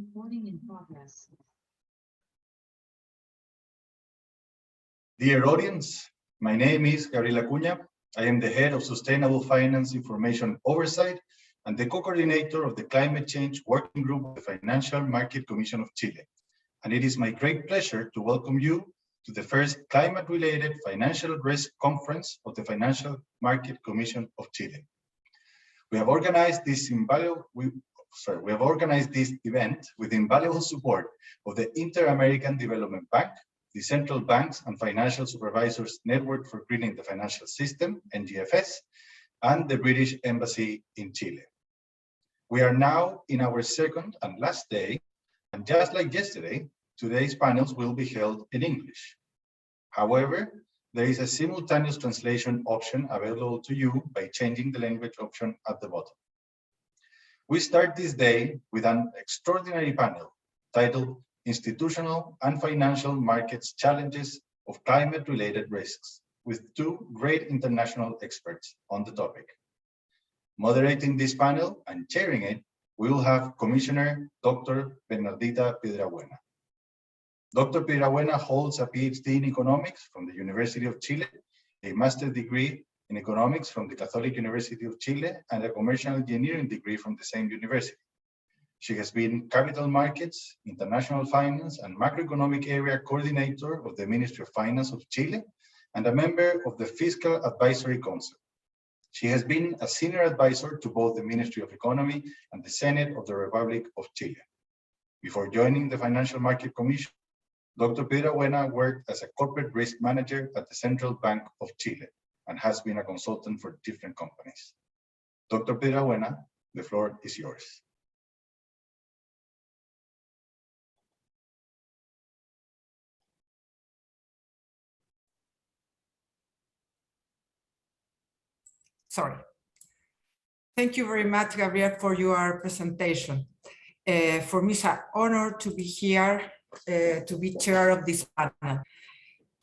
Recording in progress. Dear audience, my name is Gabriel Acuña. I am the head of Sustainable Finance Information Oversight and the co-coordinator of the Climate Change Working Group of the Financial Market Commission of Chile. And it is my great pleasure to welcome you to the first climate-related financial risk conference of the Financial Market Commission of Chile. We have organized this event with invaluable support of the Inter-American Development Bank, the Central Banks and Financial Supervisors Network for Greening the Financial System, NGFS, and the British Embassy in Chile. We are now in our second and last day, and just like yesterday, today's panels will be held in English. However, there is a simultaneous translation option available to you by changing the language option at the bottom. We start this day with an extraordinary panel titled Institutional and Financial Markets Challenges of Climate-Related Risks, with two great international experts on the topic. Moderating this panel and chairing it, we will have Commissioner Dr. Bernardita Piedrabuena. Dr. Piedrabuena holds a PhD in economics from the University of Chile, a master's degree in economics from the Catholic University of Chile, and a commercial engineering degree from the same university. She has been capital markets, international finance, and macroeconomic area coordinator of the Ministry of Finance of Chile, and a member of the Fiscal Advisory Council. She has been a senior advisor to both the Ministry of Economy and the Senate of the Republic of Chile. Before joining the Financial Market Commission, Dr. Piedrabuena worked as a corporate risk manager at the Central Bank of Chile and has been a consultant for different companies. Dr. Piedrabuena, the floor is yours. Sorry. Thank you very much, Gabriel, for your presentation. For me, it's an honor to be here, to be chair of this panel.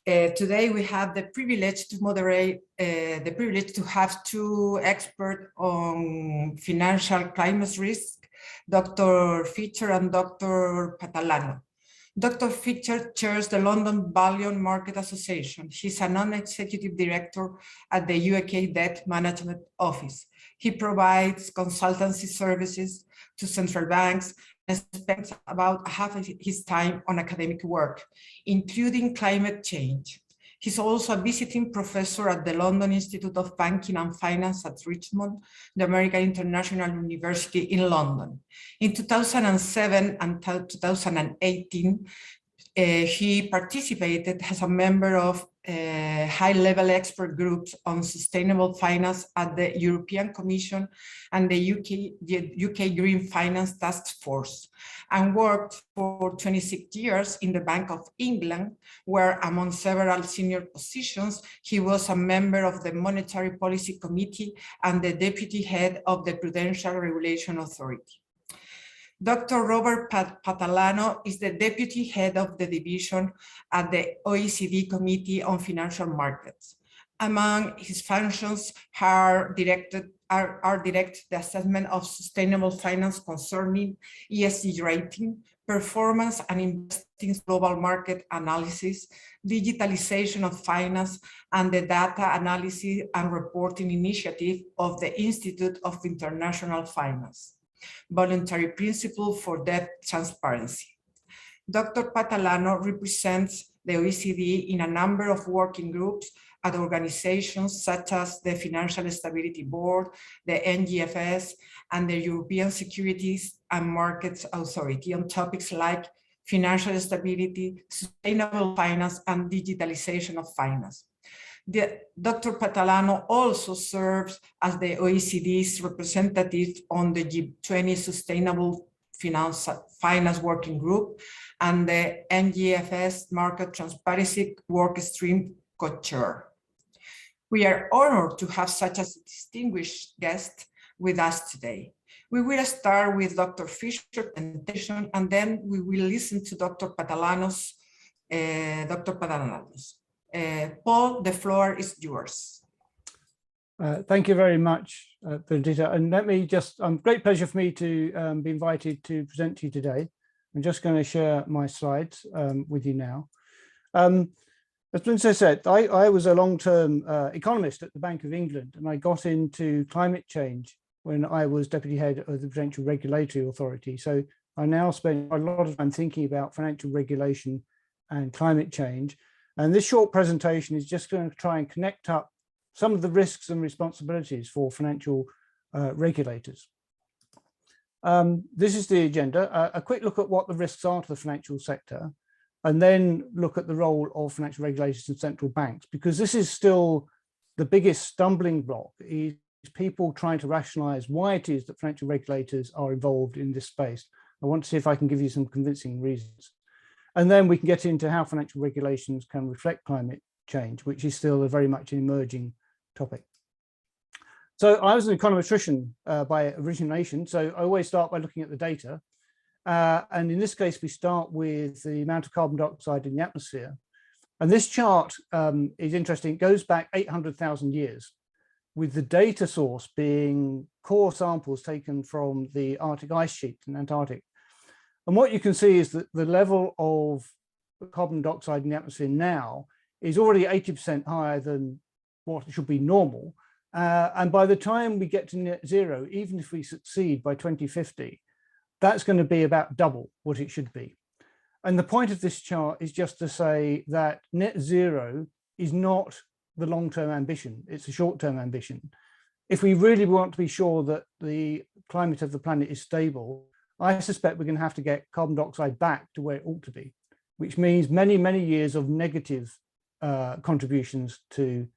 Today, we have the privilege to moderate, the privilege to have two experts on financial climate risk, Dr. Fischer and Dr. Patalano. Dr. Fischer chairs the London Bullion Market Association. He's a non-executive director at the UK Debt Management Office. He provides consultancy services to central banks and spends about half of his time on academic work, including climate change. He's also a visiting professor at the London Institute of Banking and Finance at Richmond, the American International University in London. In 2007 and 2018, he participated as a member of high-level expert groups on sustainable finance at the European Commission and the UK Green Finance Task Force, and worked for 26 years in the Bank of England, where among several senior positions, he was a member of the Monetary Policy Committee and the deputy head of the Prudential Regulation Authority. Dr. Robert Patalano is the deputy head of the division at the OECD Committee on Financial Markets. Among his functions are direct the assessment of sustainable finance concerning ESG rating, performance and investing global market analysis, digitalization of finance, and the data analysis and reporting initiative of the Institute of International Finance. Voluntary Principle for Debt Transparency. Dr. Patalano represents the OECD in a number of working groups at organizations such as the Financial Stability Board, the NGFS, and the European Securities and Markets Authority on topics like financial stability, sustainable finance, and digitalization of finance. Dr. Patalano also serves as the OECD's representative on the G20 Sustainable Finance Working Group and the NGFS Market Transparency Workstream co-chair. We are honored to have such a distinguished guest with us today. We will start with Dr. Fischer's presentation, and then we will listen to Dr. Patalano's. Paul, the floor is yours. Thank you very much, Bernardita. And let me just, great pleasure for me to be invited to present to you today. I'm just going to share my slides with you now. As Lindsay said, I was a long-term economist at the Bank of England, and I got into climate change when I was deputy head of the Prudential Regulatory Authority. So I now spend a lot of time thinking about financial regulation and climate change. And this short presentation is just going to try and connect up some of the risks and responsibilities for financial regulators. This is the agenda. A quick look at what the risks are to the financial sector, and then look at the role of financial regulators and central banks, because this is still the biggest stumbling block, is people trying to rationalize why it is that financial regulators are involved in this space. I want to see if I can give you some convincing reasons. And then we can get into how financial regulations can reflect climate change, which is still a very much an emerging topic. So I was an econometrician by origination, so I always start by looking at the data. And in this case, we start with the amount of carbon dioxide in the atmosphere. And this chart is interesting. It goes back 800,000 years, with the data source being core samples taken from the Arctic ice sheet in Antarctic. And what you can see is that the level of carbon dioxide in the atmosphere now is already 80% higher than what should be normal. And by the time we get to net zero, even if we succeed by 2050, that's going to be about double what it should be. And the point of this chart is just to say that net zero is not the long-term ambition, it's a short-term ambition. If we really want to be sure that the climate of the planet is stable, I suspect we're going to have to get carbon dioxide back to where it ought to be, which means many, many years of negative contributions to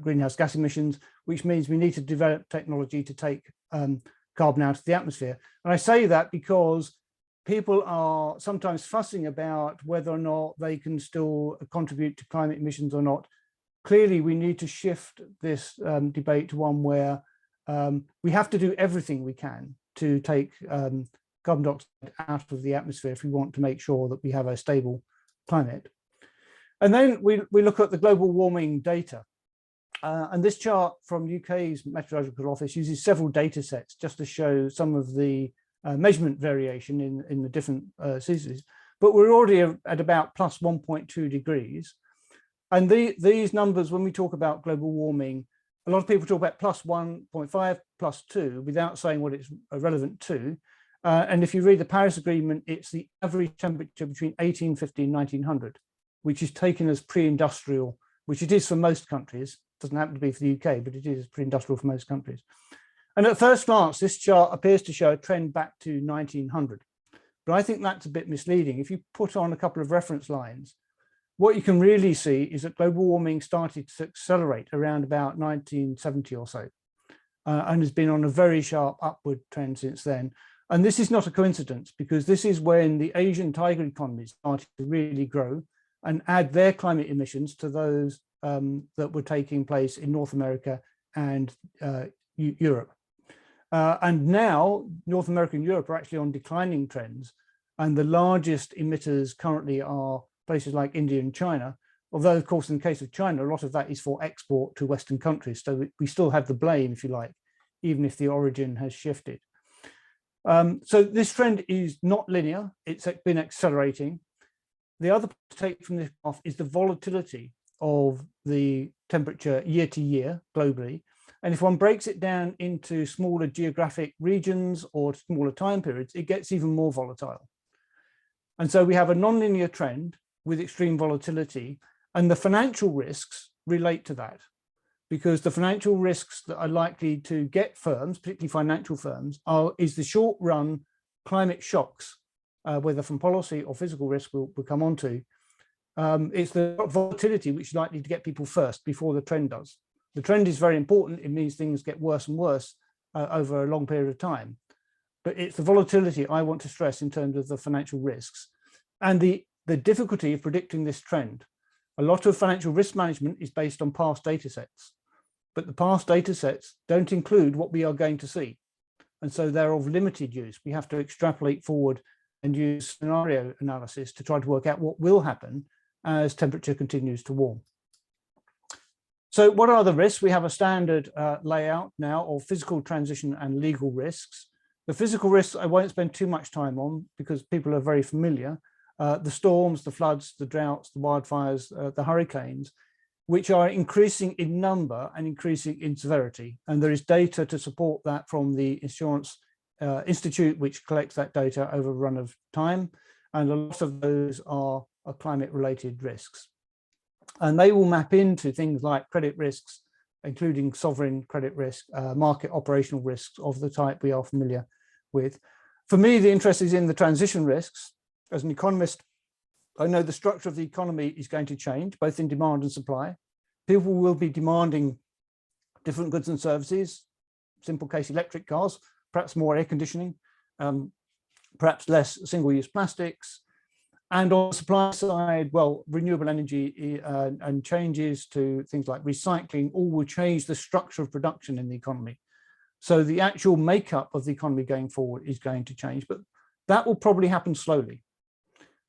greenhouse gas emissions, which means we need to develop technology to take carbon out of the atmosphere. And I say that because people are sometimes fussing about whether or not they can still contribute to climate emissions or not. Clearly, we need to shift this debate to one where we have to do everything we can to take carbon dioxide out of the atmosphere if we want to make sure that we have a stable climate. And then we look at the global warming data. And this chart from UK's Meteorological Office uses several data sets just to show some of the measurement variation in the different seasons. But we're already at about plus 1.2 degrees. And these numbers, when we talk about global warming, a lot of people talk about plus 1.5, plus 2, without saying what it's relevant to. And if you read the Paris Agreement, it's the average temperature between 1850 and 1900, which is taken as pre-industrial, which it is for most countries. It doesn't happen to be for the UK, but it is pre-industrial for most countries. And at first glance, this chart appears to show a trend back to 1900. But I think that's a bit misleading. If you put on a couple of reference lines, what you can really see is that global warming started to accelerate around about 1970 or so, and has been on a very sharp upward trend since then. And this is not a coincidence, because this is when the Asian tiger economies started to really grow and add their climate emissions to those that were taking place in North America and Europe. And now North America and Europe are actually on declining trends, and the largest emitters currently are places like India and China, although of course in the case of China, a lot of that is for export to Western countries. So we still have the blame, if you like, even if the origin has shifted. So this trend is not linear, it's been accelerating. The other to take from this graph is the volatility of the temperature year to year globally. And if one breaks it down into smaller geographic regions or smaller time periods, it gets even more volatile. And so we have a nonlinear trend with extreme volatility, and the financial risks relate to that, because the financial risks that are likely to get firms, particularly financial firms, is the short run climate shocks, whether from policy or physical risk we'll come on to. It's the volatility which is likely to get people first before the trend does. The trend is very important. It means things get worse and worse over a long period of time. But it's the volatility I want to stress in terms of the financial risks and the difficulty of predicting this trend. A lot of financial risk management is based on past data sets, but the past data sets don't include what we are going to see. And so they're of limited use. We have to extrapolate forward and use scenario analysis to try to work out what will happen as temperature continues to warm. So what are the risks? We have a standard layout now of physical, transition and legal risks. The physical risks I won't spend too much time on because people are very familiar. The storms, the floods, the droughts, the wildfires, the hurricanes, which are increasing in number and increasing in severity. And there is data to support that from the Insurance Institute, which collects that data over a run of time. And a lot of those are climate-related risks. And they will map into things like credit risks, including sovereign credit risk, market operational risks of the type we are familiar with. For me, the interest is in the transition risks. As an economist, I know the structure of the economy is going to change, both in demand and supply. People will be demanding different goods and services, simple case electric cars, perhaps more air conditioning, perhaps less single-use plastics. And on the supply side, well, renewable energy and changes to things like recycling all will change the structure of production in the economy. So the actual makeup of the economy going forward is going to change, but that will probably happen slowly.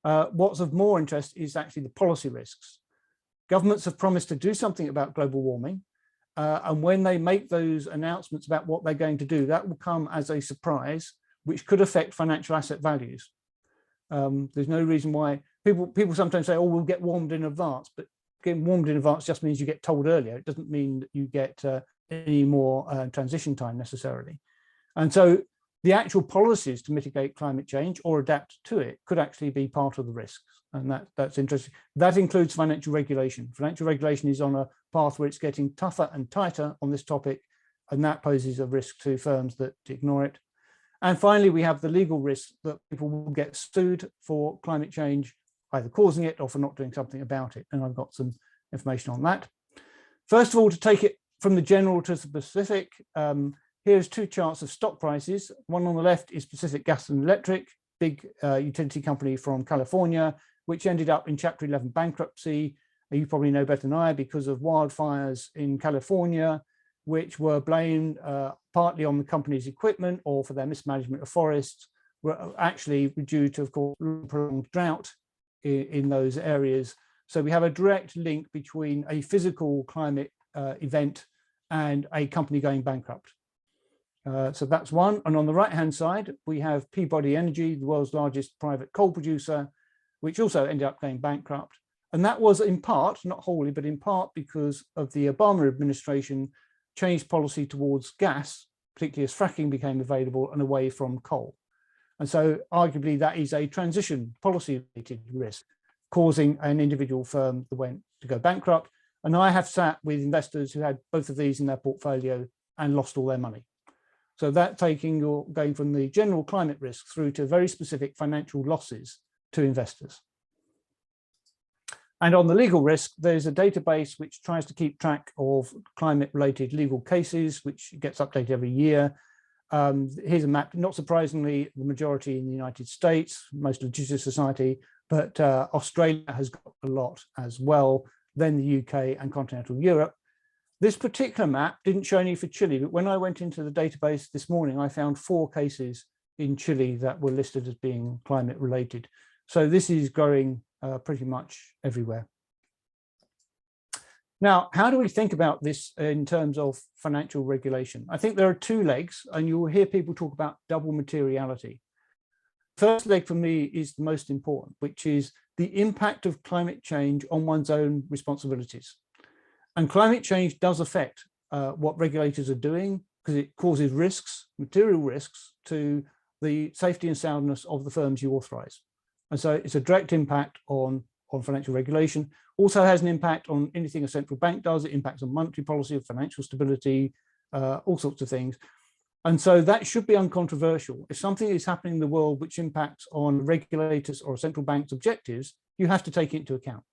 What's of more interest is actually the policy risks. Governments have promised to do something about global warming. And when they make those announcements about what they're going to do, that will come as a surprise, which could affect financial asset values. There's no reason why people sometimes say, oh, we'll get warned in advance, but getting warned in advance just means you get told earlier. It doesn't mean that you get any more transition time necessarily. And so the actual policies to mitigate climate change or adapt to it could actually be part of the risks. And that's interesting. That includes financial regulation. Financial regulation is on a path where it's getting tougher and tighter on this topic, and that poses a risk to firms that ignore it. And finally, we have the legal risk that people will get sued for climate change, either causing it or for not doing something about it. And I've got some information on that. First of all, to take it from the general to the specific, here's two charts of stock prices. One on the left is Pacific Gas and Electric, big utility company from California, which ended up in Chapter 11 bankruptcy. You probably know better than I because of wildfires in California, which were blamed partly on the company's equipment or for their mismanagement of forests, were actually due to, of course, prolonged drought in those areas. So we have a direct link between a physical climate event and a company going bankrupt. So that's one. And on the right-hand side, we have Peabody Energy, the world's largest private coal producer, which also ended up going bankrupt. And that was in part, not wholly, but in part because of the Obama administration changed policy towards gas, particularly as fracking became available, and away from coal. And so arguably that is a transition policy-related risk, causing an individual firm that went to go bankrupt. And I have sat with investors who had both of these in their portfolio and lost all their money. So that going from the general climate risk through to very specific financial losses to investors. And on the legal risk, there's a database which tries to keep track of climate-related legal cases, which gets updated every year. Here's a map, not surprisingly, the majority in the United States, most litigious society, but Australia has got a lot as well, then the UK and continental Europe. This particular map didn't show any for Chile, but when I went into the database this morning, I found 4 cases in Chile that were listed as being climate-related. So this is growing pretty much everywhere. Now, how do we think about this in terms of financial regulation? I think there are 2 legs, and you will hear people talk about double materiality. First leg for me is the most important, which is the impact of climate change on one's own responsibilities. And climate change does affect what regulators are doing because it causes risks, material risks, to the safety and soundness of the firms you authorize. And so it's a direct impact on financial regulation. Also has an impact on anything a central bank does. It impacts on monetary policy, financial stability, all sorts of things. And so that should be uncontroversial. If something is happening in the world which impacts on regulators or central banks' objectives, you have to take it into account.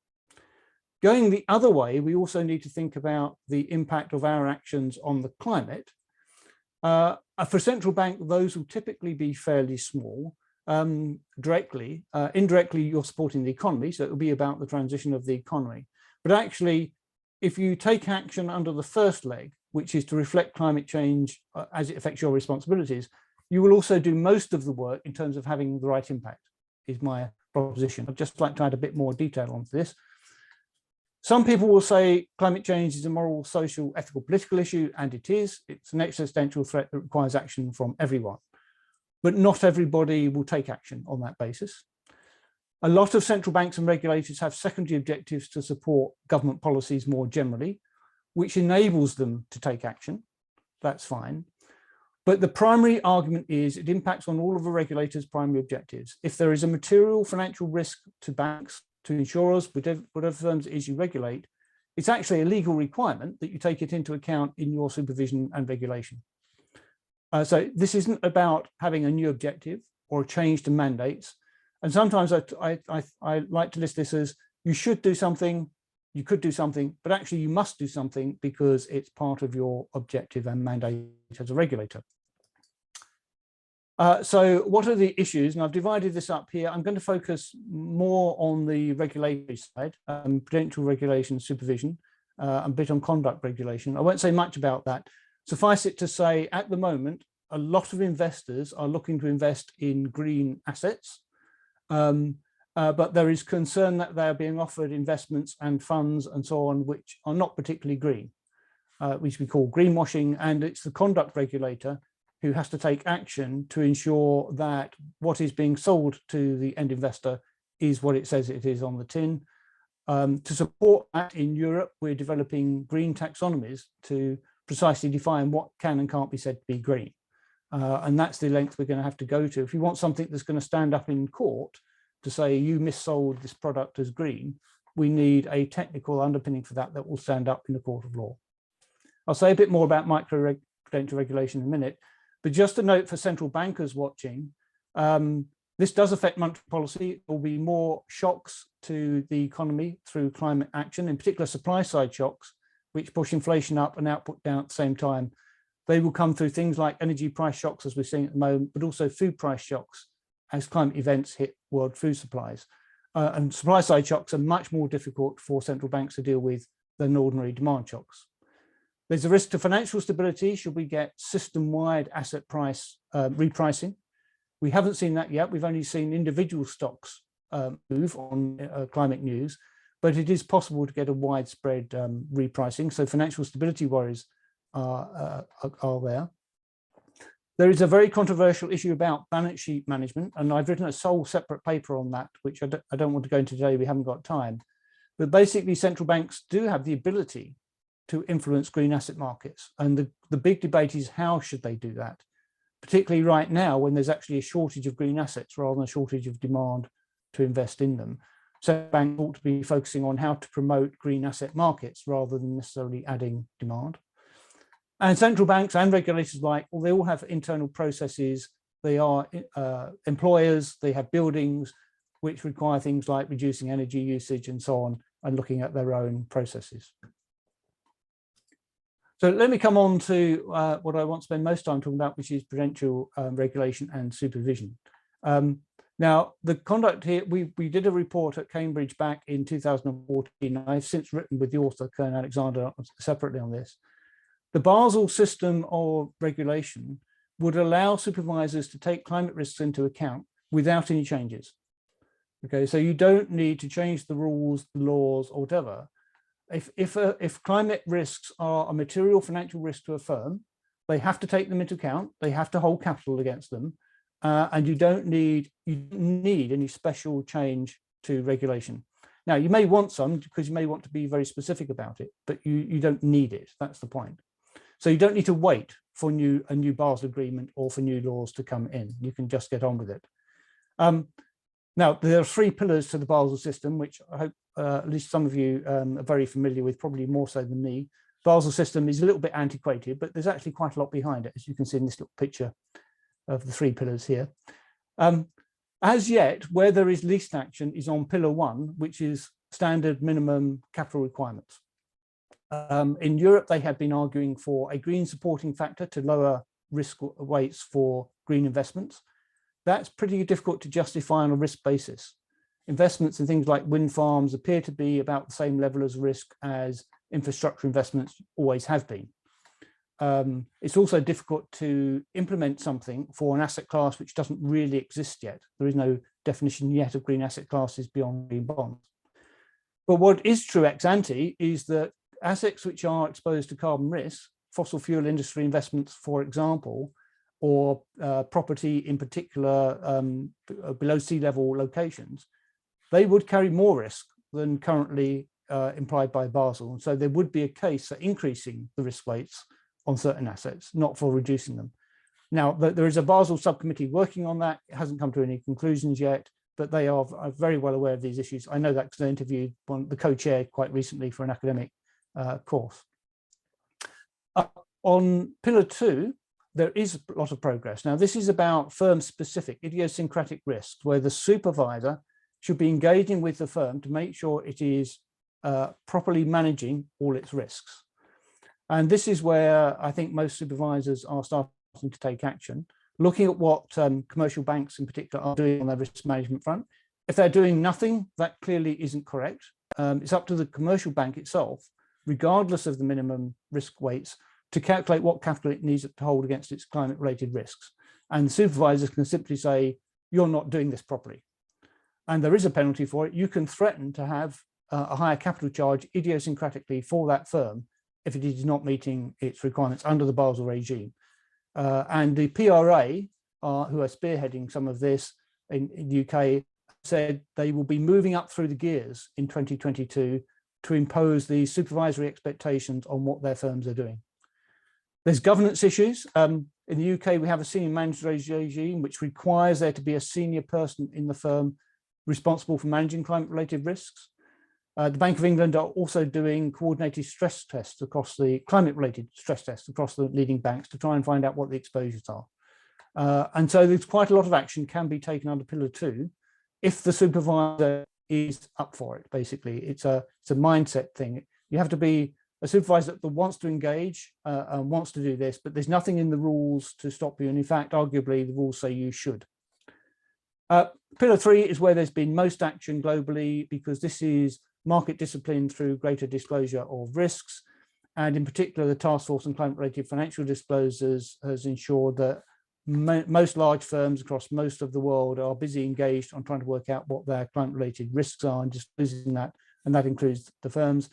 Going the other way, we also need to think about the impact of our actions on the climate. For central bank, those will typically be fairly small. Directly, indirectly, you're supporting the economy, so it will be about the transition of the economy. But actually, if you take action under the first leg, which is to reflect climate change as it affects your responsibilities, you will also do most of the work in terms of having the right impact, is my proposition. I'd just like to add a bit more detail onto this. Some people will say climate change is a moral, social, ethical, political issue, and it is. It's an existential threat that requires action from everyone. but not everybody will take action on that basis. A lot of central banks and regulators have secondary objectives to support government policies more generally, which enables them to take action. That's fine. But the primary argument is it impacts on all of the regulators' primary objectives. If there is a material financial risk to banks, to insurers, whatever firms it is you regulate, it's actually a legal requirement that you take it into account in your supervision and regulation. So this isn't about having a new objective or a change to mandates. And sometimes I like to list this as you should do something, you could do something, but actually you must do something because it's part of your objective and mandate as a regulator. So what are the issues? And I've divided this up here. I'm going to focus more on the regulatory side, prudential regulation, supervision, a bit on conduct regulation. I won't say much about that. Suffice it to say, at the moment, a lot of investors are looking to invest in green assets, but there is concern that they are being offered investments and funds and so on, which are not particularly green, which we call greenwashing, and it's the conduct regulator who has to take action to ensure that what is being sold to the end investor is what it says it is on the tin. To support that in Europe, we're developing green taxonomies to precisely define what can and can't be said to be green. And that's the length we're going to have to go to. If you want something that's going to stand up in court to say you missold this product as green, we need a technical underpinning for that that will stand up in the court of law. I'll say a bit more about micro-prudential regulation in a minute, but just a note for central bankers watching, this does affect monetary policy. There will be more shocks to the economy through climate action, in particular supply side shocks, which push inflation up and output down at the same time. They will come through things like energy price shocks, as we're seeing at the moment, but also food price shocks as climate events hit world food supplies. And supply side shocks are much more difficult for central banks to deal with than ordinary demand shocks. There's a risk to financial stability should we get system-wide asset price repricing. We haven't seen that yet. We've only seen individual stocks move on climate news, but it is possible to get a widespread repricing. So financial stability worries are there. There is a very controversial issue about balance sheet management, and I've written a sole separate paper on that, which I don't want to go into today. We haven't got time. But basically, central banks do have the ability to influence green asset markets. And the big debate is how should they do that? Particularly right now, when there's actually a shortage of green assets rather than a shortage of demand to invest in them. So banks ought to be focusing on how to promote green asset markets rather than necessarily adding demand. And central banks and regulators alike, well, they all have internal processes. They are employers, they have buildings which require things like reducing energy usage and so on, and looking at their own processes. So let me come on to what I want to spend most time talking about, which is prudential regulation and supervision. Now, the conduct here, we did a report at Cambridge back in 2014. I've since written with the author, Kern Alexander, separately on this. The Basel system of regulation would allow supervisors to take climate risks into account without any changes. Okay, so you don't need to change the rules, the laws, or whatever. If climate risks are a material financial risk to a firm, they have to take them into account. They have to hold capital against them, and you don't need any special change to regulation. Now, you may want some because you may want to be very specific about it, but you don't need it. That's the point. So you don't need to wait for a new Basel agreement or for new laws to come in. You can just get on with it. Now, there are 3 pillars to the Basel system, which I hope at least some of you are very familiar with, probably more so than me. Basel system is a little bit antiquated, but there's actually quite a lot behind it, as you can see in this little picture of the 3 pillars here. As yet, where there is least action is on pillar 1, which is standard minimum capital requirements. In Europe, they have been arguing for a green supporting factor to lower risk weights for green investments. That's pretty difficult to justify on a risk basis. Investments in things like wind farms appear to be about the same level of risk as infrastructure investments always have been. It's also difficult to implement something for an asset class which doesn't really exist yet. There is no definition yet of green asset classes beyond green bonds. But what is true ex ante is that assets which are exposed to carbon risk, fossil fuel industry investments, for example, or property in particular below sea level locations, they would carry more risk than currently implied by Basel. And so there would be a case for increasing the risk weights on certain assets, not for reducing them. Now, there is a Basel subcommittee working on that. It hasn't come to any conclusions yet, but they are very well aware of these issues. I know that because I interviewed the co-chair quite recently for an academic course. On Pillar 2, there is a lot of progress. Now, this is about firm-specific idiosyncratic risks, where the supervisor should be engaging with the firm to make sure it is properly managing all its risks. And this is where I think most supervisors are starting to take action, looking at what commercial banks in particular are doing on their risk management front. If they're doing nothing, that clearly isn't correct. It's up to the commercial bank itself, regardless of the minimum risk weights, to calculate what capital it needs to hold against its climate-related risks. And supervisors can simply say, you're not doing this properly. And there is a penalty for it. You can threaten to have a higher capital charge idiosyncratically for that firm if it is not meeting its requirements under the Basel regime. And the PRA, who are spearheading some of this in the UK, said they will be moving up through the gears in 2022 to impose the supervisory expectations on what their firms are doing. There's governance issues. In the UK, we have a senior manager regime, which requires there to be a senior person in the firm responsible for managing climate-related risks. The Bank of England are also doing coordinated stress tests across the climate-related stress tests across the leading banks to try and find out what the exposures are. And so there's quite a lot of action can be taken under Pillar 2 if the supervisor is up for it. Basically, it's a mindset thing. You have to be a supervisor that wants to engage and wants to do this, but there's nothing in the rules to stop you. And in fact, arguably, the rules say you should. Pillar 3 is where there's been most action globally, because this is market discipline through greater disclosure of risks. And in particular, the Task Force on Climate-Related Financial Disclosures has ensured that most large firms across most of the world are busy engaged on trying to work out what their climate-related risks are and disclosing that, and that includes the firms.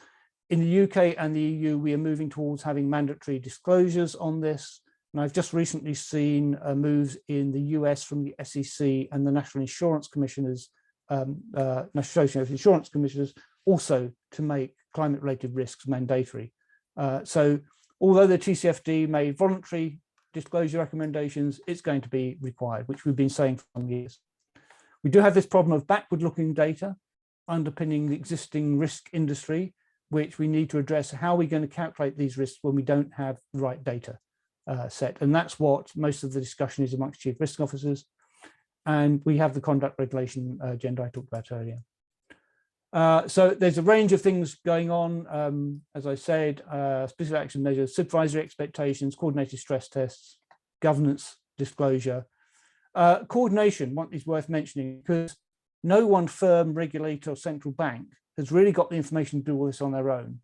In the UK and the EU, we are moving towards having mandatory disclosures on this. And I've just recently seen moves in the US from the SEC and the National Insurance Commissioners, National Association of Insurance Commissioners, also to make climate-related risks mandatory. So although the TCFD made voluntary disclosure recommendations, it's going to be required, which we've been saying for some years. We do have this problem of backward-looking data underpinning the existing risk industry, which we need to address. How are we going to calculate these risks when we don't have the right data set? And that's what most of the discussion is amongst chief risk officers. And we have the conduct regulation agenda I talked about earlier. So there's a range of things going on. As I said, specific action measures, supervisory expectations, coordinated stress tests, governance, disclosure. Coordination, one is worth mentioning, because no one firm, regulator or central bank has really got the information to do all this on their own.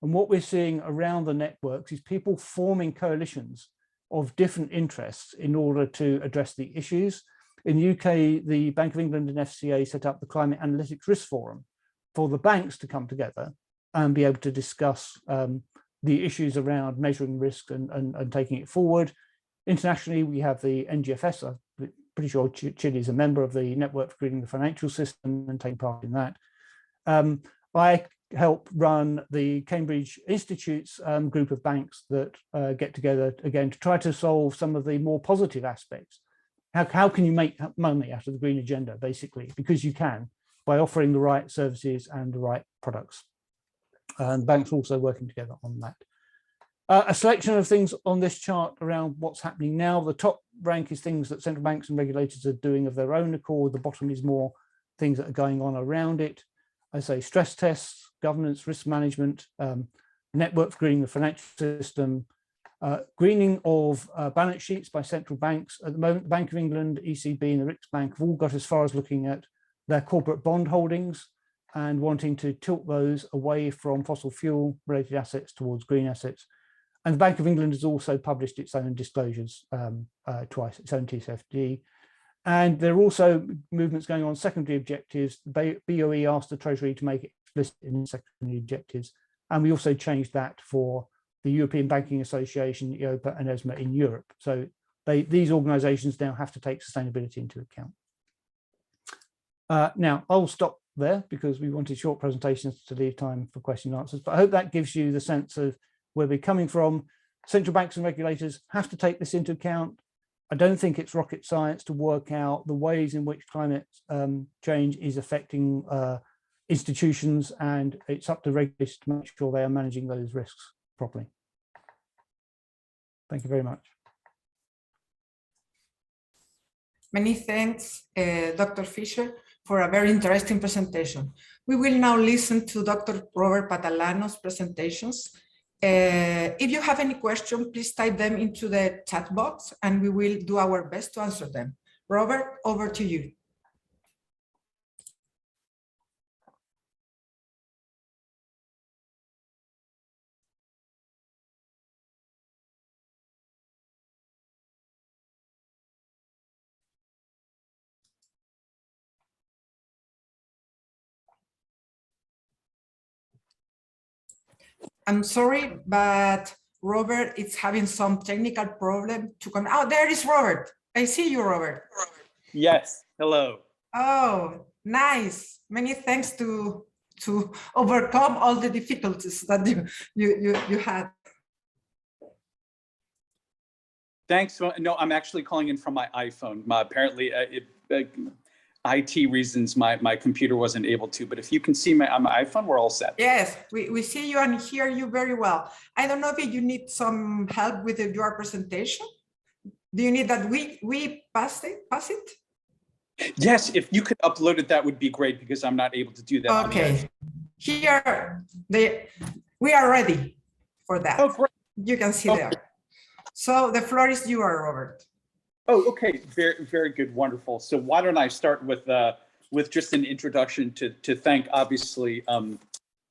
And what we're seeing around the networks is people forming coalitions of different interests in order to address the issues. In the UK, the Bank of England and FCA set up the Climate Analytics Risk Forum for the banks to come together and be able to discuss the issues around measuring risk and taking it forward. Internationally, we have the NGFS. I'm pretty sure Chile is a member of the Network for Greening the Financial System and taking part in that. I help run the Cambridge Institute's group of banks that get together again to try to solve some of the more positive aspects. How can you make money out of the green agenda, basically? Because you can, by offering the right services and the right products. And banks also working together on that. A selection of things on this chart around what's happening now. The top rank is things that central banks and regulators are doing of their own accord. The bottom is more things that are going on around it. I say stress tests, governance, risk management, network for greening the financial system, greening of balance sheets by central banks. At the moment, the Bank of England, ECB and the Riksbank have all got as far as looking at their corporate bond holdings and wanting to tilt those away from fossil fuel related assets towards green assets. And the Bank of England has also published its own disclosures twice, its own TCFD. And there are also movements going on secondary objectives. The BOE asked the Treasury to make it explicit in secondary objectives. And we also changed that for the European Banking Association, EIOPA and ESMA in Europe. So these organizations now have to take sustainability into account. Now, I'll stop there because we wanted short presentations to leave time for question and answers, but I hope that gives you the sense of where we're coming from. Central banks and regulators have to take this into account. I don't think it's rocket science to work out the ways in which climate change is affecting institutions, and it's up to regulators to make sure they are managing those risks properly. Thank you very much. Many thanks, Dr. Fisher, for a very interesting presentation. We will now listen to Dr. Robert Patalano's presentations. If you have any questions, please type them into the chat box and we will do our best to answer them. Robert, over to you. I'm sorry, but Robert is having some technical problem to come. Oh, there is Robert. I see you, Robert. Yes, hello. Oh, nice. Many thanks to overcome all the difficulties that you had. Thanks. No, I'm actually calling in from my iPhone. Apparently, IT reasons, my computer wasn't able to, but if you can see on my iPhone, we're all set. Yes, we see you and hear you very well. I don't know if you need some help with your presentation. Do you need that we pass it? Yes, if you could upload it, that would be great because I'm not able to do that. Okay, here we are ready for that. Oh, great. You can see there. So the floor is yours, Robert. Oh, okay. Very, very good. Wonderful. So why don't I start with just an introduction to thank, obviously,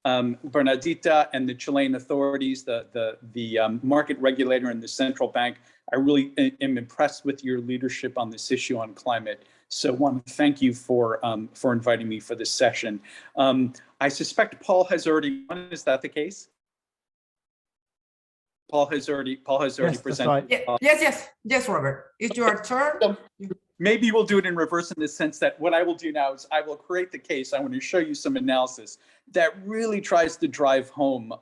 Bernardita and the Chilean authorities, the market regulator and the central bank. I really am impressed with your leadership on this issue on climate. So I want to thank you for inviting me for this session. I suspect Paul has already won. Is that the case? Paul has already presented. Right. Yes, Robert. It's your turn. So maybe we'll do it in reverse in the sense that what I will do now is I will create the case. I want to show you some analysis that really tries to drive home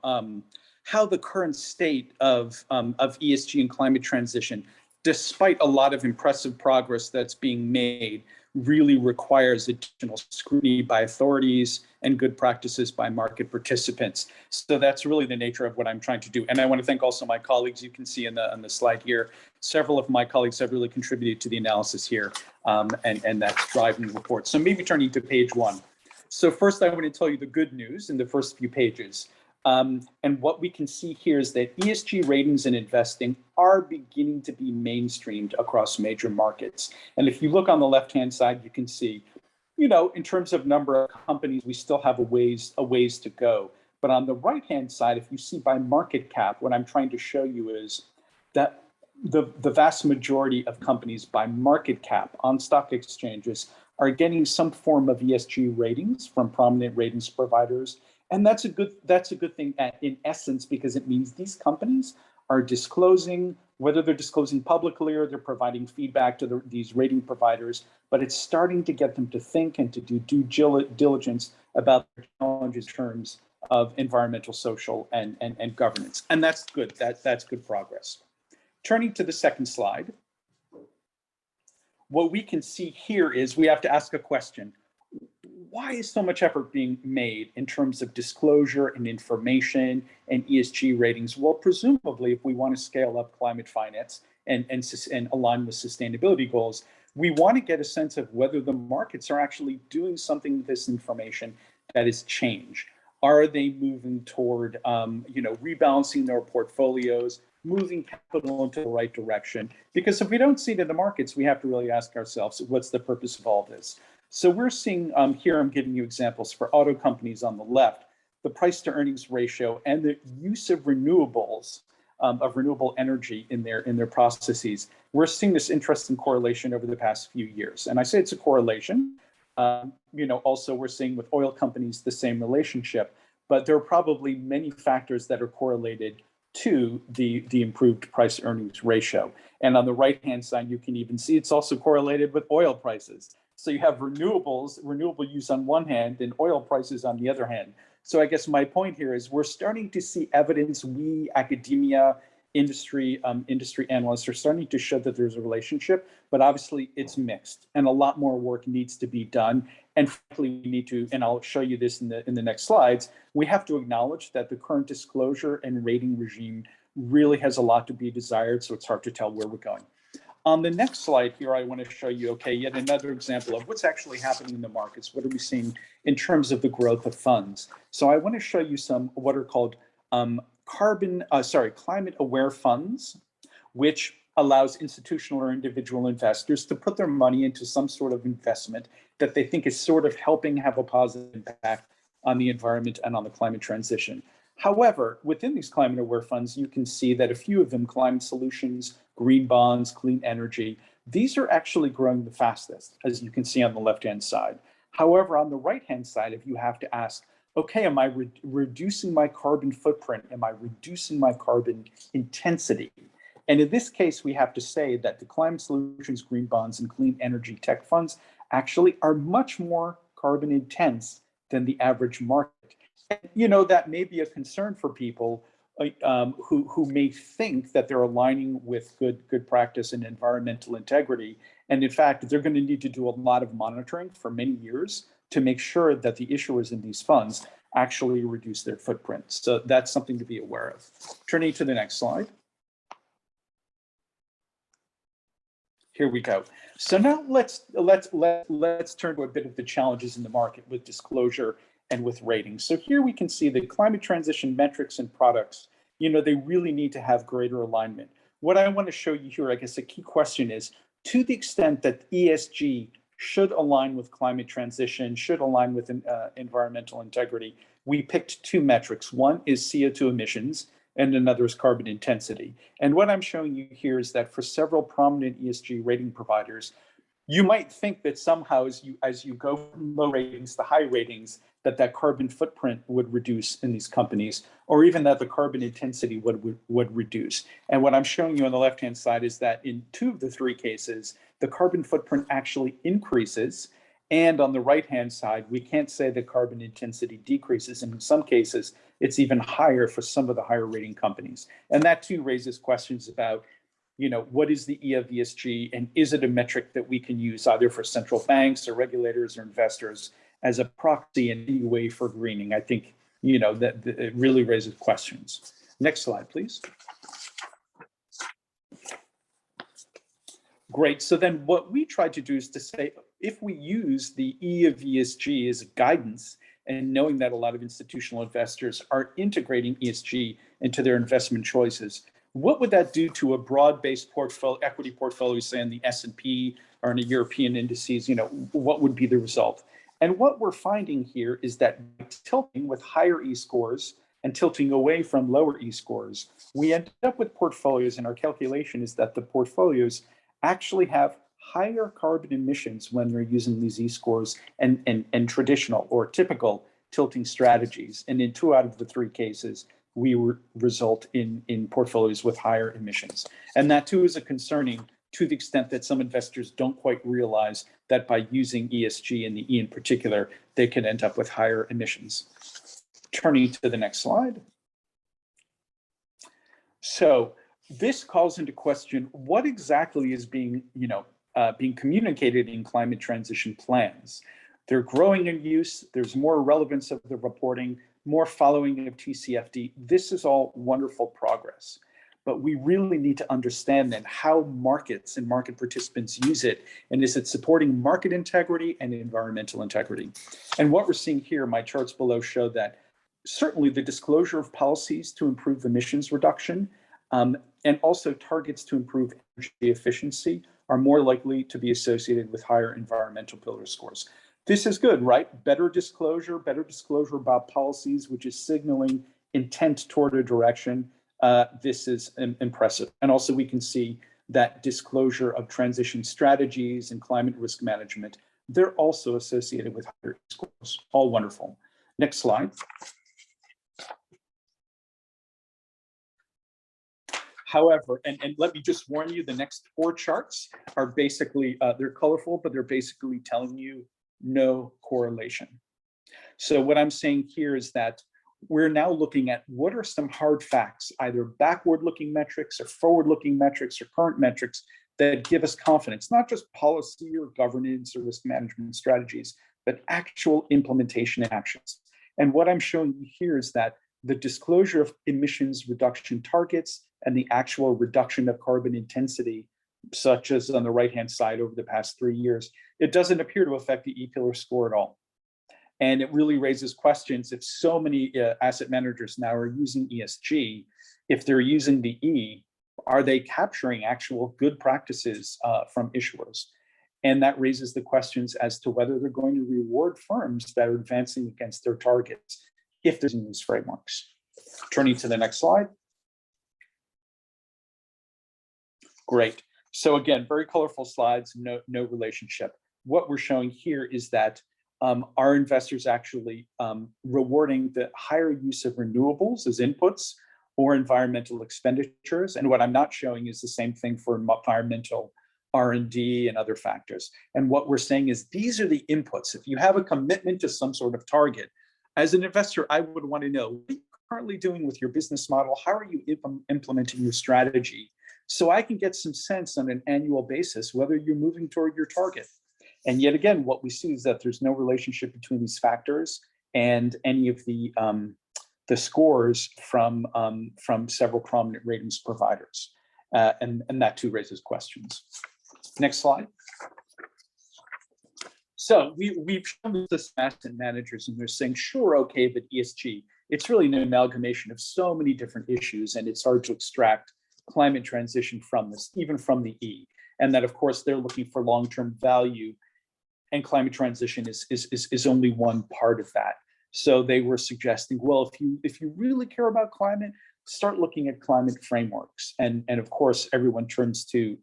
how the current state of ESG and climate transition, despite a lot of impressive progress that's being made, really requires additional scrutiny by authorities and good practices by market participants. So that's really the nature of what I'm trying to do. And I want to thank also my colleagues. You can see on the slide here, several of my colleagues have really contributed to the analysis here, and that's driving the report. So maybe turning to page 1. So first I want to tell you the good news in the first few pages. And what we can see here is that ESG ratings in investing are beginning to be mainstreamed across major markets. And if you look on the left-hand side, you can see, in terms of number of companies, we still have a ways to go. But on the right-hand side, if you see by market cap, what I'm trying to show you is that the vast majority of companies by market cap on stock exchanges are getting some form of ESG ratings from prominent ratings providers. And that's a good thing in essence, because it means these companies are disclosing, whether they're disclosing publicly or they're providing feedback to these rating providers, but it's starting to get them to think and to do due diligence about their challenges in terms of environmental, social, and governance. And that's good. That's good progress. Turning to the second slide, what we can see here is we have to ask a question. Why is so much effort being made in terms of disclosure and information and ESG ratings? Well, presumably, if we want to scale up climate finance and align with sustainability goals, we want to get a sense of whether the markets are actually doing something with this information that is change. Are they moving toward, rebalancing their portfolios, moving capital into the right direction? Because if we don't see it in the markets, we have to really ask ourselves, what's the purpose of all this? So we're seeing here, I'm giving you examples for auto companies on the left, the price to earnings ratio and the use of renewables, of renewable energy in their processes. We're seeing this interesting correlation over the past few years. And I say it's a correlation. Also we're seeing with oil companies the same relationship, but there are probably many factors that are correlated to the improved price earnings ratio. And on the right-hand side, you can even see it's also correlated with oil prices. So you have renewable use on one hand and oil prices on the other hand. So I guess my point here is we're starting to see evidence, we, academia, industry analysts are starting to show that there's a relationship, but obviously it's mixed and a lot more work needs to be done. And frankly, we need to, and I'll show you this in the next slides, we have to acknowledge that the current disclosure and rating regime really has a lot to be desired, so it's hard to tell where we're going. On the next slide here, I want to show you, okay, yet another example of what's actually happening in the markets. What are we seeing in terms of the growth of funds? So I want to show you some what are called climate aware funds, which allows institutional or individual investors to put their money into some sort of investment that they think is sort of helping have a positive impact on the environment and on the climate transition. However, within these climate aware funds, you can see that a few of them, climate solutions, green bonds, clean energy, these are actually growing the fastest, as you can see on the left-hand side. However, on the right-hand side, if you have to ask, okay, am I reducing my carbon footprint? Am I reducing my carbon intensity? And in this case, we have to say that the climate solutions, green bonds, and clean energy tech funds actually are much more carbon intense than the average market. And, you know, that may be a concern for people who may think that they're aligning with good practice and environmental integrity. And in fact, they're going to need to do a lot of monitoring for many years to make sure that the issuers in these funds actually reduce their footprint. So that's something to be aware of. Turning to the next slide. Here we go. So now let's turn to a bit of the challenges in the market with disclosure and with ratings. So here we can see the climate transition metrics and products, you know, they really need to have greater alignment. What I want to show you here, I guess a key question is, to the extent that ESG should align with climate transition, should align with environmental integrity, we picked two metrics. One is CO2 emissions, and another is carbon intensity. And what I'm showing you here is that for several prominent ESG rating providers, you might think that somehow as you go from low ratings to high ratings, that carbon footprint would reduce in these companies, or even that the carbon intensity would reduce. And what I'm showing you on the left-hand side is that in 2 of the 3 cases, the carbon footprint actually increases. And on the right-hand side, we can't say that carbon intensity decreases. And in some cases, it's even higher for some of the higher rating companies. And that too raises questions about, you know, what is the E of ESG, and is it a metric that we can use either for central banks or regulators or investors as a proxy in any way for greening? I think, you know, that it really raises questions. Next slide, please. Great. So then what we tried to do is to say, if we use the E of ESG as a guidance, and knowing that a lot of institutional investors are integrating ESG into their investment choices, what would that do to a broad-based portfolio, equity portfolio, say in the S&P or in a European indices? You know, what would be the result? And what we're finding here is that tilting with higher E scores and tilting away from lower E scores, we end up with portfolios, and our calculation is that the portfolios actually have higher carbon emissions when they're using these E scores and traditional or typical tilting strategies. And in 2 out of the 3 cases, we result in portfolios with higher emissions. And that too is a concerning, to the extent that some investors don't quite realize that by using ESG and the E in particular, they can end up with higher emissions. Turning to the next slide. So this calls into question what exactly is being communicated in climate transition plans. They're growing in use. There's more relevance of the reporting, more following of TCFD. This is all wonderful progress, but we really need to understand then how markets and market participants use it, and is it supporting market integrity and environmental integrity? And what we're seeing here, my charts below show that certainly the disclosure of policies to improve emissions reduction and also targets to improve energy efficiency are more likely to be associated with higher environmental pillar scores. This is good, right? Better disclosure about policies, which is signaling intent toward a direction. This is impressive. And also we can see that disclosure of transition strategies and climate risk management, they're also associated with higher scores. All wonderful. Next slide. However, and let me just warn you, the next 4 charts are basically, they're colorful, but they're basically telling you no correlation. So what I'm saying here is that we're now looking at what are some hard facts, either backward-looking metrics or forward-looking metrics or current metrics that give us confidence, not just policy or governance or risk management strategies, but actual implementation actions. And what I'm showing you here is that the disclosure of emissions reduction targets and the actual reduction of carbon intensity, such as on the right-hand side over the past 3 years, it doesn't appear to affect the E-pillar score at all. And it really raises questions if so many asset managers now are using ESG, if they're using the E, are they capturing actual good practices from issuers? And that raises the questions as to whether they're going to reward firms that are advancing against their targets if they're using these frameworks. Turning to the next slide. Great. So again, very colorful slides, no relationship. What we're showing here is that are investors actually rewarding the higher use of renewables as inputs or environmental expenditures? And what I'm not showing is the same thing for environmental R&D and other factors. And what we're saying is these are the inputs. If you have a commitment to some sort of target, as an investor, I would want to know, what are you currently doing with your business model? How are you implementing your strategy? So I can get some sense on an annual basis whether you're moving toward your target. And yet again, what we see is that there's no relationship between these factors and any of the scores from several prominent ratings providers. And that too raises questions. Next slide. So we've shown this to asset managers and they're saying, sure, okay, but ESG, it's really an amalgamation of so many different issues and it's hard to extract climate transition from this, even from the E. And that of course, they're looking for long-term value and climate transition is only one part of that. So they were suggesting, well, if you really care about climate, start looking at climate frameworks. And of course, everyone turns to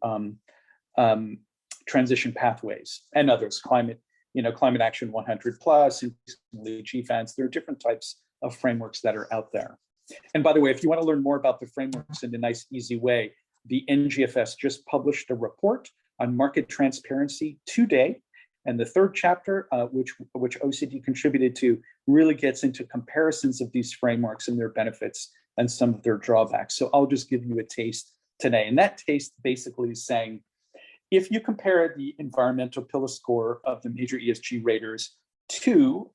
transition pathways and others, climate action 100 plus, increasingly GFANs. There are different types of frameworks that are out there. And by the way, if you want to learn more about the frameworks in a nice, easy way, the NGFS just published a report on market transparency today. And the 3rd chapter, which OECD contributed to, really gets into comparisons of these frameworks and their benefits and some of their drawbacks. So I'll just give you a taste today. And that taste basically is saying, if you compare the environmental pillar score of the major ESG raters to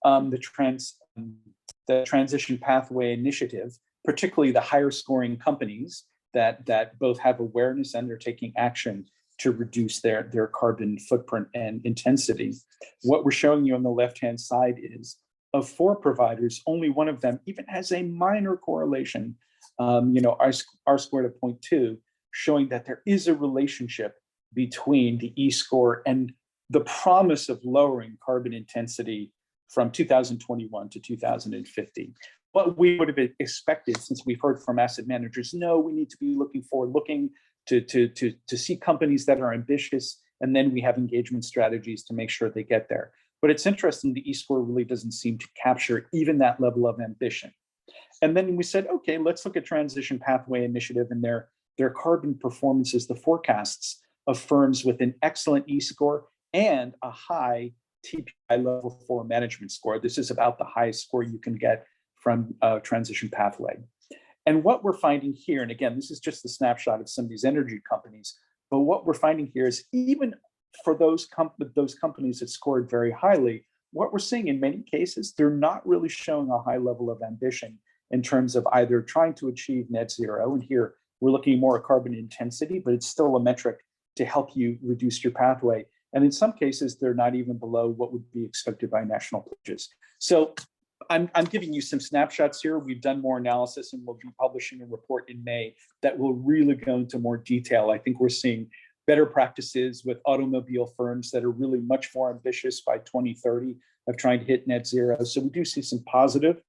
the transition pathway initiative, particularly the higher scoring companies that both have awareness and they're taking action to reduce their carbon footprint and intensity. What we're showing you on the left-hand side is of 4 providers, only one of them even has a minor correlation, R squared of 0.2, showing that there is a relationship between the E score and the promise of lowering carbon intensity from 2021 to 2050. What we would have expected, since we've heard from asset managers, no, we need to be looking forward-looking to see companies that are ambitious, and then we have engagement strategies to make sure they get there. But it's interesting, the E-score really doesn't seem to capture even that level of ambition. And then we said, okay, let's look at Transition Pathway Initiative and their carbon performances, the forecasts of firms with an excellent E-score and a high TPI level 4 management score. This is about the highest score you can get from Transition Pathway. And what we're finding here, and again, this is just a snapshot of some of these energy companies, but what we're finding here is even for those companies that scored very highly, what we're seeing in many cases, they're not really showing a high level of ambition in terms of either trying to achieve net zero, and here we're looking more at carbon intensity, but it's still a metric to help you reduce your pathway. And in some cases, they're not even below what would be expected by national pledges. So I'm giving you some snapshots here. We've done more analysis and we'll be publishing a report in May that will really go into more detail. I think we're seeing better practices with automobile firms that are really much more ambitious by 2030 of trying to hit net zero. So we do see some positive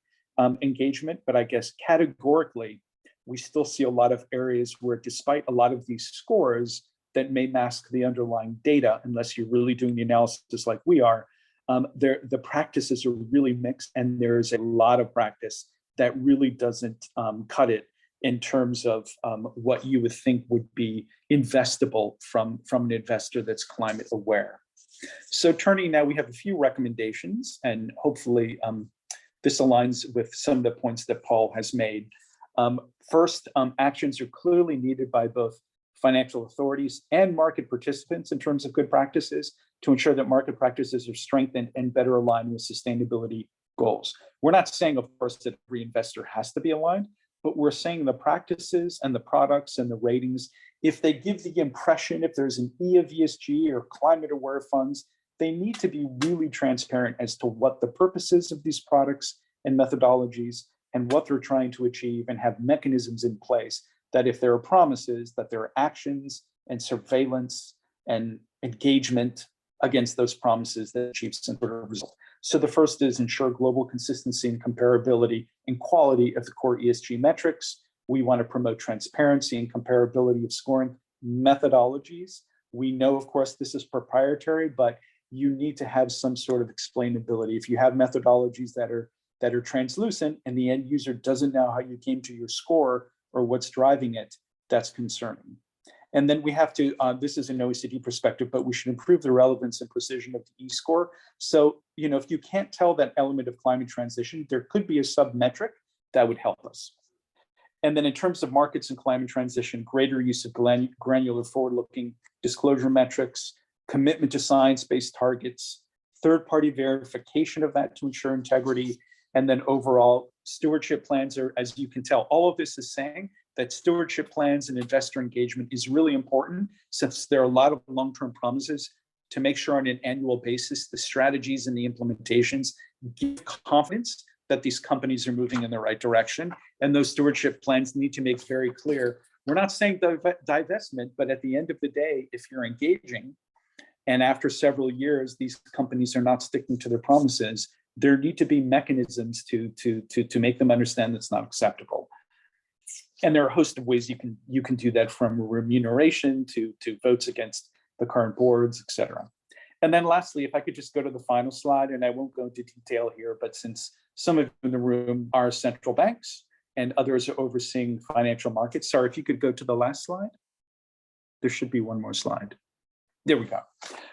engagement, but I guess categorically, we still see a lot of areas where despite a lot of these scores that may mask the underlying data, unless you're really doing the analysis like we are, the practices are really mixed, and there's a lot of practice that really doesn't cut it in terms of what you would think would be investable from an investor that's climate aware. So turning now, we have a few recommendations, and hopefully this aligns with some of the points that Paul has made. First, actions are clearly needed by both financial authorities and market participants in terms of good practices to ensure that market practices are strengthened and better aligned with sustainability goals. We're not saying, of course, that every investor has to be aligned, but we're saying the practices and the products and the ratings, if they give the impression, if there's an E of ESG or climate aware funds, they need to be really transparent as to what the purposes of these products and methodologies and what they're trying to achieve, and have mechanisms in place that if there are promises, that there are actions and surveillance and engagement against those promises that achieve some sort of result. So the first is ensure global consistency and comparability and quality of the core ESG metrics. We want to promote transparency and comparability of scoring methodologies. We know, of course, this is proprietary, but you need to have some sort of explainability. If you have methodologies that are translucent and the end user doesn't know how you came to your score or what's driving it, that's concerning. And then we have to, this is an OECD perspective, but we should improve the relevance and precision of the E-score. So, if you can't tell that element of climate transition, there could be a sub-metric that would help us. And then in terms of markets and climate transition, greater use of granular forward-looking disclosure metrics, commitment to science-based targets, third-party verification of that to ensure integrity, and then overall stewardship plans are, as you can tell, all of this is saying that stewardship plans and investor engagement is really important, since there are a lot of long-term promises to make sure on an annual basis, the strategies and the implementations give confidence that these companies are moving in the right direction. And those stewardship plans need to make very clear, we're not saying divestment, but at the end of the day, if you're engaging, and after several years, these companies are not sticking to their promises, there need to be mechanisms to make them understand that's not acceptable. And there are a host of ways you can do that, from remuneration to votes against the current boards, et cetera. And then lastly, if I could just go to the final slide, and I won't go into detail here, but since some of you in the room are central banks and others are overseeing financial markets. Sorry, if you could go to the last slide. There should be one more slide. There we go.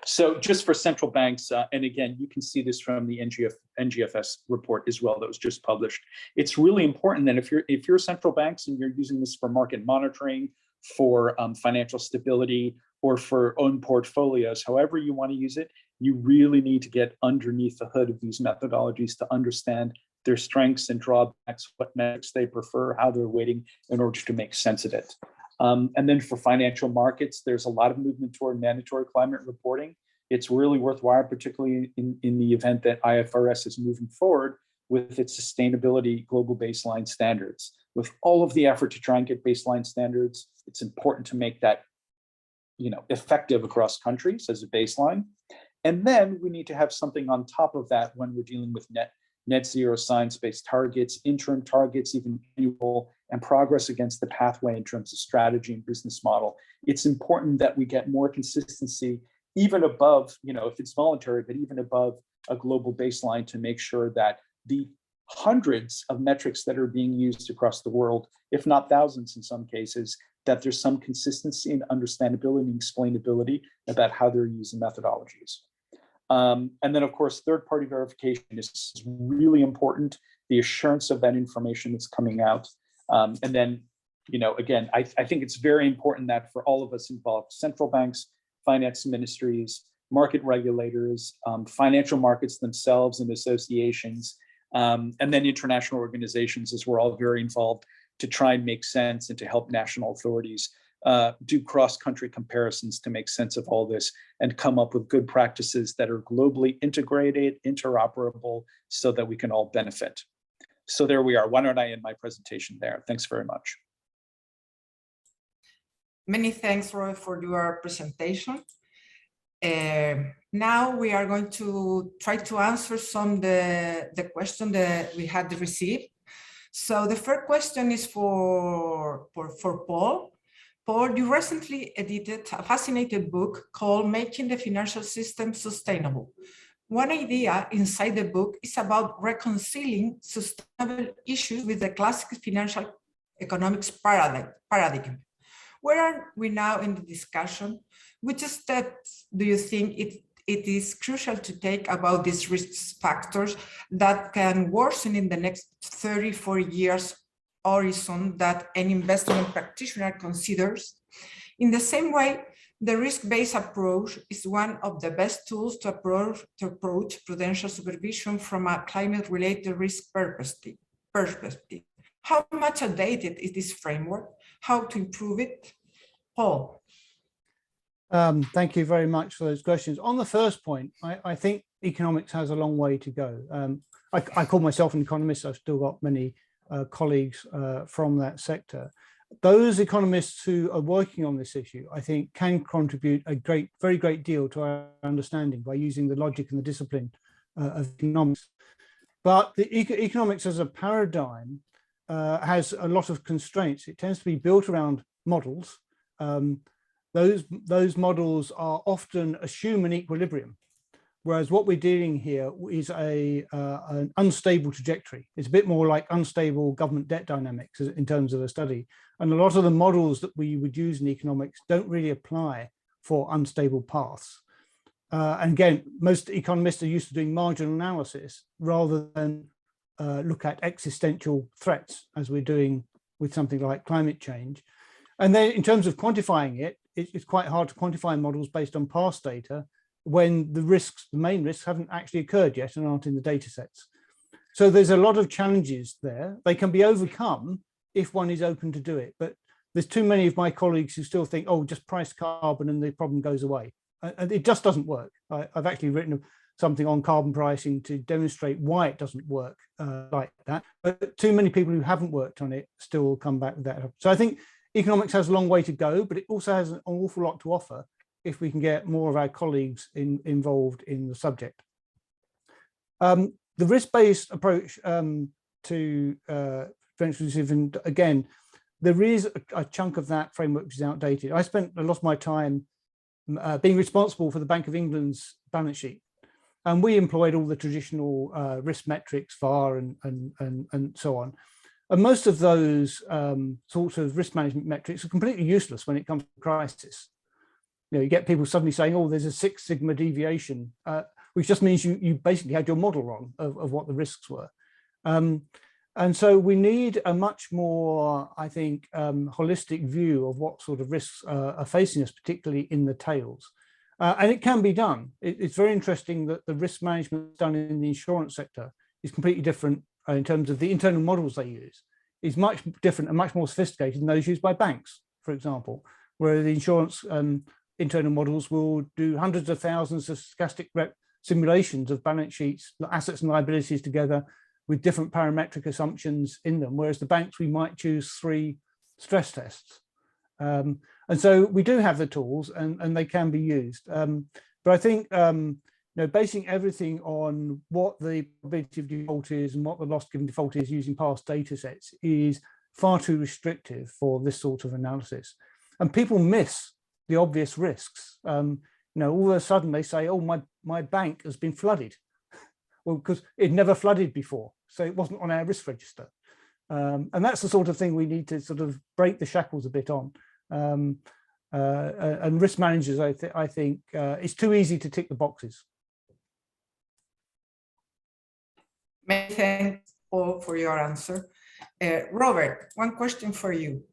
So just for central banks, and again, you can see this from the NGFS report as well that was just published. It's really important that if you're central banks and you're using this for market monitoring, for financial stability, or for own portfolios, however you want to use it, you really need to get underneath the hood of these methodologies to understand their strengths and drawbacks, what metrics they prefer, how they're weighting in order to make sense of it. And then for financial markets, there's a lot of movement toward mandatory climate reporting. It's really worthwhile, particularly in the event that IFRS is moving forward with its sustainability global baseline standards. With all of the effort to try and get baseline standards, it's important to make that effective across countries as a baseline. And then we need to have something on top of that when we're dealing with net zero science-based targets, interim targets, even annual, and progress against the pathway in terms of strategy and business model. It's important that we get more consistency, even above, if it's voluntary, but even above a global baseline, to make sure that the hundreds of metrics that are being used across the world, if not thousands in some cases, that there's some consistency and understandability and explainability about how they're using methodologies. And then, of course, third-party verification is really important, the assurance of that information that's coming out. And then, again, I think it's very important that for all of us involved, central banks, finance ministries, market regulators, financial markets themselves and associations, and then international organizations, as we're all very involved, to try and make sense and to help national authorities do cross-country comparisons to make sense of all this and come up with good practices that are globally integrated, interoperable, so that we can all benefit. So there we are. Why don't I end my presentation there? Thanks very much. Many thanks, Roy, for your presentation. Now we are going to try to answer some of the questions that we had received. So the first question is for Paul. Paul, you recently edited a fascinating book called Making the Financial System Sustainable. One idea inside the book is about reconciling sustainable issues with the classic financial economics paradigm. Where are we now in the discussion? Which steps do you think it is crucial to take about these risk factors that can worsen in the next 34 years horizon that an investment practitioner considers? In the same way, the risk-based approach is one of the best tools to approach prudential supervision from a climate-related risk perspective. How much outdated is this framework? How to improve it? Paul. Thank you very much for those questions. On the first point, I think economics has a long way to go. I call myself an economist. I've still got many colleagues from that sector. Those economists who are working on this issue, I think, can contribute a very great deal to our understanding by using the logic and the discipline of economics. But the economics as a paradigm has a lot of constraints. It tends to be built around models. Those models are often assume an equilibrium, whereas what we're dealing here is an unstable trajectory. It's a bit more like unstable government debt dynamics in terms of a study. And a lot of the models that we would use in economics don't really apply for unstable paths. And again, most economists are used to doing marginal analysis rather than look at existential threats, as we're doing with something like climate change. And then in terms of quantifying it, it's quite hard to quantify models based on past data when the main risks haven't actually occurred yet and aren't in the data sets. So there's a lot of challenges there. They can be overcome if one is open to do it. But there's too many of my colleagues who still think, oh, just price carbon and the problem goes away. And it just doesn't work. I've actually written something on carbon pricing to demonstrate why it doesn't work like that. But too many people who haven't worked on it still come back with that. So I think economics has a long way to go, but it also has an awful lot to offer if we can get more of our colleagues involved in the subject. The risk-based approach to and again, there is a chunk of that framework which is outdated. I spent a lot of my time being responsible for the Bank of England's balance sheet, and we employed all the traditional risk metrics, VAR and so on. And most of those sorts of risk management metrics are completely useless when it comes to crisis. You know, you get people suddenly saying, oh, there's a 6 sigma deviation, which just means you basically had your model wrong of what the risks were. And so we need a much more, I think, holistic view of what sort of risks are facing us, particularly in the tails. And it can be done. It's very interesting that the risk management done in the insurance sector is completely different in terms of the internal models they use. Is much different and much more sophisticated than those used by banks, for example, where the insurance internal models will do hundreds of thousands of stochastic simulations of balance sheets, assets and liabilities together with different parametric assumptions in them, whereas the banks, we might choose 3 stress tests. And so we do have the tools and they can be used. But I think you know, basing everything on what the probability of default is and what the loss given default is using past data sets is far too restrictive for this sort of analysis. And people miss the obvious risks. You know, all of a sudden they say, oh, my bank has been flooded. Well, because it never flooded before, so it wasn't on our risk register. And that's the sort of thing we need to sort of break the shackles a bit on. And risk managers, I think it's too easy to tick the boxes. Many thanks, Paul, for your answer. Robert, one question for you.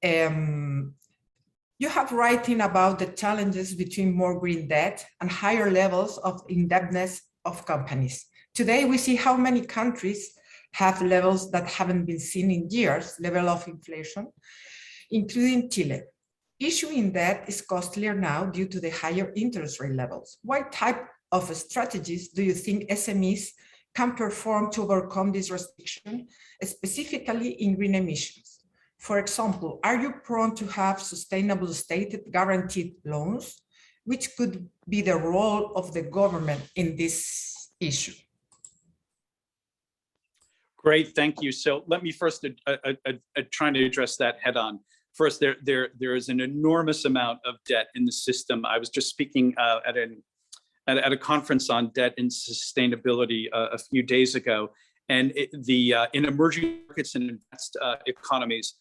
You have writing about the challenges between more green debt and higher levels of indebtedness of companies. Today, we see how many countries have levels that haven't been seen in years, level of inflation, including Chile. Issuing debt is costlier now due to the higher interest rate levels. What type of strategies do you think SMEs can perform to overcome this restriction, specifically in green emissions? For example, are you prone to have sustainable stated guaranteed loans, which could be the role of the government in this issue? Great, thank you. So let me first try to address that head on. First, there is an enormous amount of debt in the system. I was just speaking at a conference on debt and sustainability a few days ago, And in emerging markets and advanced economies,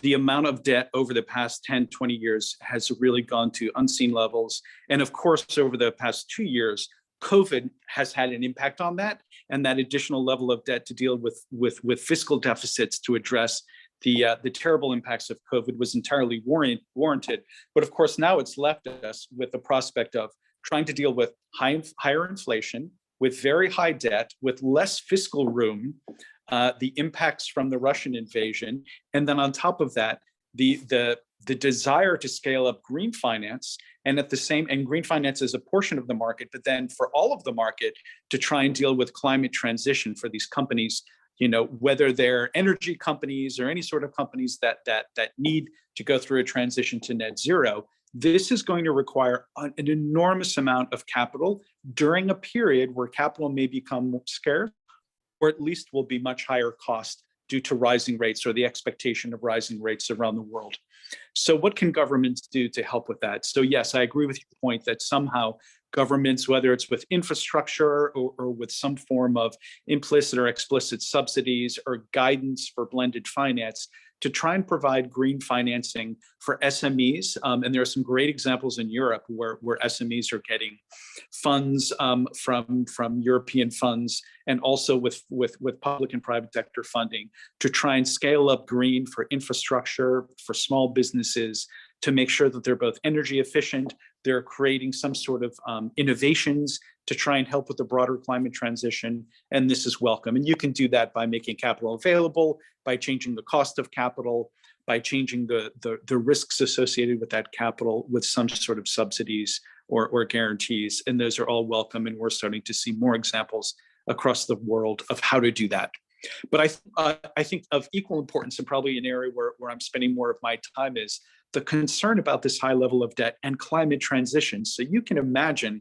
the amount of debt over the past 10, 20 years has really gone to unseen levels. And of course, over the past 2 years, COVID has had an impact on that, and that additional level of debt to deal with fiscal deficits to address the terrible impacts of COVID was entirely warranted. But of course, now it's left us with the prospect of trying to deal with higher inflation, with very high debt, with less fiscal room, the impacts from the Russian invasion, and then on top of that, the desire to scale up green finance, and green finance is a portion of the market, but then for all of the market to try and deal with climate transition for these companies, whether they're energy companies or any sort of companies that need to go through a transition to net zero. This is going to require an enormous amount of capital during a period where capital may become scarce, or at least will be much higher cost due to rising rates or the expectation of rising rates around the world. So what can governments do to help with that? So yes, I agree with your point that somehow governments, whether it's with infrastructure or with some form of implicit or explicit subsidies or guidance for blended finance, to try and provide green financing for SMEs. And there are some great examples in Europe where SMEs are getting funds from European funds, and also with public and private sector funding to try and scale up green for infrastructure, for small businesses, to make sure that they're both energy efficient, they're creating some sort of innovations to try and help with the broader climate transition, and this is welcome. And you can do that by making capital available, by changing the cost of capital, by changing the risks associated with that capital with some sort of subsidies or guarantees, and those are all welcome, and we're starting to see more examples across the world of how to do that. But I think of equal importance, and probably an area where I'm spending more of my time, is the concern about this high level of debt and climate transition. So you can imagine,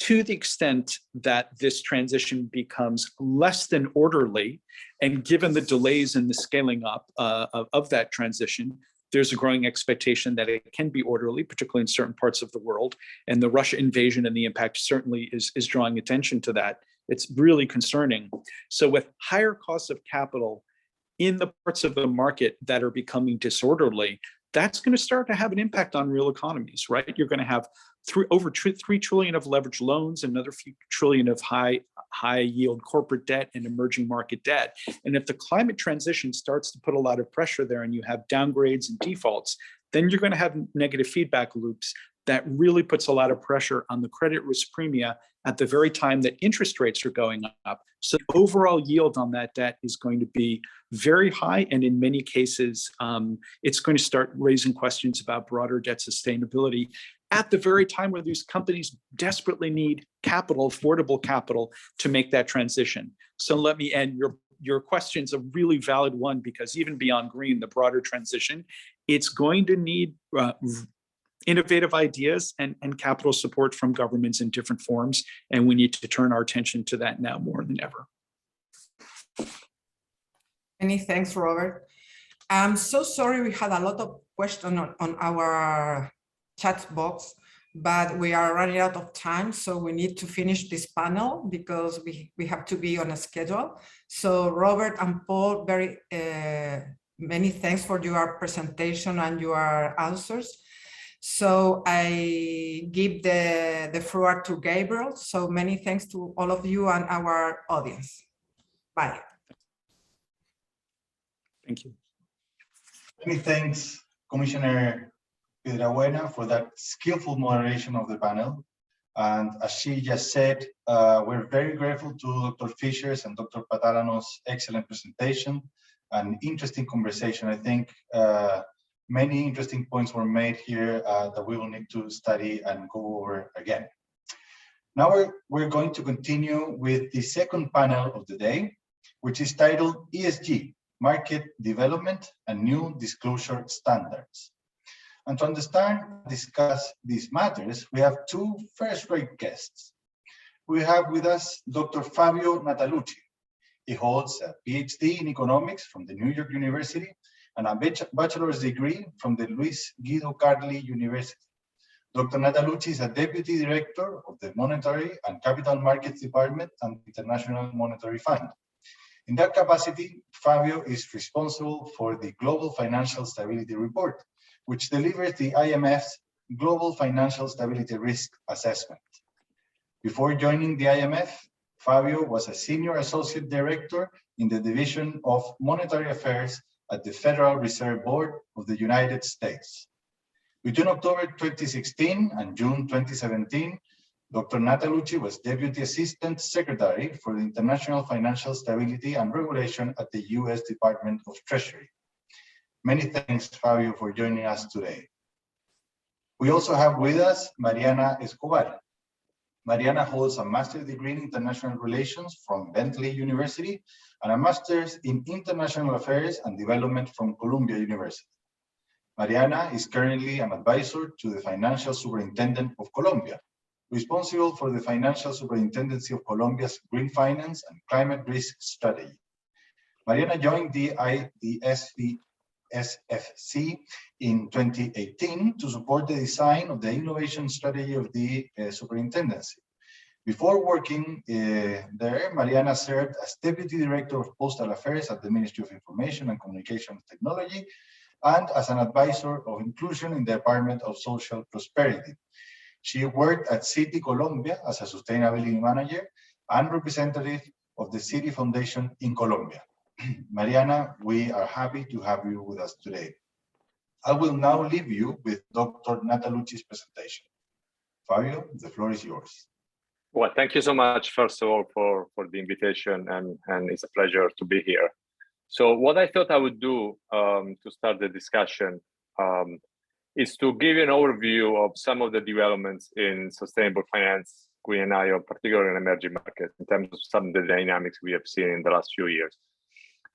to the extent that this transition becomes less than orderly, and given the delays in the scaling up of that transition, there's a growing expectation that it can be orderly, particularly in certain parts of the world. And the Russia invasion and the impact certainly is drawing attention to that. It's really concerning. So with higher costs of capital in the parts of the market that are becoming disorderly, that's going to start to have an impact on real economies, right? You're going to have over 3 trillion of leveraged loans, another few trillion of high yield corporate debt and emerging market debt. And if the climate transition starts to put a lot of pressure there, and you have downgrades and defaults, then you're going to have negative feedback loops that really puts a lot of pressure on the credit risk premia at the very time that interest rates are going up. So the overall yield on that debt is going to be very high, and in many cases, it's going to start raising questions about broader debt sustainability at the very time where these companies desperately need capital, affordable capital, to make that transition. So let me end. Your question's a really valid one, because even beyond green, the broader transition, it's going to need innovative ideas and capital support from governments in different forms. And we need to turn our attention to that now more than ever. Many thanks, Robert. I'm so sorry we had a lot of questions on our chat box, but we are running out of time, so we need to finish this panel because we have to be on a schedule. So Robert and Paul, very many thanks for your presentation and your answers. So I give the floor to Gabriel. So many thanks to all of you and our audience. Bye. Thank you. Many thanks, Commissioner Piedrabuena, for that skillful moderation of the panel. And as she just said, we're very grateful to Dr. Fisher's and Dr. Patalano's excellent presentation and interesting conversation. I think many interesting points were made here that we will need to study and go over again. Now we're going to continue with the second panel of the day, which is titled ESG, Market Development and New Disclosure Standards. And to understand and discuss these matters, we have two first-rate guests. We have with us Dr. Fabio Natalucci. He holds a PhD in economics from the New York University and a bachelor's degree from the Luis Guido Carli University. Dr. Natalucci is a deputy director of the Monetary and Capital Markets Department and International Monetary Fund. In that capacity, Fabio is responsible for the Global Financial Stability Report, which delivers the IMF's Global Financial Stability Risk Assessment. Before joining the IMF, Fabio was a senior associate director in the Division of Monetary Affairs at the Federal Reserve Board of the United States. Between October 2016 and June 2017, Dr. Natalucci was Deputy Assistant Secretary for the International Financial Stability and Regulation at the US Department of Treasury. Many thanks, Fabio, for joining us today. We also have with us Mariana Escobar. Mariana holds a master's degree in international relations from Bentley University and a master's in international affairs and development from Columbia University. Mariana is currently an advisor to the Financial Superintendent of Colombia, responsible for the Financial Superintendency of Colombia's Green Finance and Climate Risk Strategy. Mariana joined the SFC in 2018 to support the design of the innovation strategy of the superintendency. Before working there, Mariana served as Deputy Director of Postal Affairs at the Ministry of Information and Communications Technology and as an advisor of inclusion in the Department of Social Prosperity. She worked at City Colombia as a sustainability manager and representative of the City Foundation in Colombia. Mariana, we are happy to have you with us today. I will now leave you with Dr. Natalucci's presentation. Fabio, the floor is yours. Well, thank you so much, first of all, for the invitation, and it's a pleasure to be here. So what I thought I would do to start the discussion is to give you an overview of some of the developments in sustainable finance, green and IO, particularly in emerging markets, in terms of some of the dynamics we have seen in the last few years.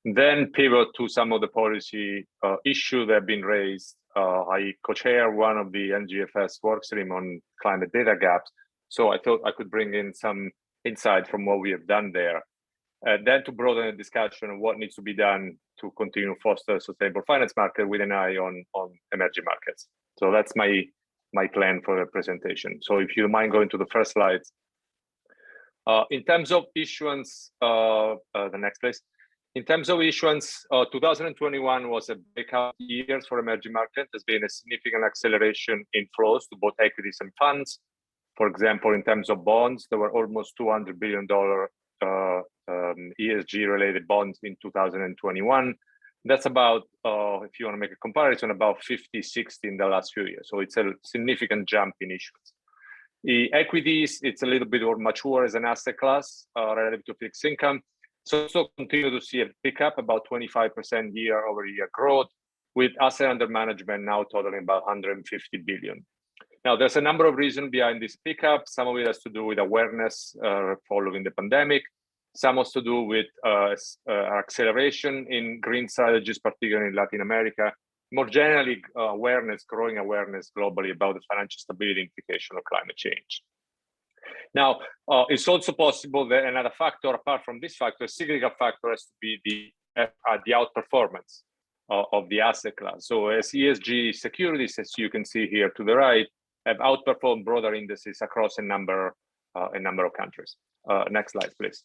Then pivot to some of the policy issues that have been raised. I co-chair one of the NGFS workstream on climate data gaps, so I thought I could bring in some insight from what we have done there. Then to broaden the discussion of what needs to be done to continue to foster a sustainable finance market with an eye on emerging markets. So that's my plan for the presentation. So if you mind going to the first slides. In terms of issuance, the next please. In terms of issuance, 2021 was a breakout year for emerging markets. There's been a significant acceleration in flows to both equities and funds. For example, in terms of bonds, there were almost $200 billion ESG-related bonds in 2021. That's about, if you want to make a comparison, about 50, 60 in the last few years. So it's a significant jump in issuance. The equities, it's a little bit more mature as an asset class relative to fixed income. So continue to see a pickup, about 25% year-over-year growth, with asset under management now totaling about 150 billion. Now, there's a number of reasons behind this pickup. Some of it has to do with awareness following the pandemic. Some has to do with acceleration in green strategies, particularly in Latin America. More generally, growing awareness globally about the financial stability implication of climate change. Now, it's also possible that another factor, apart from this factor, a cyclical factor, has to be the outperformance of the asset class. So as ESG securities, as you can see here to the right, have outperformed broader indices across a number of countries. Next slide, please.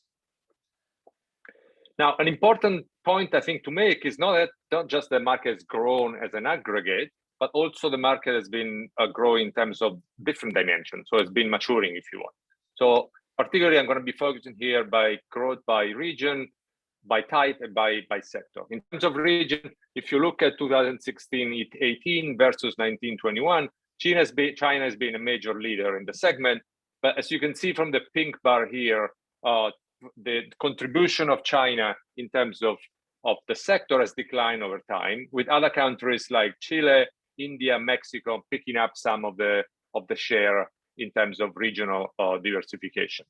Now, an important point I think to make is not just the market has grown as an aggregate, but also the market has been growing in terms of different dimensions. So it's been maturing, if you want. So particularly, I'm going to be focusing here by growth by region, by type, and by sector. In terms of region, if you look at 2016-18 versus 19-21, China has been a major leader in the segment. But as you can see from the pink bar here, the contribution of China in terms of the sector has declined over time, with other countries like Chile, India, Mexico picking up some of the share in terms of regional diversification.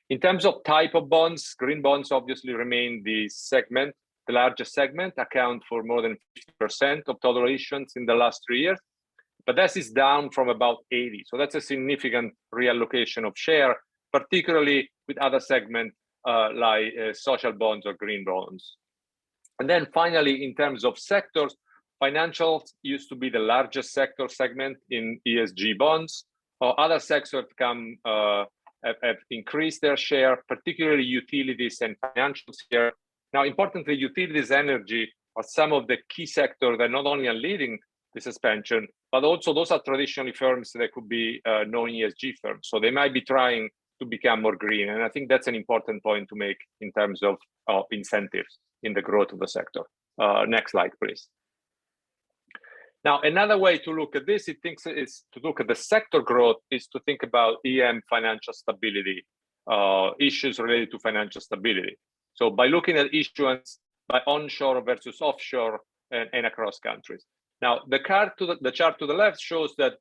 In terms of type of bonds, green bonds obviously remain the largest segment, account for more than 50% of total issuance in the last 3 years. But that is down from about 80. So that's a significant reallocation of share, particularly with other segments like social bonds or green bonds. And then finally, in terms of sectors, financials used to be the largest sector segment in ESG bonds. Other sectors have increased their share, particularly utilities and financials here Now, importantly, utilities, energy are some of the key sectors that not only are leading this expansion, but also those are traditionally firms that could be non-ESG firms. So they might be trying to become more green. And I think that's an important point to make in terms of incentives in the growth of the sector. Next slide, please. Now, another way to look at this, is to look at the sector growth, is to think about EM financial stability, issues related to financial stability. So by looking at issuance by onshore versus offshore and across countries. Now, the chart to the left shows that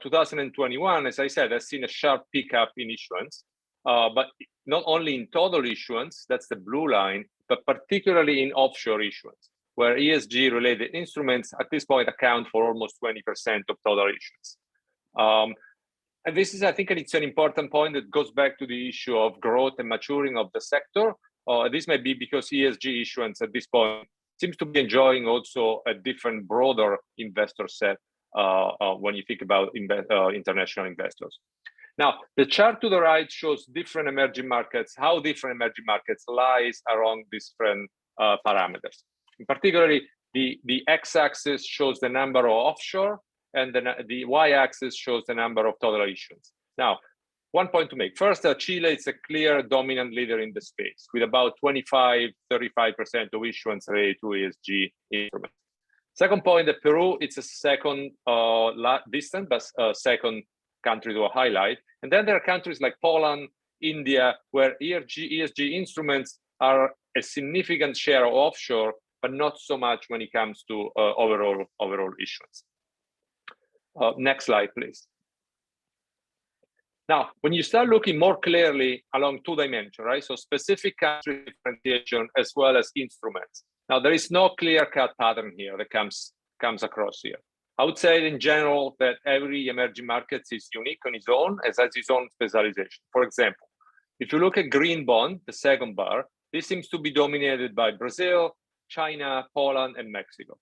2021, as I said, has seen a sharp pickup in issuance, but not only in total issuance, that's the blue line, but particularly in offshore issuance, where ESG-related instruments at this point account for almost 20% of total issuance. And this is, I think, it's an important point that goes back to the issue of growth and maturing of the sector. This may be because ESG issuance at this point seems to be enjoying also a different, broader investor set when you think about international investors. Now, the chart to the right shows different emerging markets, how different emerging markets lies along different parameters. In particularly, the x-axis shows the number of offshore, and the y-axis shows the number of total issuance. Now, one point to make. First, Chile is a clear dominant leader in the space, with about 25-35% of issuance related to ESG instruments. Second point, that Peru, it's a second distant, but second country to highlight. And then there are countries like Poland, India, where ESG instruments are a significant share of offshore, but not so much when it comes to overall issuance. Next slide, please. Now, when you start looking more clearly along two dimensions, right? So specific country differentiation as well as instruments. Now, there is no clear-cut pattern here that comes across here. I would say in general that every emerging market is unique on its own, as has its own specialization. For example, if you look at green bond, the second bar, this seems to be dominated by Brazil, China, Poland, and Mexico.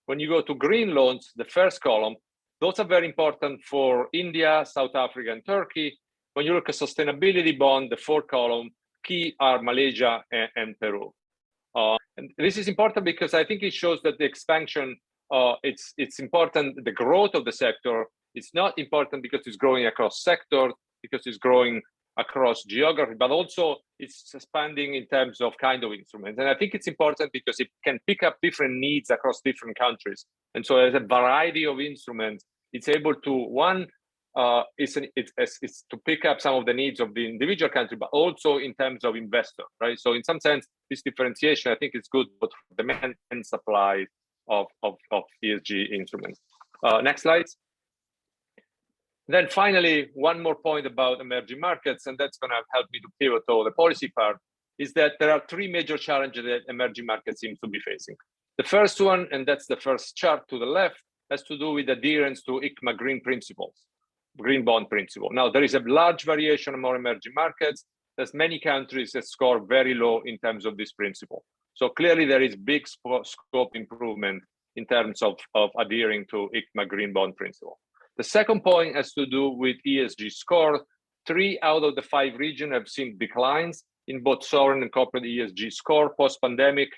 When you go to green loans, the first column, those are very important for India, South Africa, and Turkey. When you look at sustainability bond, the fourth column, key are Malaysia and Peru. And this is important because I think it shows that the expansion, it's important, the growth of the sector, it's not important because it's growing across sectors, because it's growing across geography, but also it's expanding in terms of kind of instruments. And I think it's important because it can pick up different needs across different countries. And so as a variety of instruments, it's able to, one, it's to pick up some of the needs of the individual country, but also in terms of investor, right? So in some sense, this differentiation, I think is good both for demand and supply of ESG instruments. Next slide. Then finally, one more point about emerging markets, and that's going to help me to pivot to the policy part, is that there are three major challenges that emerging markets seem to be facing. The first one, and that's the first chart to the left, has to do with adherence to ICMA green principles, green bond principle. Now, there is a large variation among emerging markets. There's many countries that score very low in terms of this principle. So clearly there is big scope improvement in terms of adhering to ICMA green bond principle. The second point has to do with ESG score. 3 out of the 5 regions have seen declines in both sovereign and corporate ESG score post-pandemic.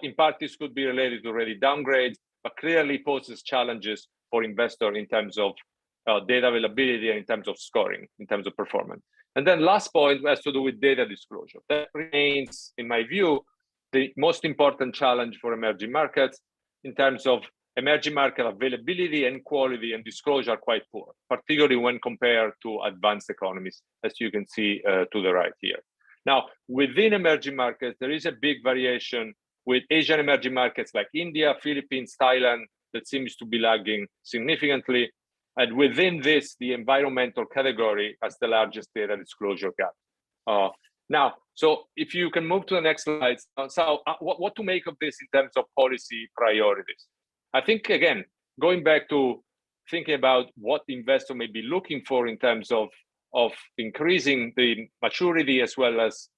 In part, this could be related to already downgrades, but clearly poses challenges for investors in terms of data availability and in terms of scoring, in terms of performance. And then last point has to do with data disclosure. That remains, in my view, the most important challenge for emerging markets in terms of emerging market availability and quality and disclosure are quite poor, particularly when compared to advanced economies, as you can see to the right here. Now, within emerging markets, there is a big variation with Asian emerging markets like India, Philippines, Thailand, that seems to be lagging significantly. And within this, the environmental category has the largest data disclosure gap. Now, so if you can move to the next slide. So what to make of this in terms of policy priorities? I think, again, going back to thinking about what the investor may be looking for in terms of increasing the maturity as well as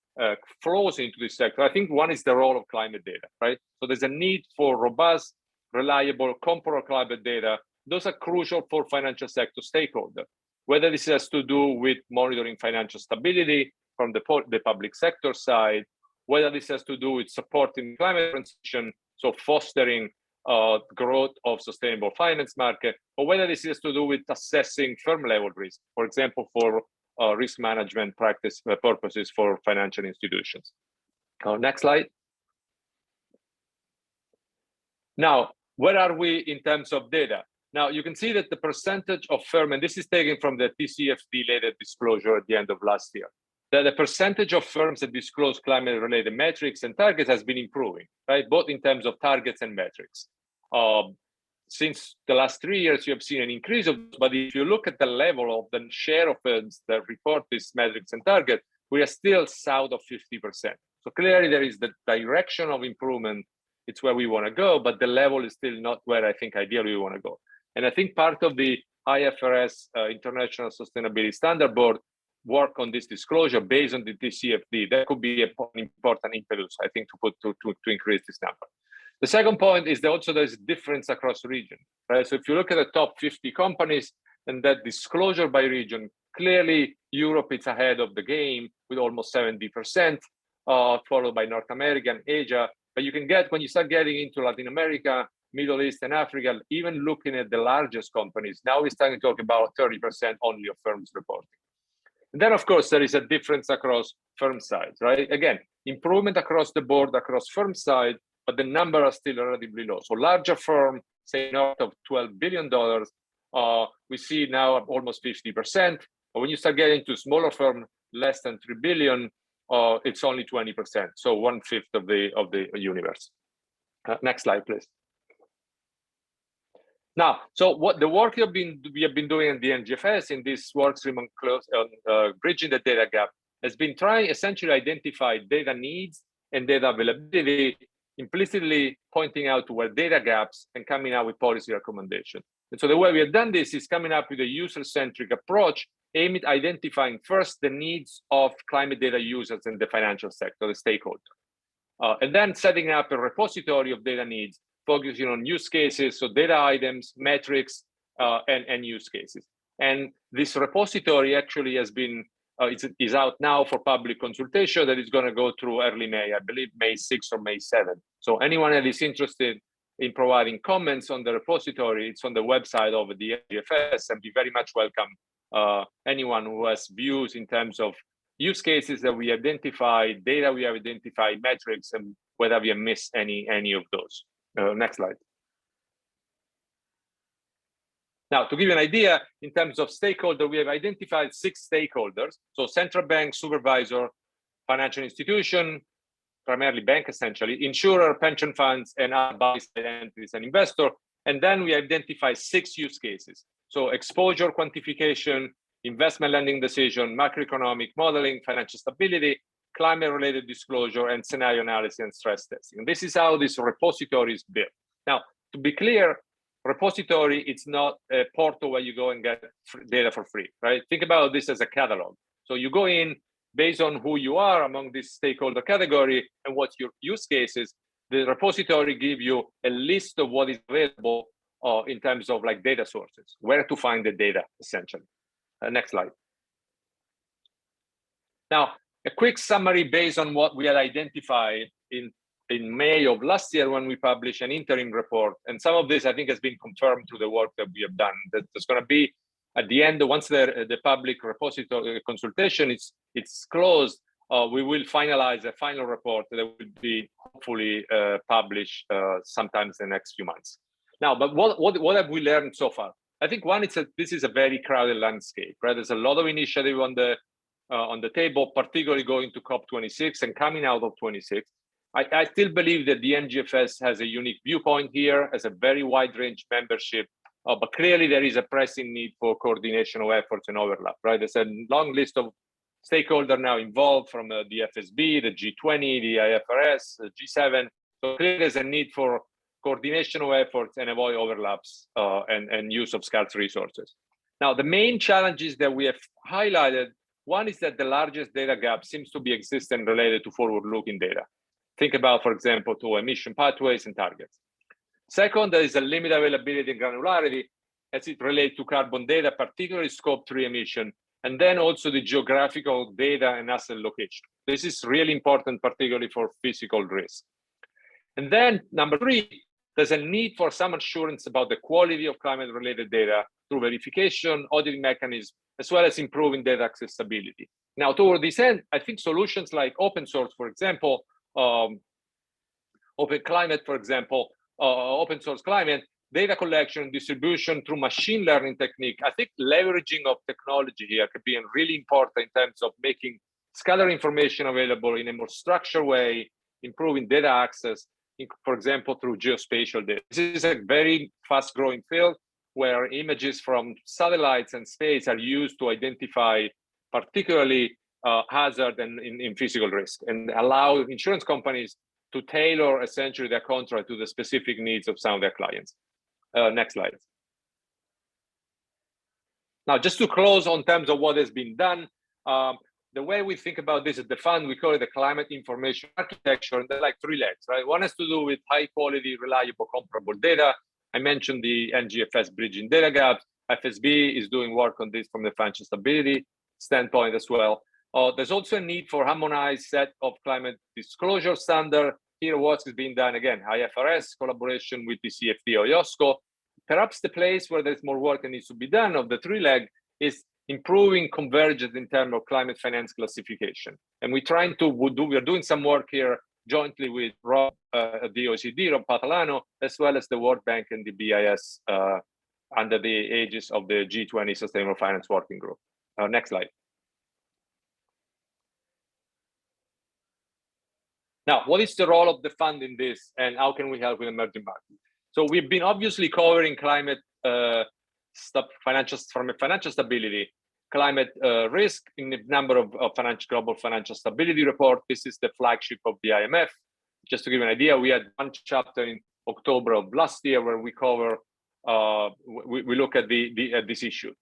flows into this sector, I think one is the role of climate data, right? So there's a need for robust, reliable, comparable climate data. Those are crucial for financial sector stakeholders, whether this has to do with monitoring financial stability from the public sector side, whether this has to do with supporting climate transition, so fostering growth of sustainable finance market, or whether this has to do with assessing firm level risk, for example, for risk management practice purposes for financial institutions. Next slide. Now, where are we in terms of data? Now, you can see that the percentage of firm, and this is taken from the TCFD related disclosure at the end of last year, that the percentage of firms that disclose climate-related metrics and targets has been improving, right? Both in terms of targets and metrics. Since the last 3 years, you have seen an increase of, but if you look at the level of the share of firms that report these metrics and targets, we are still south of 50%. So clearly there is the direction of improvement. It's where we want to go, but the level is still not where I think ideally we want to go. And I think part of the IFRS International Sustainability Standard Board work on this disclosure based on the TCFD, that could be an important impetus, I think, to increase this number. The second point is that also there's a difference across region, right? So if you look at the top 50 companies and that disclosure by region, clearly Europe is ahead of the game with almost 70%, followed by North America and Asia. But you can get, when you start getting into Latin America, Middle East and Africa, even looking at the largest companies, now we're starting to talk about 30% only of firms reporting. And then, of course, there is a difference across firm size, right? Again, improvement across the board, across firm side, but the number are still relatively low. So larger firm, say north of $12 billion, we see now almost 50%. But when you start getting to smaller firm, less than 3 billion, it's only 20%. So 1/5 of the universe. Next slide, please. Now, so what the work we have been doing in the NGFS in this work stream on bridging the data gap has been trying essentially identify data needs and data availability, implicitly pointing out to where data gaps and coming out with policy recommendations. And so the way we have done this is coming up with a user-centric approach aimed at identifying first the needs of climate data users in the financial sector, the stakeholder, and then setting up a repository of data needs, focusing on use cases, so data items, metrics, and use cases. And this repository actually has been, is out now for public consultation that is going to go through early May, I believe May 6th or May 7th. So anyone that is interested in providing comments on the repository, it's on the website of the NGFS, and we very much welcome anyone who has views in terms of use cases that we identify, data we have identified, metrics, and whether we have missed any of those. Next slide. Now, to give you an idea, in terms of stakeholder, we have identified 6 stakeholders. So central bank, supervisor, financial institution, primarily bank essentially, insurer, pension funds, and other buy-side entities and investor. And then we identify 6 use cases. So exposure quantification, investment lending decision, macroeconomic modeling, financial stability, climate-related disclosure, and scenario analysis and stress testing. And this is how this repository is built. Now, to be clear, repository, it's not a portal where you go and get data for free, right? Think about this as a catalog. So you go in based on who you are among this stakeholder category and what's your use cases. The repository gives you a list of what is available in terms of like data sources, where to find the data, essentially. Next slide. Now, a quick summary based on what we had identified in May of last year when we published an interim report. And some of this, I think, has been confirmed through the work that we have done. That there's going to be, at the end, once the public repository consultation it's closed, we will finalize a final report that will be hopefully published sometimes in the next few months. Now, but what have we learned so far? I think one, this is a very crowded landscape, right? There's a lot of initiative on the table, particularly going to COP26 and coming out of 26. I still believe that the NGFS has a unique viewpoint here, has a very wide range membership, but clearly there is a pressing need for coordination of efforts and overlap, right? There's a long list of stakeholders now involved from the FSB, the G20, the IFRS, the G7. So clearly there's a need for coordination of efforts and avoid overlaps and use of scarce resources. Now, the main challenges that we have highlighted, one is that the largest data gap seems to be existing related to forward-looking data. Think about, for example, to emission pathways and targets. Second, there is a limited availability and granularity as it relates to carbon data, particularly Scope 3 emission, and then also the geographical data and asset location. This is really important, particularly for physical risk. And then number 3, there's a need for some assurance about the quality of climate-related data through verification, auditing mechanisms, as well as improving data accessibility. Now, toward this end, I think solutions like open source, for example, open climate, for example, open source climate, data collection, distribution through machine learning technique. I think leveraging of technology here could be really important in terms of making scalar information available in a more structured way, improving data access, for example, through geospatial data. This is a very fast growing field where images from satellites and space are used to identify particularly hazard and in physical risk, and allow insurance companies to tailor essentially their contract to the specific needs of some of their clients. Next slide. Now, just to close on terms of what has been done, the way we think about this at the fund, we call it the climate information architecture, and there are like 3 legs, right? One has to do with high quality, reliable, comparable data. I mentioned the NGFS bridging data gaps. FSB is doing work on this from the financial stability standpoint as well. There's also a need for harmonized set of climate disclosure standard. Here, what is being done again, IFRS collaboration with the CFD or IOSCO. Perhaps the place where there's more work that needs to be done of the 3 leg is improving convergence in terms of climate finance classification. And we're doing some work here jointly with Rob, the OECD, Rob Patalano, as well as the World Bank and the BIS under the aegis of the G20 Sustainable Finance Working Group. Next slide. Now, what is the role of the fund in this, and how can we help with emerging markets? So we've been obviously covering climate financial stability, climate risk in a number of global financial stability report. This is the flagship of the IMF. Just to give you an idea, we had one chapter in October of last year where we cover, we look at this issue,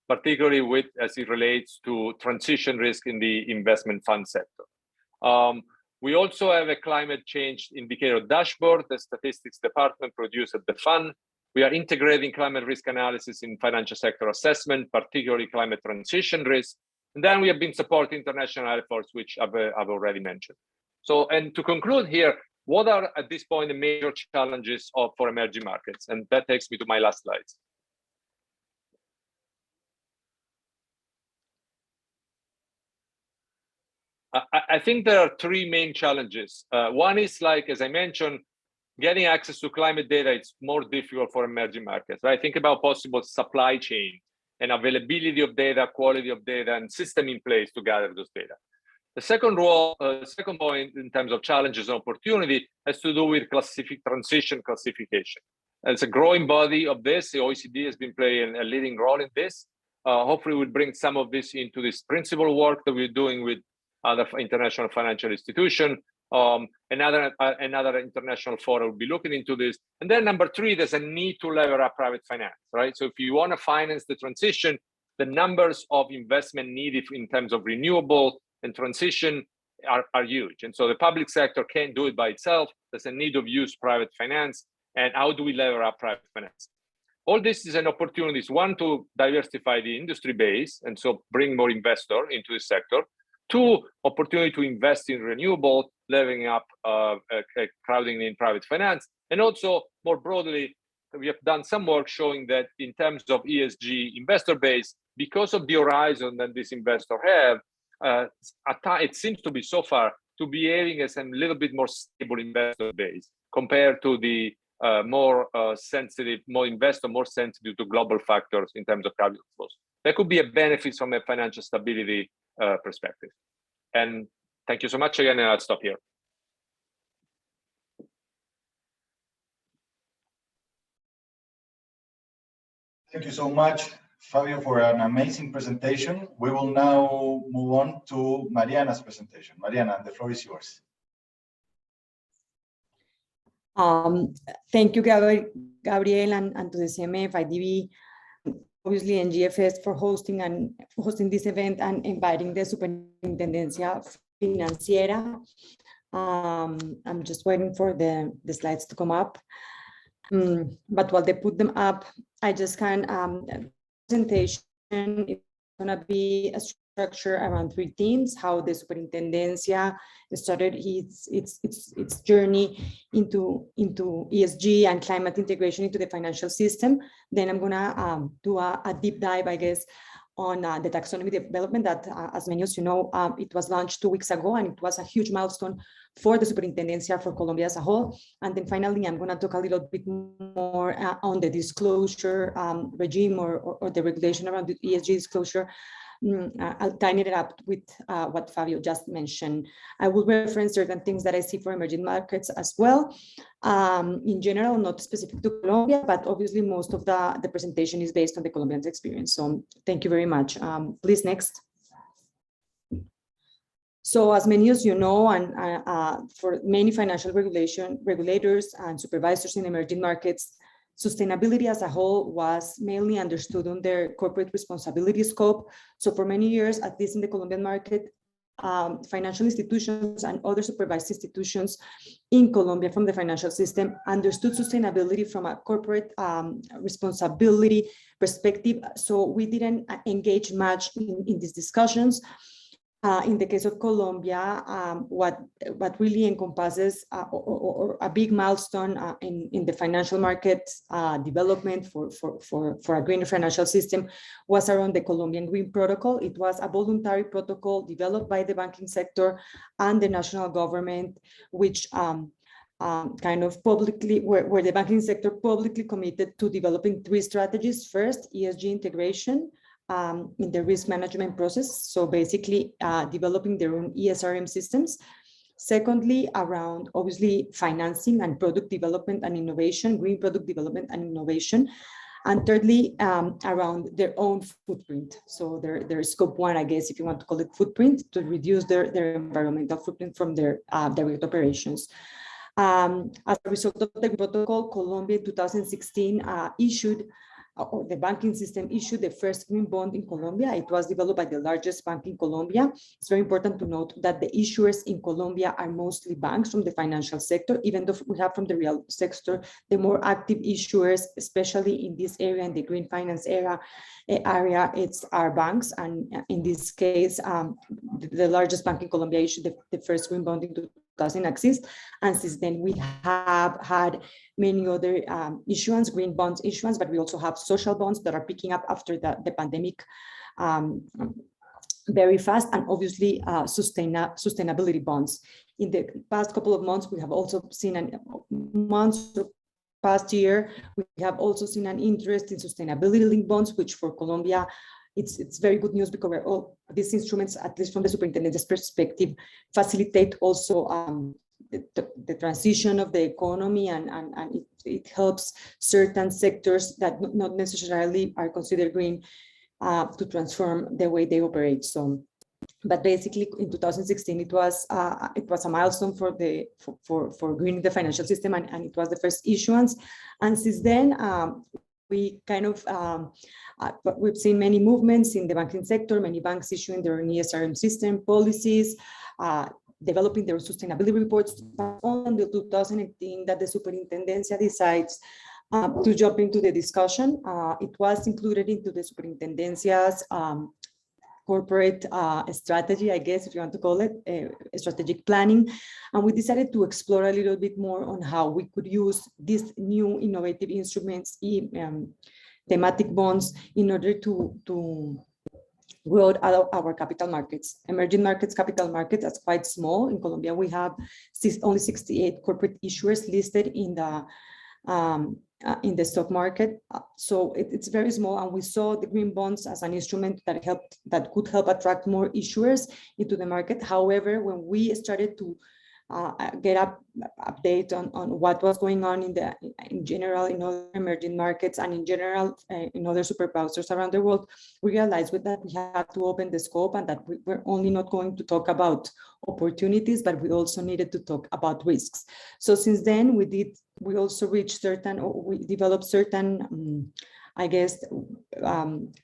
particularly with as it relates to transition risk in the investment fund sector. We also have a climate change indicator dashboard the statistics department produced at the fund. We are integrating climate risk analysis in financial sector assessment, particularly climate transition risk. And then we have been supporting international efforts, which I've already mentioned. So, and to conclude here, what are at this point the major challenges for emerging markets? And that takes me to my last slides. I think there are 3 main challenges. One is, like, as I mentioned, getting access to climate data. It's more difficult for emerging markets, right? Think about possible supply chain and availability of data, quality of data, and system in place to gather those data. The second point in terms of challenges and opportunity has to do with transition classification. It's a growing body of this. The OECD has been playing a leading role in this. Hopefully we'll bring some of this into this principal work that we're doing with other international financial institutions. Another international forum will be looking into this. And then number 3, there's a need to lever up private finance, right? So if you want to finance the transition, the numbers of investment needed in terms of renewable and transition are huge. And so the public sector can't do it by itself. There's a need of use private finance. And how do we lever up private finance? All this is an opportunity, one, to diversify the industry base, and so bring more investors into the sector. 2, opportunity to invest in renewable, leveling up, crowding in private finance. And also, more broadly, we have done some work showing that in terms of ESG investor base, because of the horizon that this investor have, it seems to be so far to be behaving as a little bit more stable investor base compared to the more sensitive to global factors in terms of capital flows. There could be a benefit from a financial stability perspective. And thank you so much again, and I'll stop here. Thank you so much, Fabio, for an amazing presentation. We will now move on to Mariana's presentation. Mariana, the floor is yours. Thank you, Gabriel, and to the CMF, IDB, obviously NGFS for hosting this event and inviting the Superintendencia Financiera. I'm just waiting for the slides to come up. But while they put them up, I just can presentation going to be a structure around 3 themes: how the Superintendencia started its journey into ESG and climate integration into the financial system. Then I'm going to do a deep dive, I guess, on the taxonomy development that, as many of you know, it was launched 2 weeks ago, and it was a huge milestone for the Superintendencia, for Colombia as a whole. And then finally, I'm going to talk a little bit more on the disclosure regime or the regulation around the ESG disclosure. I'll tie it up with what Fabio just mentioned. I will reference certain things that I see for emerging markets as well. In general, not specific to Colombia, but obviously most of the presentation is based on the Colombian experience. So thank you very much. Please, next. So as many as you know, and for many financial regulators and supervisors in emerging markets, sustainability as a whole was mainly understood under corporate responsibility scope. So for many years, at least in the Colombian market, financial institutions and other supervised institutions in Colombia from the financial system understood sustainability from a corporate responsibility perspective. So we didn't engage much in these discussions. In the case of Colombia, what really encompasses or a big milestone in the financial market development for a greener financial system was around the Colombian Green Protocol. It was a voluntary protocol developed by the banking sector and the national government, which kind of publicly, where the banking sector publicly committed to developing 3 strategies. First, ESG integration in the risk management process. So basically developing their own ESRM systems. Secondly, around obviously financing and product development and innovation, green product development and innovation. And thirdly, around their own footprint. So their scope 1, I guess, if you want to call it footprint, to reduce their environmental footprint from their direct operations. As a result of the protocol, Colombia in 2016 issued, or the banking system issued, the first green bond in Colombia. It was developed by the largest bank in Colombia. It's very important to note that the issuers in Colombia are mostly banks from the financial sector, even though we have from the real sector, the more active issuers, especially in this area, in the green finance area, it's our banks. And in this case, the largest bank in Colombia issued the first green bond in 2006. And since then, we have had many other green bonds issuance, but we also have social bonds that are picking up after the pandemic very fast, and obviously sustainability bonds. In the past couple of months, we have also seen past year, we have also seen an interest in sustainability-linked bonds, which for Colombia, it's very good news, because all these instruments, at least from the superintendent's perspective, facilitate also the transition of the economy, and it helps certain sectors that not necessarily are considered green to transform the way they operate. So, but basically in 2016, it was a milestone for greening the financial system, and it was the first issuance. And since then, we kind of we've seen many movements in the banking sector, many banks issuing their own ESRM system policies, developing their sustainability reports. Until 2018, that the Superintendencia decides to jump into the discussion. It was included into the Superintendencia's corporate strategy, I guess, if you want to call it, strategic planning. And we decided to explore a little bit more on how we could use these new innovative instruments, thematic bonds, in order to grow our capital markets. Emerging markets, capital markets, that's quite small. In Colombia, we have only 68 corporate issuers listed in the stock market. So it's very small, and we saw the green bonds as an instrument that could help attract more issuers into the market. However, when we started to get update on what was going on in general in other emerging markets, and in general in other superpowers around the world, we realized that we had to open the scope, and that we were only not going to talk about opportunities, but we also needed to talk about risks. So since then, we developed certain I guess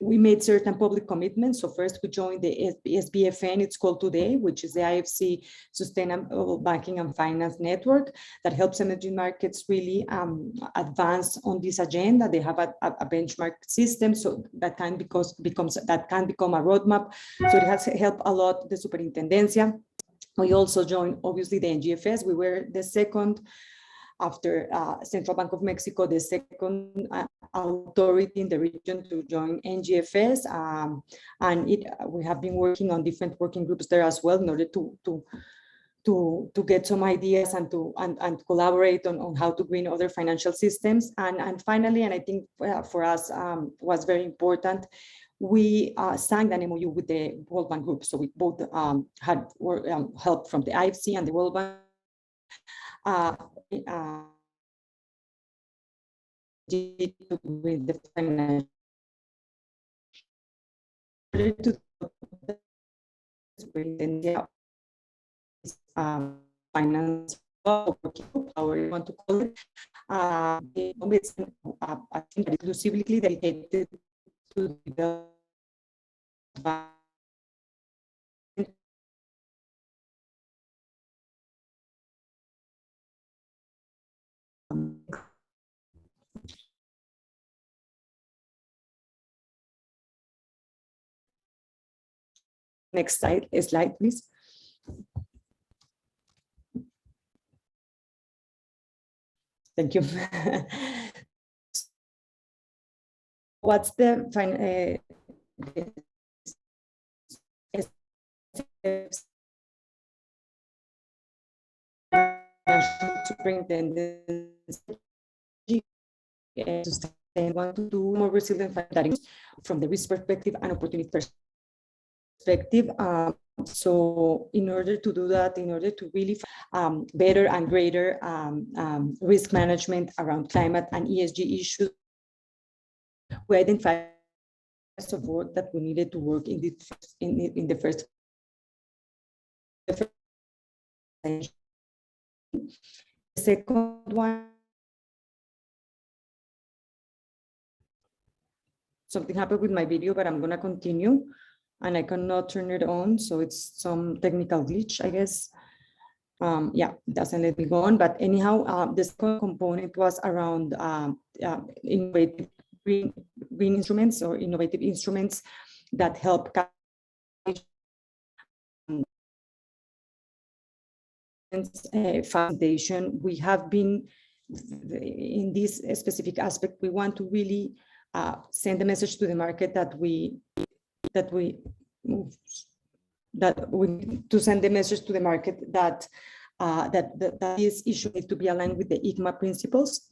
we made certain public commitments. So first we joined the SBFN, it's called today, which is the IFC Sustainable Banking and Finance Network that helps emerging markets really advance on this agenda. They have a benchmark system, so that can become a roadmap. So it has helped a lot the Superintendencia. We also joined, obviously, the NGFS. We were the second, after Central Bank of Mexico, the second authority in the region to join NGFS. And we have been working on different working groups there as well in order to get some ideas and to collaborate on how to green other financial systems. And finally, and I think for us was very important, we signed an MOU with the World Bank Group. So we both had help from the IFC and the World Bank. With the financial finance, however you want to call it, it's I think exclusively dedicated to the next slide, please. Thank you. What's the superintendent want to do more resilient funding from the risk perspective and opportunity perspective. So in order to do that, in order to really better and greater risk management around climate and ESG issues, we identified of work that we needed to work in the first. The second one, something happened with my video, but I'm going to continue and I cannot turn it on. So it's some technical glitch, I guess. Yeah, it doesn't let me go on. But anyhow, the second component was around innovative green instruments or innovative instruments that help foundation. We have been in this specific aspect. We want to really send a message to the market that send the message to the market that this issue needs to be aligned with the ICMA principles.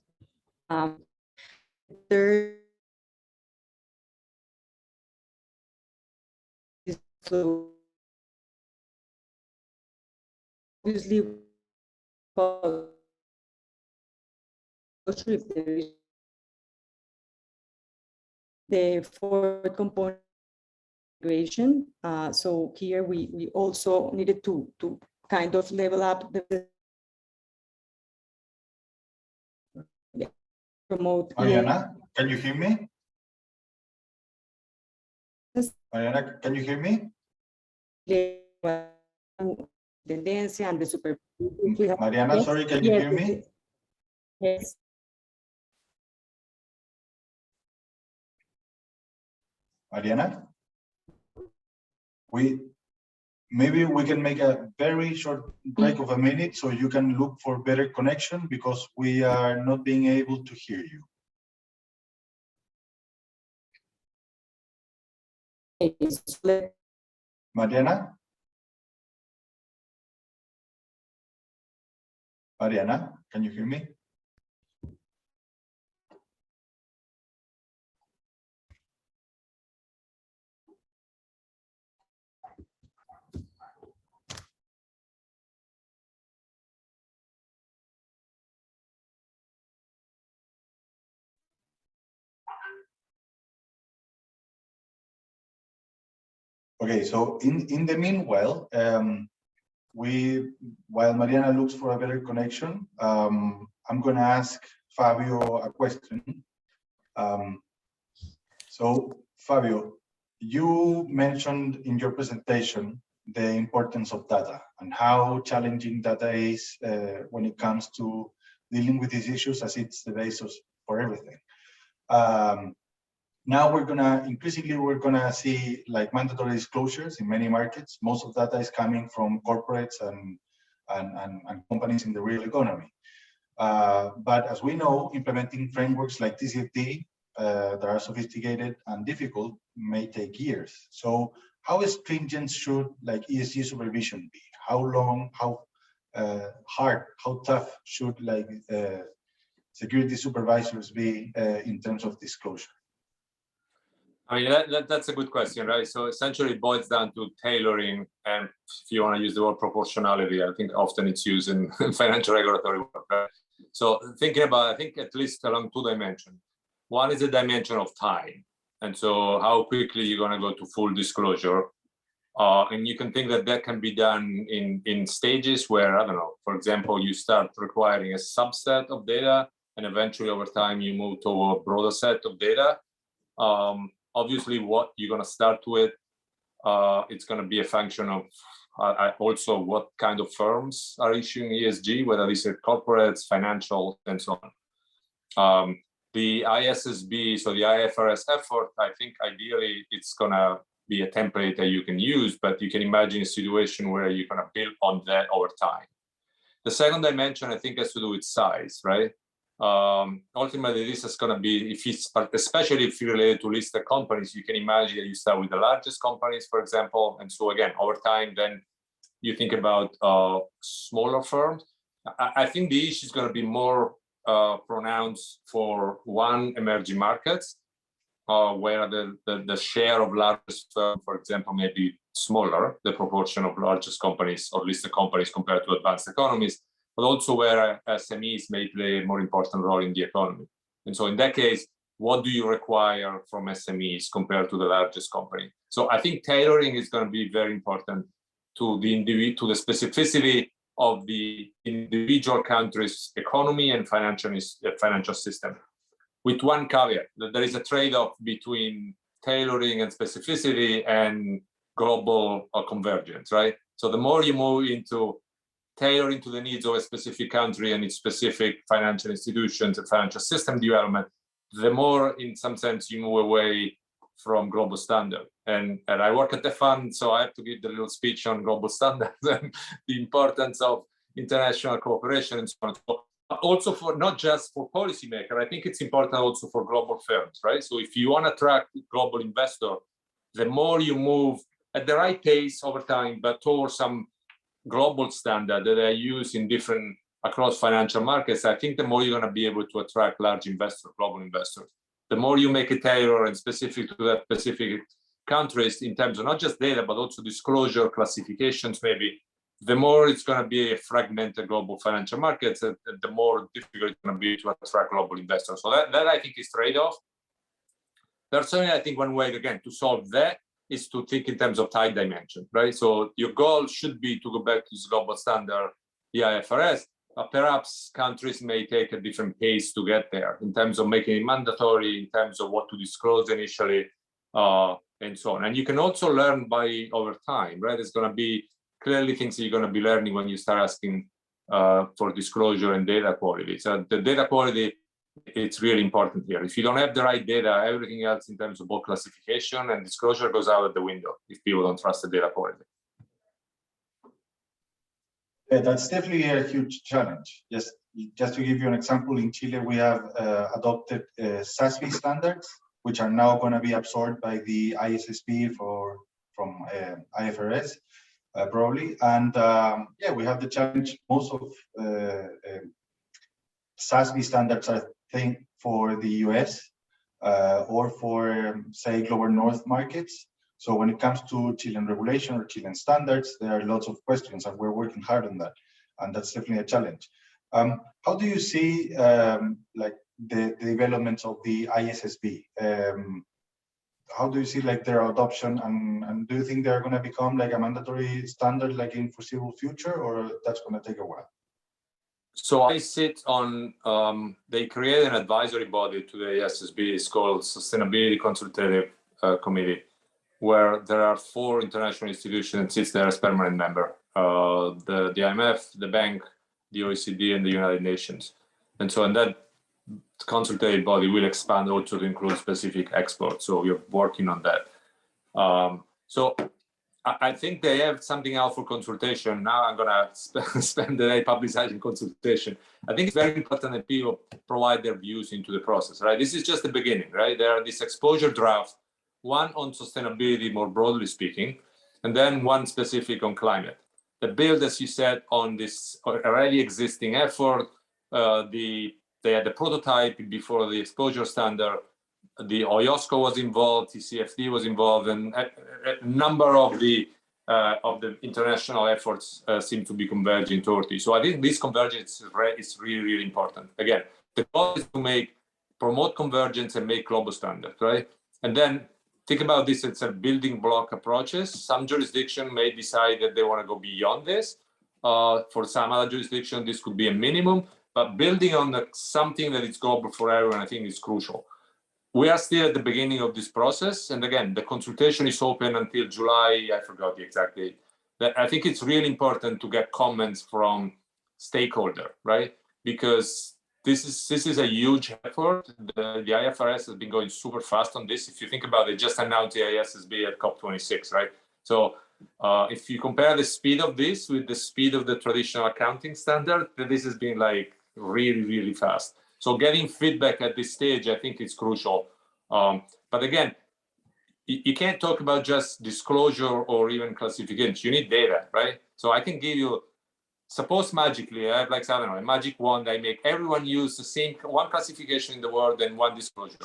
So obviously, the fourth component integration. So here we also needed to kind of level up the promote. Mariana, can you hear me? Mariana, can you hear me? Tendencia and the super. Mariana, sorry, can you hear me? Yes. Mariana, maybe we can make a very short break of a minute so you can look for better connection because we are not being able to hear you. Mariana? Mariana, can you hear me? Okay, so in the meanwhile, while Mariana looks for a better connection, I'm going to ask Fabio a question. So, Fabio, you mentioned in your presentation the importance of data and how challenging data is when it comes to dealing with these issues, as it's the basis for everything. Now we're gonna see like mandatory disclosures in many markets. Most of data is coming from corporates and companies in the real economy. But as we know, implementing frameworks like TCFD that are sophisticated and difficult may take years. So how stringent should like ESG supervision be? How long, how hard, how tough should like security supervisors be in terms of disclosure? I mean, that's a good question, right? So essentially it boils down to tailoring, and if you want to use the word proportionality, I think often it's used in financial regulatory work, right? So thinking about, I think at least along two dimensions. One is the dimension of time. And so how quickly you're going to go to full disclosure. And you can think that that can be done in stages where, I don't know, for example, you start requiring a subset of data, and eventually over time you move to a broader set of data. Obviously, what you're going to start with, it's going to be a function of also what kind of firms are issuing ESG, whether these are corporates, financial, and so on. The ISSB, so the IFRS effort, I think ideally it's going to be a template that you can use, but you can imagine a situation where you're going to build on that over time. The second dimension, I think, has to do with size, right? Ultimately, this is going to be, especially if you're related to listed companies, you can imagine that you start with the largest companies, for example. And so again, over time, then you think about smaller firms. I think the issue is going to be more pronounced for emerging markets, where the share of largest firms, for example, may be smaller, the proportion of largest companies or listed companies compared to advanced economies, but also where SMEs may play a more important role in the economy. And so in that case, what do you require from SMEs compared to the largest company? So I think tailoring is going to be very important to the specificity of the individual country's economy and financial system. With one caveat, that there is a trade-off between tailoring and specificity and global convergence, right? So the more you move into tailoring to the needs of a specific country and its specific financial institutions and financial system development, the more, in some sense, you move away from global standard. And I work at the fund, so I have to give the little speech on global standards and the importance of international cooperation and so on. Also for not just for policymakers, I think it's important also for global firms, right? So if you want to attract global investor, the more you move at the right pace over time, but towards some global standard that are used in different across financial markets, I think the more you're going to be able to attract large investors, global investors. The more you make it tailored and specific to that specific countries in terms of not just data, but also disclosure, classifications, maybe, the more it's going to be a fragmented global financial markets, and the more difficult it's going to be to attract global investors. So that I think is trade-off. Personally, I think one way, again, to solve that is to think in terms of time dimension, right? So your goal should be to go back to this global standard, the IFRS. Perhaps countries may take a different pace to get there in terms of making it mandatory, in terms of what to disclose initially, and so on. And you can also learn over time, right? There's going to be clearly things that you're going to be learning when you start asking for disclosure and data quality. So the data quality, it's really important here. If you don't have the right data, everything else in terms of both classification and disclosure goes out the window if people don't trust the data quality. Yeah, that's definitely a huge challenge. Just to give you an example, in Chile, we have adopted SASB standards, which are now going to be absorbed by the ISSB from IFRS, probably. And yeah, we have the challenge. Most of SASB standards are think for the US or for, say, global north markets. So when it comes to Chilean regulation or Chilean standards, there are lots of questions, and we're working hard on that. And that's definitely a challenge. How do you see like the developments of the ISSB? How do you see like their adoption, and do you think they're going to become like a mandatory standard like in foreseeable future, or that's going to take a while? So I sit on, they created an advisory body to the SSB. It's called Sustainability Consultative Committee, where there are 4 international institutions that sits there as permanent member, the IMF, the bank, the OECD, and the United Nations. And so, and that consultative body will expand also to include specific experts. So we're working on that. So I think they have something out for consultation. Now I'm going to spend the day publicizing consultation. I think it's very important that people provide their views into the process, right? This is just the beginning, right? There are this exposure draft, one on sustainability, more broadly speaking, and then one specific on climate. The build, as you said, on this already existing effort, they had the prototype before the exposure standard. The OIOSCO was involved, TCFD was involved, and a number of the international efforts seem to be converging toward it. So I think this convergence is really, really important. Again, the goal is to promote convergence and make global standards, right? And then think about this as a building block approaches. Some jurisdiction may decide that they want to go beyond this. For some other jurisdiction, this could be a minimum, but building on something that is global for everyone, I think is crucial. We are still at the beginning of this process. And again, the consultation is open until July. I forgot the exact date. I think it's really important to get comments from stakeholders, right? Because this is a huge effort. The IFRS has been going super fast on this. If you think about it, just announced the ISSB at COP26, right? So if you compare the speed of this with the speed of the traditional accounting standard, then this has been like really, really fast. So getting feedback at this stage, I think is crucial. But again, you can't talk about just disclosure or even classification. You need data, right? So I can give you, suppose magically, I have like, I don't know, a magic wand, I make everyone use the same one classification in the world and one disclosure.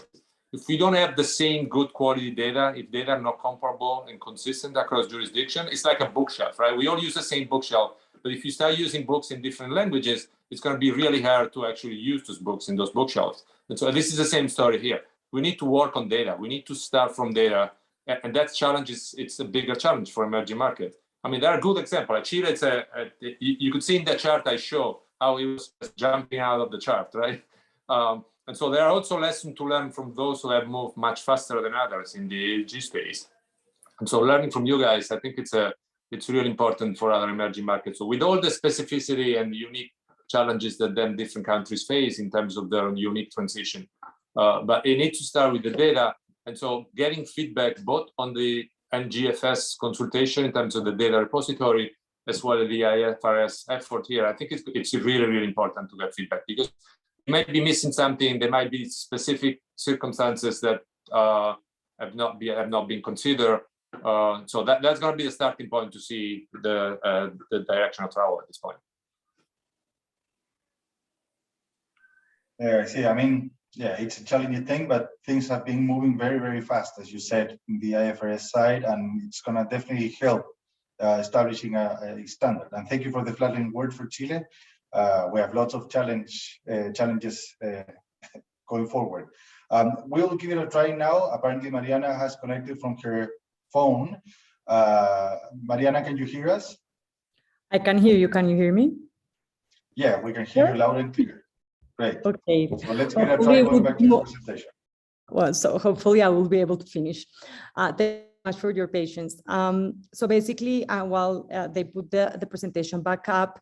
If we don't have the same good quality data, if data are not comparable and consistent across jurisdiction, it's like a bookshelf, right? We all use the same bookshelf, but if you start using books in different languages, it's going to be really hard to actually use those books in those bookshelves. And so this is the same story here. We need to work on data. We need to start from data. And that challenge it's a bigger challenge for emerging markets. I mean, there are good examples. Like Chile, you could see in the chart I show how it was jumping out of the chart, right? And so there are also lessons to learn from those who have moved much faster than others in the ESG space. And so learning from you guys, I think it's really important for other emerging markets. So with all the specificity and unique challenges that then different countries face in terms of their unique transition. But it needs to start with the data. And so getting feedback both on the NGFS consultation in terms of the data repository, as well as the IFRS effort here, I think it's really, really important to get feedback because you might be missing something. There might be specific circumstances that have not been considered. So that's going to be the starting point to see the direction of travel at this point. Yeah, I see. I mean, yeah, it's a challenging thing, but things have been moving very, very fast, as you said, in the IFRS side, and it's going to definitely help establishing a standard. And thank you for the flattering word for Chile. We have lots of challenges going forward. We'll give it a try now. Apparently, Mariana has connected from her phone. Mariana, can you hear us? I can hear you. Can you hear me? Yeah, we can hear you loud and clear. Great. Okay. So let's give it a try going back to your presentation. Well, so hopefully I will be able to finish. Thank you so much for your patience. So basically, while they put the presentation back up,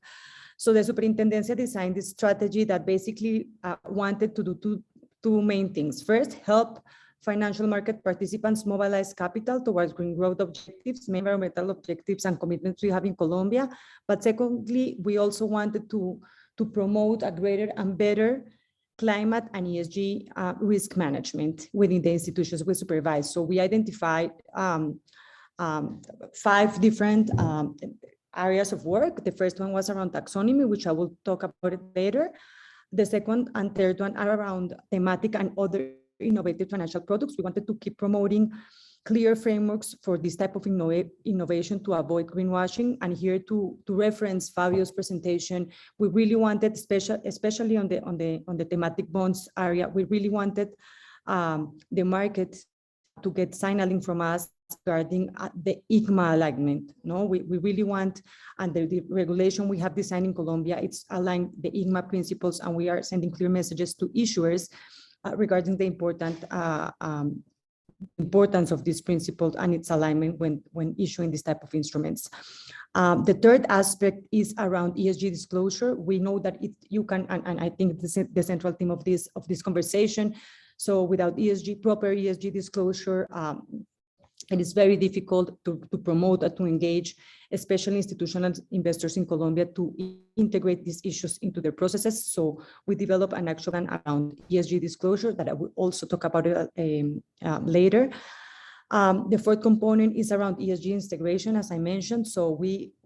so the Superintendencia designed this strategy that basically wanted to do two main things. First, help financial market participants mobilize capital towards green growth objectives, environmental objectives, and commitments we have in Colombia. But secondly, we also wanted to promote a greater and better climate and ESG risk management within the institutions we supervise. So we identified 5 different areas of work. The first one was around taxonomy, which I will talk about it later. The second and third one are around thematic and other innovative financial products. We wanted to keep promoting clear frameworks for this type of innovation to avoid greenwashing. And here to reference Fabio's presentation, we really wanted, especially on the thematic bonds area, we really wanted the market to get signaling from us regarding the ICMA alignment. No, we really want, under the regulation we have designed in Colombia, it's aligned the ICMA principles, and we are sending clear messages to issuers regarding the importance of this principle and its alignment when issuing this type of instruments. The third aspect is around ESG disclosure. We know that you can, and I think the central theme of this conversation. So without proper ESG disclosure, it is very difficult to promote or to engage, especially institutional investors in Colombia, to integrate these issues into their processes. So we develop an action plan around ESG disclosure that I will also talk about later. The fourth component is around ESG integration, as I mentioned. So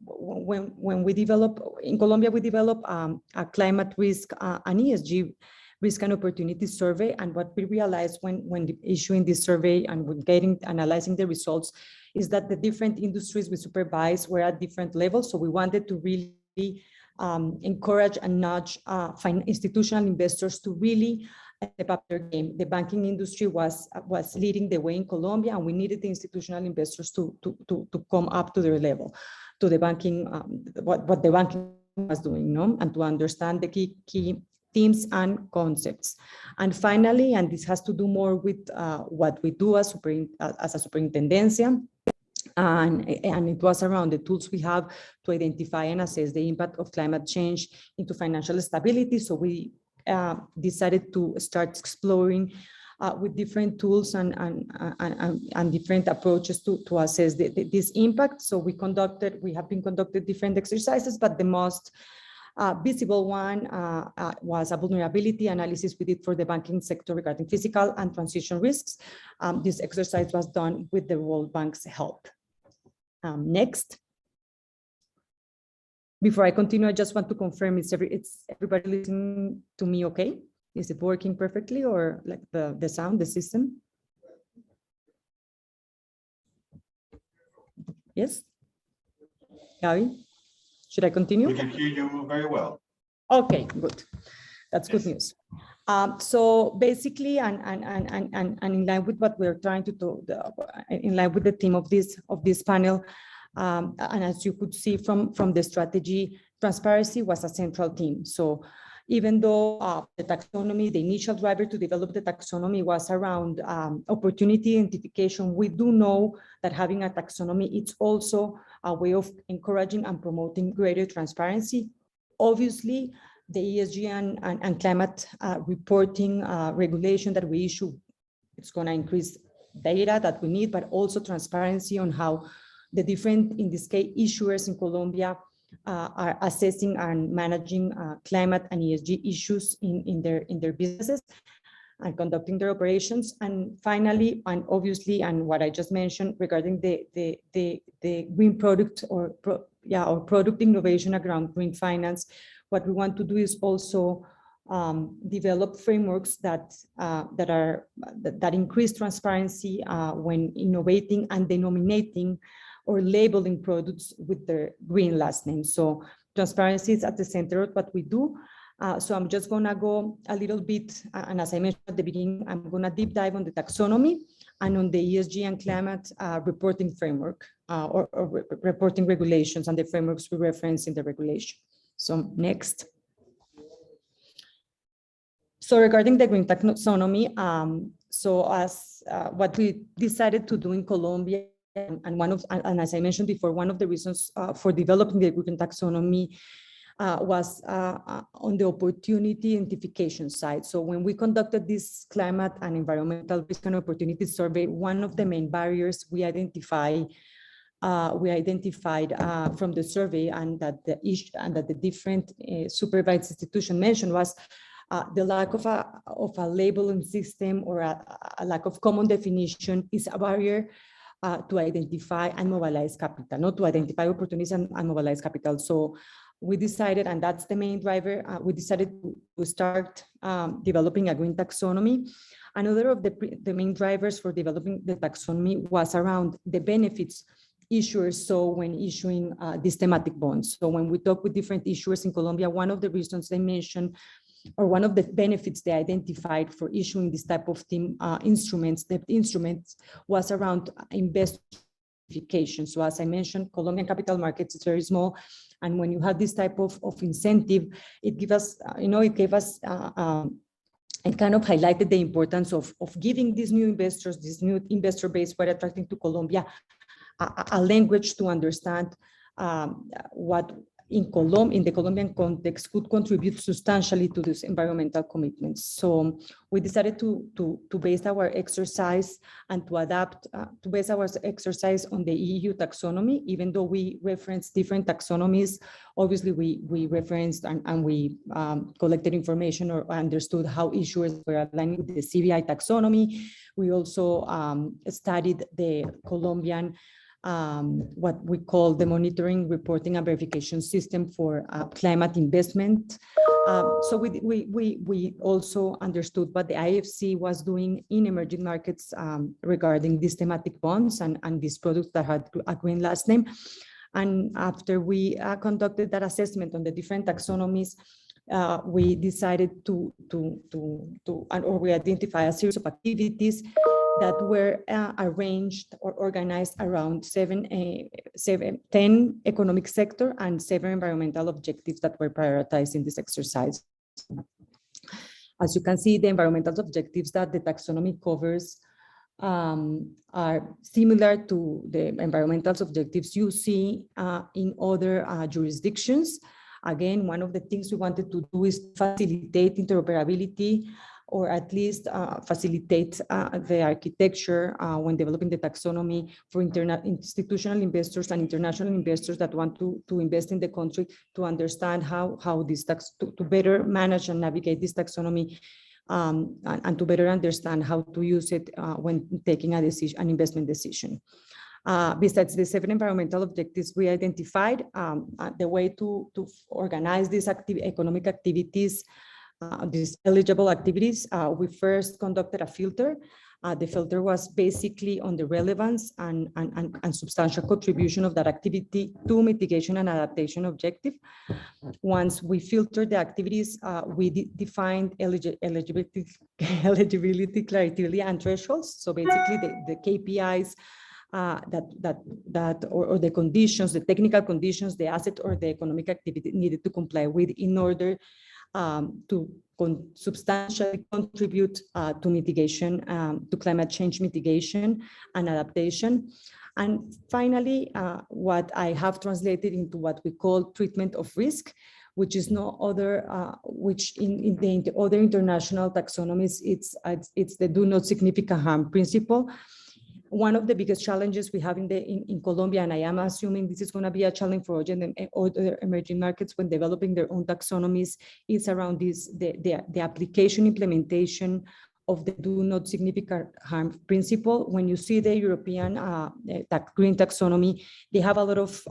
when we develop, in Colombia, we develop a climate risk, an ESG risk and opportunity survey. And what we realized when issuing this survey and when analyzing the results is that the different industries we supervise were at different levels. So we wanted to really encourage and nudge institutional investors to really step up their game. The banking industry was leading the way in Colombia, and we needed the institutional investors to come up to their level, to the banking, what the banking was doing, no? And to understand the key themes and concepts. And finally, and this has to do more with what we do as a superintendencia, and it was around the tools we have to identify and assess the impact of climate change into financial stability. So we decided to start exploring with different tools and different approaches to assess this impact. So we have been conducted different exercises, but the most visible one was a vulnerability analysis we did for the banking sector regarding physical and transition risks. This exercise was done with the World Bank's help. Next. Before I continue, I just want to confirm, is everybody listening to me okay? Is it working perfectly, or like the sound, the system? Yes? Gabi? Should I continue? We can hear you very well. Okay, good. That's good news. So basically, and in line with what we're trying to do, in line with the theme of this panel, and as you could see from the strategy, transparency was a central theme. So even though the taxonomy, the initial driver to develop the taxonomy was around opportunity identification, we do know that having a taxonomy, it's also a way of encouraging and promoting greater transparency. Obviously, the ESG and climate reporting regulation that we issue, it's going to increase data that we need, but also transparency on how the different, in this case, issuers in Colombia are assessing and managing climate and ESG issues in their businesses and conducting their operations. And finally, and obviously, and what I just mentioned regarding the green product or product innovation around green finance, what we want to do is also develop frameworks that increase transparency when innovating and denominating or labeling products with their green last name. So transparency is at the center of what we do. So I'm just gonna go a little bit, and as I mentioned at the beginning, I'm gonna deep dive on the taxonomy and on the ESG and climate reporting framework or reporting regulations and the frameworks we reference in the regulation. So next. So regarding the green taxonomy, so as what we decided to do in Colombia, and as I mentioned before, one of the reasons for developing the green taxonomy was on the opportunity identification side. So when we conducted this climate and environmental risk and opportunity survey, one of the main barriers we identified from the survey, and that the different supervised institutions mentioned, was the lack of a labeling system, or a lack of common definition is a barrier to identify and mobilize capital, not to identify opportunities and mobilize capital. So we decided, and that's the main driver, we decided to start developing a green taxonomy. Another of the main drivers for developing the taxonomy was around the benefits issuers saw when issuing these thematic bonds. So when we talk with different issuers in Colombia, one of the reasons they mentioned or one of the benefits they identified for issuing this type of instruments, debt instruments, was around investor diversification. So as I mentioned, Colombian capital markets is very small. And when you have this type of incentive, it gave us, and kind of highlighted the importance of giving these new investors, this new investor base, quite attracting to Colombia, a language to understand what in the Colombian context could contribute substantially to these environmental commitments. So we decided to base our exercise and to base our exercise on the EU taxonomy, even though we referenced different taxonomies. Obviously, we referenced and we collected information or understood how issuers were aligning with the CBI taxonomy. We also studied the Colombian what we call the monitoring, reporting, and verification system for climate investment. So we also understood what the IFC was doing in emerging markets regarding these thematic bonds and these products that had a green last name. And after we conducted that assessment on the different taxonomies, we decided or we identify a series of activities that were arranged or organized around 10 economic sector and 7 environmental objectives that were prioritized in this exercise. As you can see, the environmental objectives that the taxonomy covers are similar to the environmental objectives you see in other jurisdictions. Again, one of the things we wanted to do is facilitate interoperability, or at least facilitate the architecture when developing the taxonomy for institutional investors and international investors that want to invest in the country, to understand how this to better manage and navigate this taxonomy, and to better understand how to use it when taking an investment decision. Besides the 7 environmental objectives, we identified the way to organize these economic activities, these eligible activities. We first conducted a filter. The filter was basically on the relevance and substantial contribution of that activity to mitigation and adaptation objective. Once we filtered the activities, we defined eligibility criteria and thresholds. So basically the KPIs or the conditions, the technical conditions, the asset or the economic activity needed to comply with in order to substantially contribute to mitigation, to climate change mitigation and adaptation. And finally, what I have translated into what we call treatment of risk, which is no other, which in the other international taxonomies, it's the do not significant harm principle. One of the biggest challenges we have in Colombia, and I am assuming this is going to be a challenge for other emerging markets when developing their own taxonomies, is around the application implementation of the do not significant harm principle. When you see the European green taxonomy, they have a lot of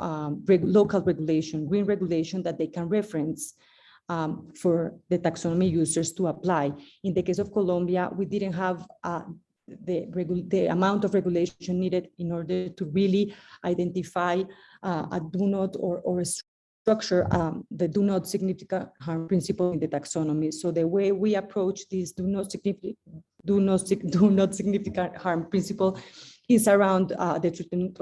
local regulation, green regulation that they can reference for the taxonomy users to apply. In the case of Colombia, we didn't have the amount of regulation needed in order to really identify a do not or a structure the do not significant harm principle in the taxonomy. So the way we approach this do not significant harm principle is around the treatment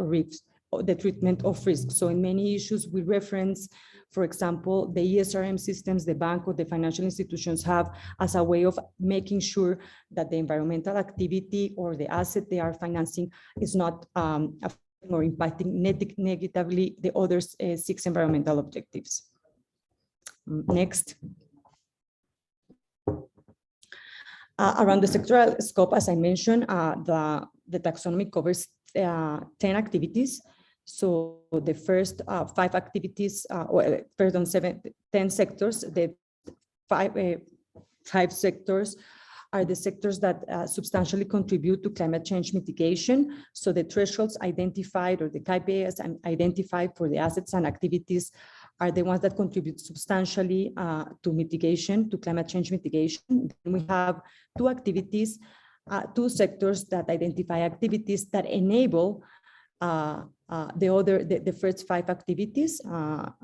of risks. So in many issues we reference, for example, the ESRM systems the bank or the financial institutions have as a way of making sure that the environmental activity or the asset they are financing is not affecting or impacting negatively the other 6 environmental objectives. Next. Around the sectoral scope, as I mentioned, the taxonomy covers 10 activities. So the first 5 activities, 10 sectors, the 5 sectors are the sectors that substantially contribute to climate change mitigation. So the thresholds identified or the KPIs identified for the assets and activities are the ones that contribute substantially to mitigation, to climate change mitigation. Then we have 2 activities, 2 sectors that identify activities that enable the first 5 activities that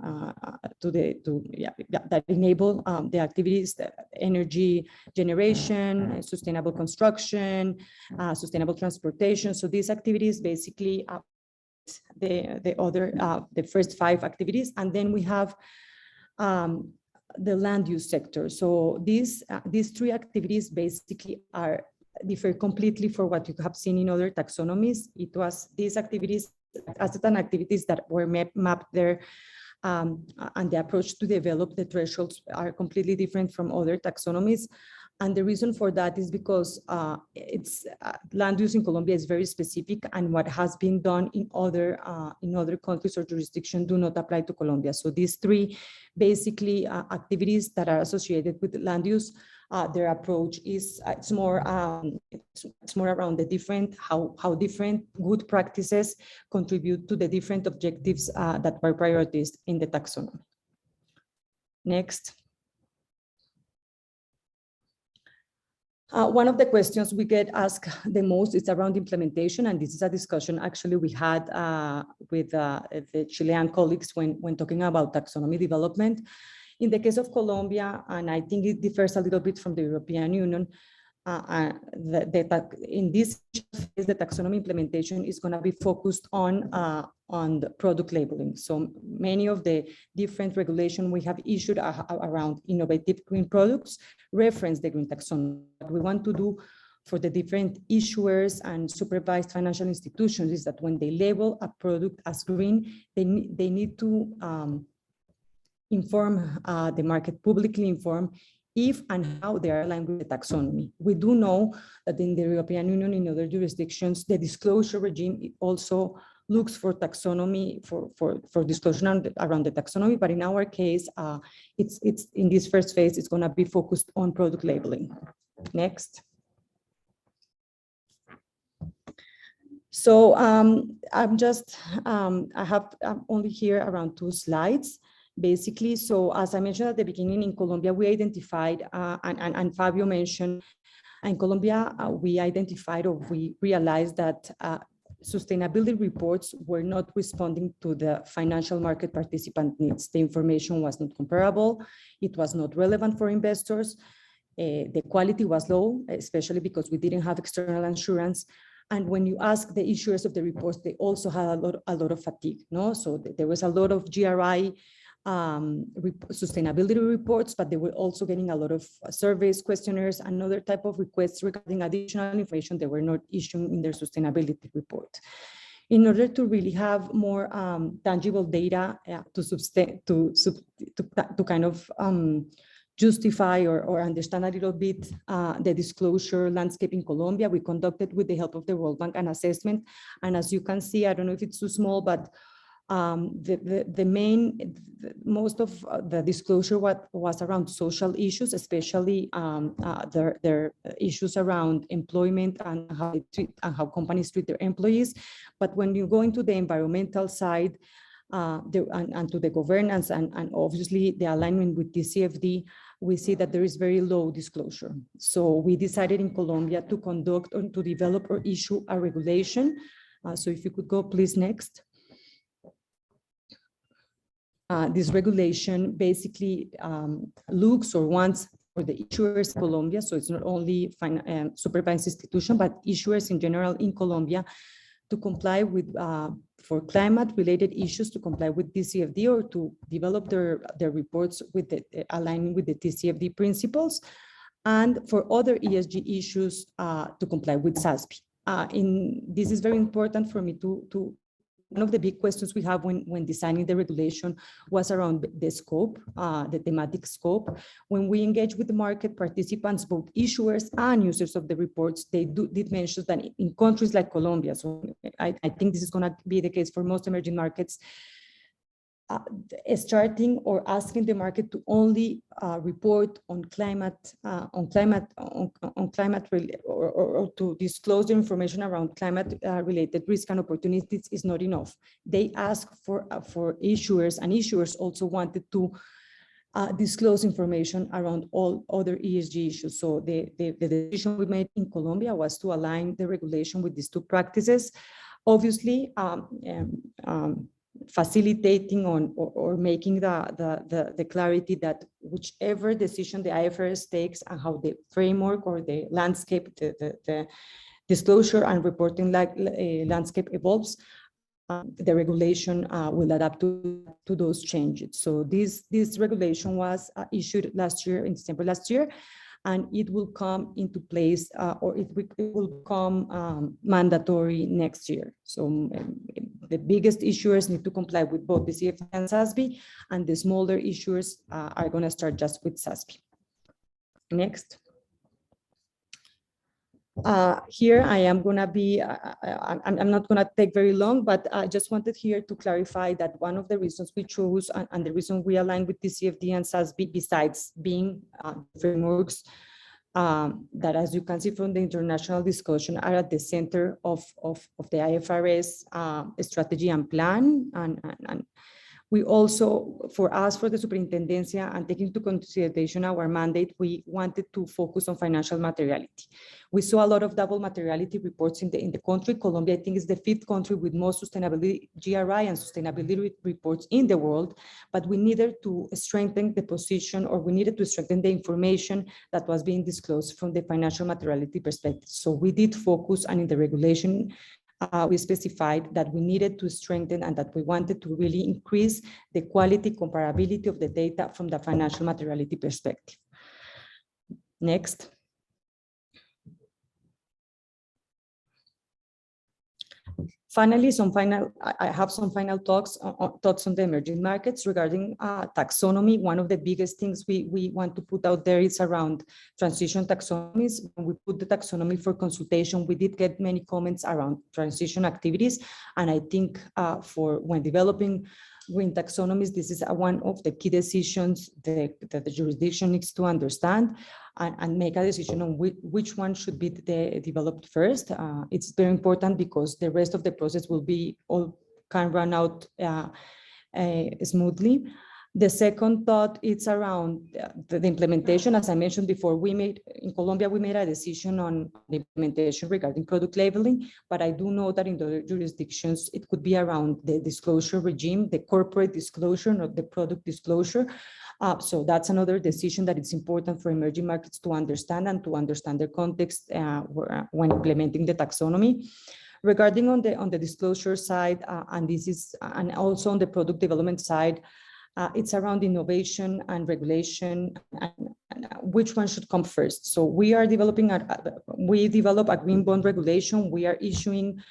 enable the activities, the energy generation, sustainable construction, sustainable transportation. So these activities basically the first 5 activities, and then we have the land use sector. So these 3 activities basically differ completely for what you have seen in other taxonomies. It was these activities, asset and activities that were mapped there, and the approach to develop the thresholds are completely different from other taxonomies. And the reason for that is because land use in Colombia is very specific, and what has been done in other countries or jurisdictions do not apply to Colombia. So these 3 basically activities that are associated with land use, their approach is it's more around the different how different good practices contribute to the different objectives that were prioritized in the taxonomy. Next. One of the questions we get asked the most is around implementation, and this is a discussion actually we had with the Chilean colleagues when talking about taxonomy development. In the case of Colombia, and I think it differs a little bit from the European Union, in this phase, the taxonomy implementation is going to be focused on the product labeling. So many of the different regulations we have issued around innovative green products reference the green taxonomy. What we want to do for the different issuers and supervised financial institutions is that when they label a product as green, they need to inform the market, publicly inform if and how they are aligned with the taxonomy. We do know that in the European Union, in other jurisdictions, the disclosure regime also looks for taxonomy, for disclosure around the taxonomy, but in our case, it's in this first phase, it's gonna be focused on product labeling. Next. So I have only here around 2 slides. Basically, so as I mentioned at the beginning, in Colombia, we identified, and Fabio mentioned, in Colombia, we identified or we realized that sustainability reports were not responding to the financial market participant needs. The information was not comparable. It was not relevant for investors. The quality was low, especially because we didn't have external assurance. And when you ask the issuers of the reports, they also had a lot of fatigue. No, so there was a lot of GRI sustainability reports, but they were also getting a lot of surveys, questionnaires, and other type of requests regarding additional information they were not issuing in their sustainability report. In order to really have more tangible data to kind of justify or understand a little bit the disclosure landscape in Colombia, we conducted, with the help of the World Bank, an assessment. And as you can see, I don't know if it's too small, but most of the disclosure was around social issues, especially their issues around employment and how companies treat their employees. But when you go into the environmental side and to the governance and obviously the alignment with TCFD, we see that there is very low disclosure. So we decided in Colombia to conduct or to develop or issue a regulation. So if you could go please next. This regulation basically looks or wants for the issuers in Colombia, so it's not only supervised institution, but issuers in general in Colombia, to comply with, for climate-related issues, to comply with TCFD or to develop their reports with aligning with the TCFD principles, and for other ESG issues to comply with SASB. This is very important for me to one of the big questions we have when designing the regulation was around the scope, the thematic scope. When we engage with the market participants, both issuers and users of the reports, they did mention that in countries like Colombia, so I think this is going to be the case for most emerging markets, starting or asking the market to only report on climate or to disclose the information around climate related risk and opportunities is not enough. They ask for issuers, and issuers also wanted to disclose information around all other ESG issues. So the decision we made in Colombia was to align the regulation with these 2 practices. Obviously, facilitating on or making the clarity that whichever decision the IFRS takes and how the framework or the landscape, the disclosure and reporting landscape evolves, the regulation will adapt to those changes. So this regulation was issued last year, in December last year, and it will come into place or it will become mandatory next year. So the biggest issuers need to comply with both the CFD and SASB, and the smaller issuers are going to start just with SASB. Next. Here I am going to be, I'm not going to take very long, but I just wanted here to clarify that one of the reasons we chose and the reason we align with TCFD and SASB, besides being frameworks that, as you can see from the international discussion, are at the center of the IFRS strategy and plan. And we also, for us, for the Superintendencia, and taking into consideration our mandate, we wanted to focus on financial materiality. We saw a lot of double materiality reports in the country. Colombia, I think, is the 5th country with most sustainability GRI and sustainability reports in the world, but we needed to strengthen the position, or we needed to strengthen the information that was being disclosed from the financial materiality perspective. So we did focus, and in the regulation, we specified that we needed to strengthen and that we wanted to really increase the quality, comparability of the data from the financial materiality perspective. Next. Finally, I have some final thoughts on the emerging markets regarding taxonomy. One of the biggest things we want to put out there is around transition taxonomies. When we put the taxonomy for consultation, we did get many comments around transition activities. And I think for when developing green taxonomies, this is one of the key decisions that the jurisdiction needs to understand and make a decision on which one should be developed first. It's very important because the rest of the process can run out smoothly. The second thought is around the implementation. As I mentioned before, in Colombia, we made a decision on the implementation regarding product labeling, but I do know that in the jurisdictions, it could be around the disclosure regime, the corporate disclosure, not the product disclosure. So that's another decision that it's important for emerging markets to understand and to understand their context when implementing the taxonomy. Regarding on the disclosure side, and also on the product development side, it's around innovation and regulation and which one should come first. So we develop a green bond regulation. We are issuing,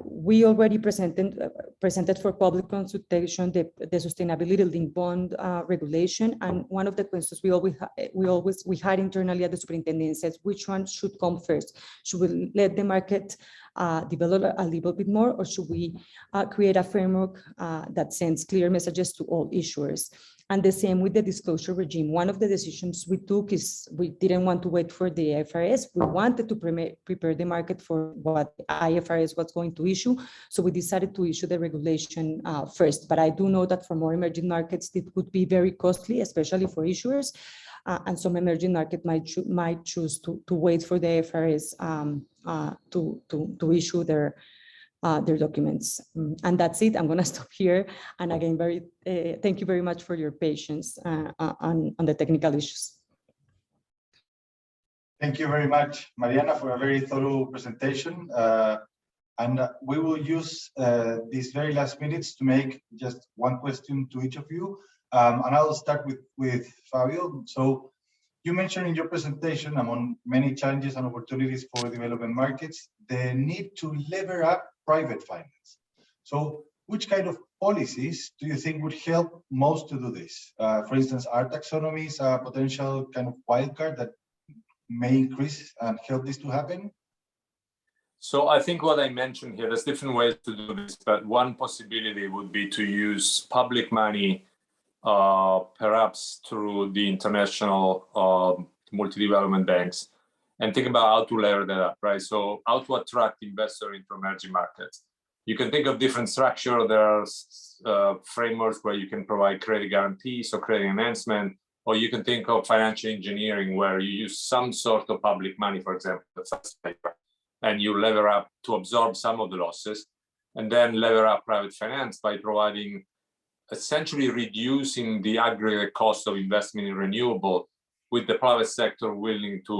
we already presented for public consultation the sustainability linked bond regulation. And one of the questions we had internally at the Superintendency is which one should come first? Should we let the market develop a little bit more, or should we create a framework that sends clear messages to all issuers? And the same with the disclosure regime. One of the decisions we took is we didn't want to wait for the IFRS. We wanted to prepare the market for what IFRS was going to issue. So we decided to issue the regulation first. But I do know that for more emerging markets, it would be very costly, especially for issuers. And some emerging market might choose to wait for the IFRS to issue their documents. And that's it. I'm going to stop here. And again, thank you very much for your patience on the technical issues. Thank you very much, Mariana, for a very thorough presentation. And we will use these very last minutes to make just one question to each of you. And I'll start with Fabio. So you mentioned in your presentation, among many challenges and opportunities for development markets, the need to lever up private finance. So which kind of policies do you think would help most to do this? For instance, are taxonomies a potential kind of wildcard that may increase and help this to happen? So I think what I mentioned here, there's different ways to do this, but one possibility would be to use public money perhaps through the international multi-development banks, and think about how to layer that up, right? So how to attract investors into emerging markets. You can think of different structure. There's frameworks where you can provide credit guarantees or credit enhancement, or you can think of financial engineering where you use some sort of public money, for example, and you lever up to absorb some of the losses, and then lever up private finance by providing, essentially reducing the aggregate cost of investment in renewable, with the private sector willing to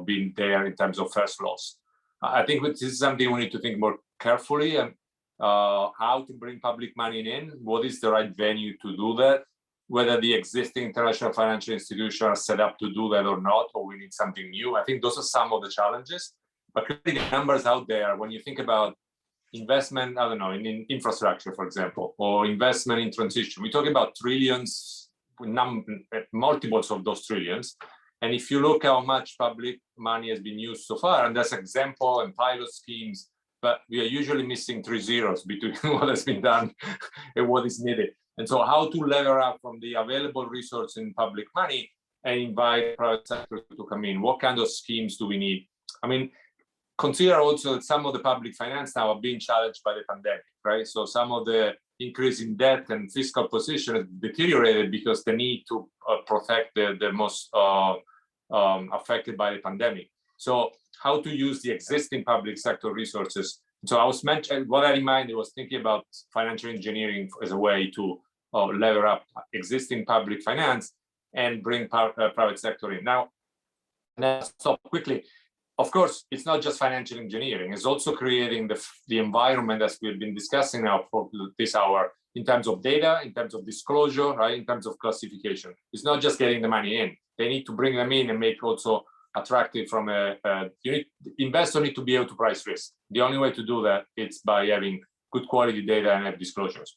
be there in terms of first loss. I think this is something we need to think more carefully, and how to bring public money in, what is the right venue to do that, whether the existing international financial institutions are set up to do that or not, or we need something new. I think those are some of the challenges, but clearly the numbers out there, when you think about investment, I don't know, in infrastructure, for example, or investment in transition, we're talking about trillions, multiples of those trillions. And if you look how much public money has been used so far, and there's example and pilot schemes, but we are usually missing 3 zeros between what has been done and what is needed. And so how to lever up from the available resource in public money and invite private sector to come in? What kind of schemes do we need? I mean, consider also that some of the public finance now are being challenged by the pandemic, right? So some of the increase in debt and fiscal position has deteriorated because the need to protect the most affected by the pandemic. So how to use the existing public sector resources. So I was mentioning, what I had in mind, I was thinking about financial engineering as a way to lever up existing public finance and bring private sector in. Now, stop quickly. Of course, it's not just financial engineering, it's also creating the environment as we've been discussing now for this hour, in terms of data, in terms of disclosure, right, in terms of classification. It's not just getting the money in. They need to bring them in and make also attractive from investors need to be able to price risk. The only way to do that is by having good quality data and have disclosures.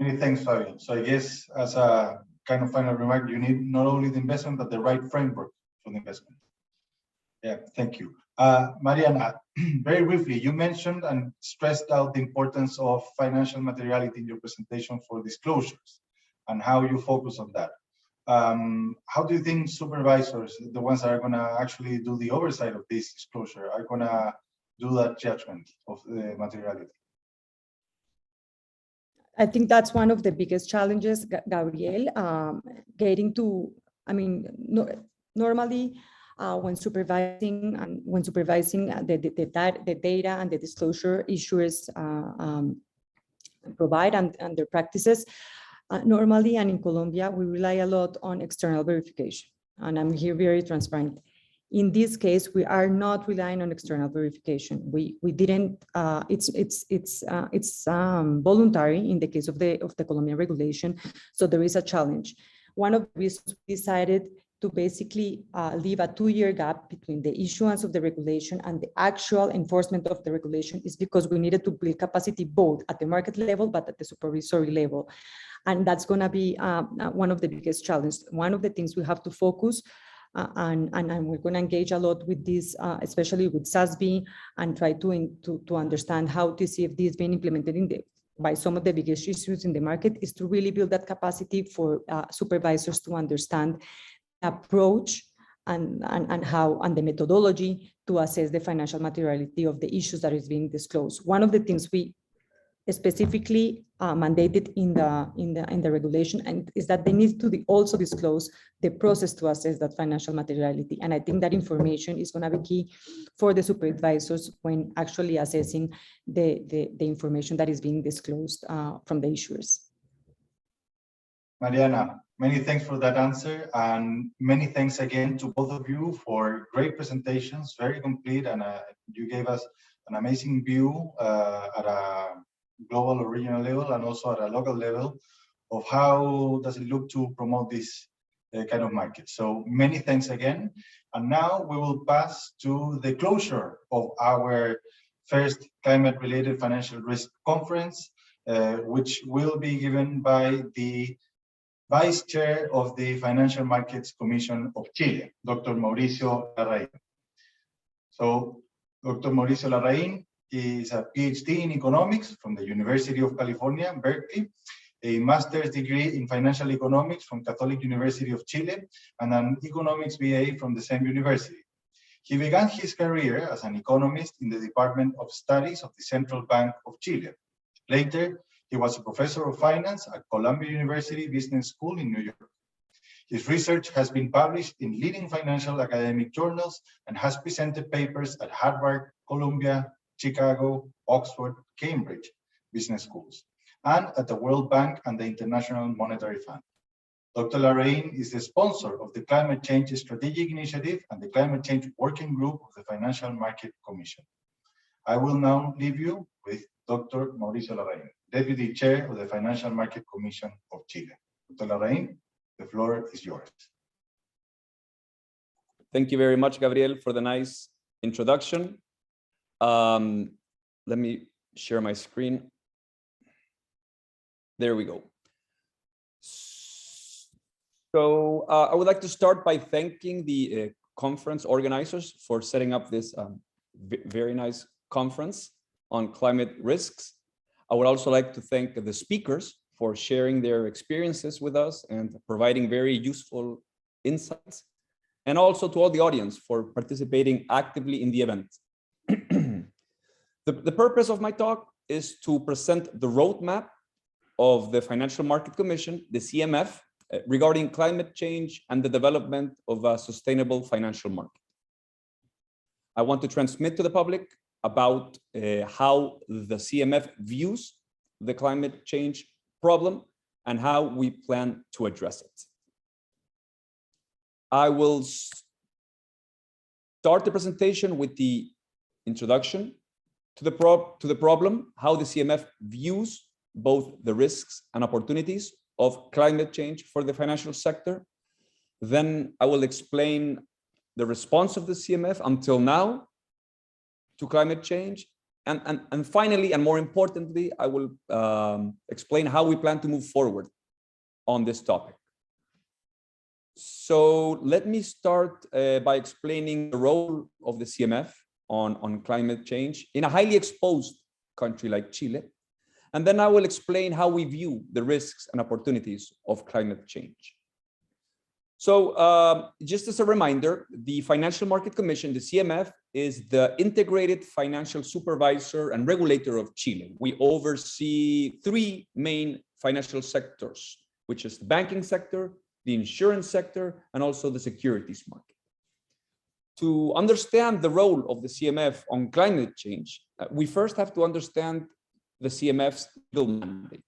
Many thanks, Fabio. So I guess as a kind of final remark, you need not only the investment, but the right framework for the investment. Yeah, thank you. Mariana, very briefly, you mentioned and stressed out the importance of financial materiality in your presentation for disclosures and how you focus on that. How do you think supervisors, the ones that are going to actually do the oversight of this disclosure, are going to do that judgment of the materiality? I think that's one of the biggest challenges, Gabriel, getting to, I mean, normally when supervising the data and the disclosure issuers provide and their practices, normally, and in Colombia, we rely a lot on external verification. And I'm here very transparent. In this case, we are not relying on external verification. We didn't. It's voluntary in the case of the Colombian regulation. So there is a challenge. One of the reasons we decided to basically leave a 2-year gap between the issuance of the regulation and the actual enforcement of the regulation is because we needed to build capacity both at the market level but at the supervisory level. And that's going to be one of the biggest challenges. One of the things we have to focus and we're going to engage a lot with this, especially with SASB, and try to understand how to see if this is being implemented by some of the biggest issues in the market, is to really build that capacity for supervisors to understand the approach and the methodology to assess the financial materiality of the issues that is being disclosed. One of the things we specifically mandated in the regulation and is that they need to also disclose the process to assess that financial materiality. And I think that information is going to be key for the supervisors when actually assessing the information that is being disclosed from the issuers. Mariana, many thanks for that answer, and many thanks again to both of you for great presentations, very complete, and you gave us an amazing view at a global or regional level and also at a local level of how does it look to promote this kind of market. So many thanks again. And now we will pass to the closure of our first climate-related financial risk conference, which will be given by the Vice Chair of the Financial Markets Commission of Chile, Dr. Mauricio Larraín. So Dr. Mauricio Larraín is a PhD in economics from the University of California, Berkeley, a master's degree in financial economics from Catholic University of Chile, and an economics BA from the same university. He began his career as an economist in the Department of Studies of the Central Bank of Chile. Later, he was a professor of finance at Columbia University Business School in New York. His research has been published in leading financial academic journals and has presented papers at Harvard, Columbia, Chicago, Oxford, Cambridge business schools, and at the World Bank and the International Monetary Fund. Dr. Larraín is the sponsor of the Climate Change Strategic Initiative and the Climate Change Working Group of the Financial Market Commission. I will now leave you with Dr. Mauricio Larraín, Deputy Chair of the Financial Market Commission of Chile. Dr. Larraín, the floor is yours. Thank you very much, Gabriel, for the nice introduction. Let me share my screen. There we go. So I would like to start by thanking the conference organizers for setting up this very nice conference on climate risks. I would also like to thank the speakers for sharing their experiences with us and providing very useful insights, and also to all the audience for participating actively in the event. The purpose of my talk is to present the roadmap of the Financial Market Commission, the CMF, regarding climate change and the development of a sustainable financial market. I want to transmit to the public about how the CMF views the climate change problem and how we plan to address it. I will start the presentation with the introduction to the problem, how the CMF views both the risks and opportunities of climate change for the financial sector. Then I will explain the response of the CMF until now to climate change. And finally, and more importantly, I will explain how we plan to move forward on this topic. So let me start by explaining the role of the CMF on climate change in a highly exposed country like Chile. And then I will explain how we view the risks and opportunities of climate change. So just as a reminder, the Financial Market Commission, the CMF, is the integrated financial supervisor and regulator of Chile. We oversee three main financial sectors, which is the banking sector, the insurance sector, and also the securities market. To understand the role of the CMF on climate change, we first have to understand the CMF's legal mandate.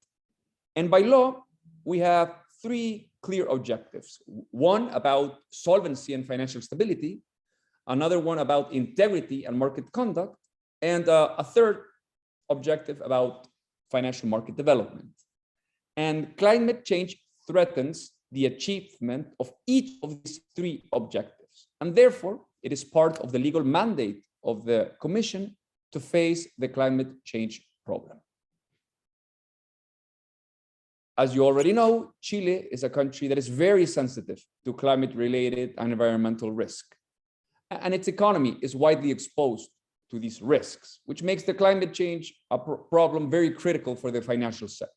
And by law, we have three clear objectives. One about solvency and financial stability, another one about integrity and market conduct, and a third objective about financial market development. And climate change threatens the achievement of each of these three objectives. And therefore, it is part of the legal mandate of the Commission to face the climate change problem. As you already know, Chile is a country that is very sensitive to climate-related and environmental risk. And its economy is widely exposed to these risks, which makes the climate change a problem very critical for the financial sector.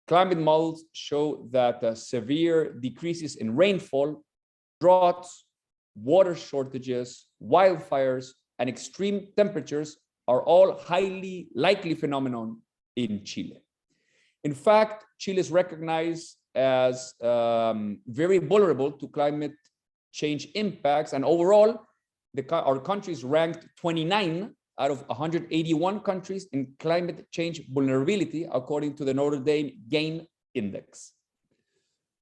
Climate models show that severe decreases in rainfall, droughts, water shortages, wildfires, and extreme temperatures are all highly likely phenomenon in Chile. In fact, Chile is recognized as very vulnerable to climate change impacts, and overall, our country is ranked 29 out of 181 countries in climate change vulnerability, according to the Notre Dame Gain Index.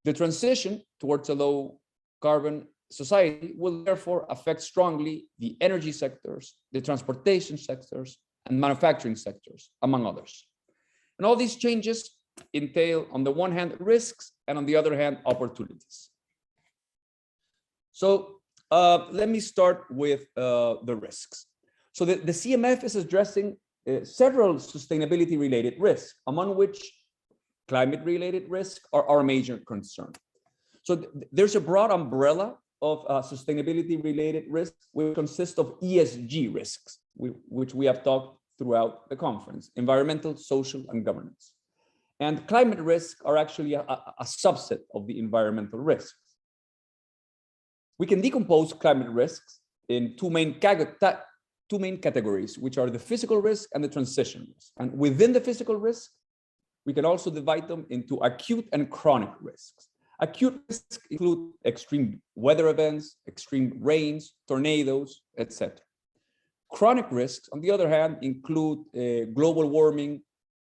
The transition towards a low carbon society will therefore affect strongly the energy sectors, the transportation sectors, and manufacturing sectors, among others. And all these changes entail, on the one hand, risks, and on the other hand, opportunities. So let me start with the risks. So the CMF is addressing several sustainability-related risks, among which climate-related risks are our major concern. So there's a broad umbrella of sustainability-related risks, which consist of ESG risks, which we have talked throughout the conference: environmental, social, and governance. And climate risks are actually a subset of the environmental risks. We can decompose climate risks in two main categories, which are the physical risk and the transition risk. And within the physical risk, we can also divide them into acute and chronic risks. Acute risks include extreme weather events, extreme rains, tornadoes, etc. Chronic risks, on the other hand, include global warming,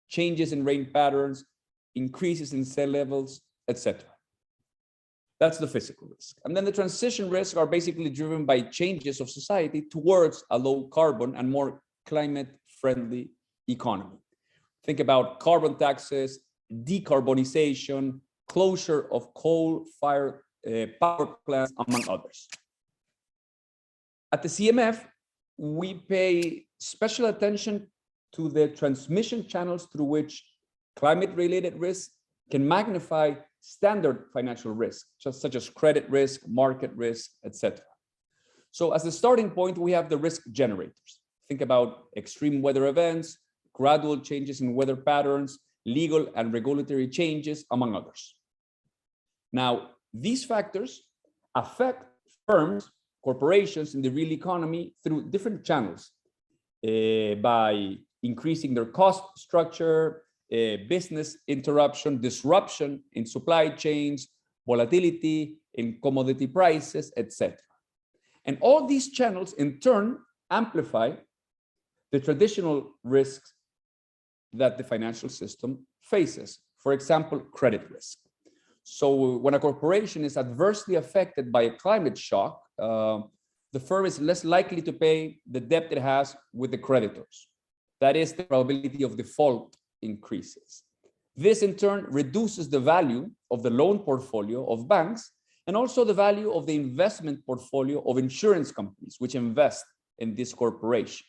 changes in rain patterns, increases in sea levels, etc. That's the physical risk. And then the transition risks are basically driven by changes of society towards a low carbon and more climate-friendly economy. Think about carbon taxes, decarbonization, closure of coal-fired power plants, among others. At the CMF, we pay special attention to the transmission channels through which climate-related risks can magnify standard financial risk, such as credit risk, market risk, etc. So as a starting point, we have the risk generators. Think about extreme weather events, gradual changes in weather patterns, legal and regulatory changes, among others. Now, these factors affect firms, corporations in the real economy through different channels by increasing their cost structure, business interruption, disruption in supply chains, volatility in commodity prices, etc. And all these channels in turn amplify the traditional risks that the financial system faces. For example, credit risk. So when a corporation is adversely affected by a climate shock, the firm is less likely to pay the debt it has with the creditors. That is, the probability of default increases. This in turn reduces the value of the loan portfolio of banks and also the value of the investment portfolio of insurance companies which invest in this corporation.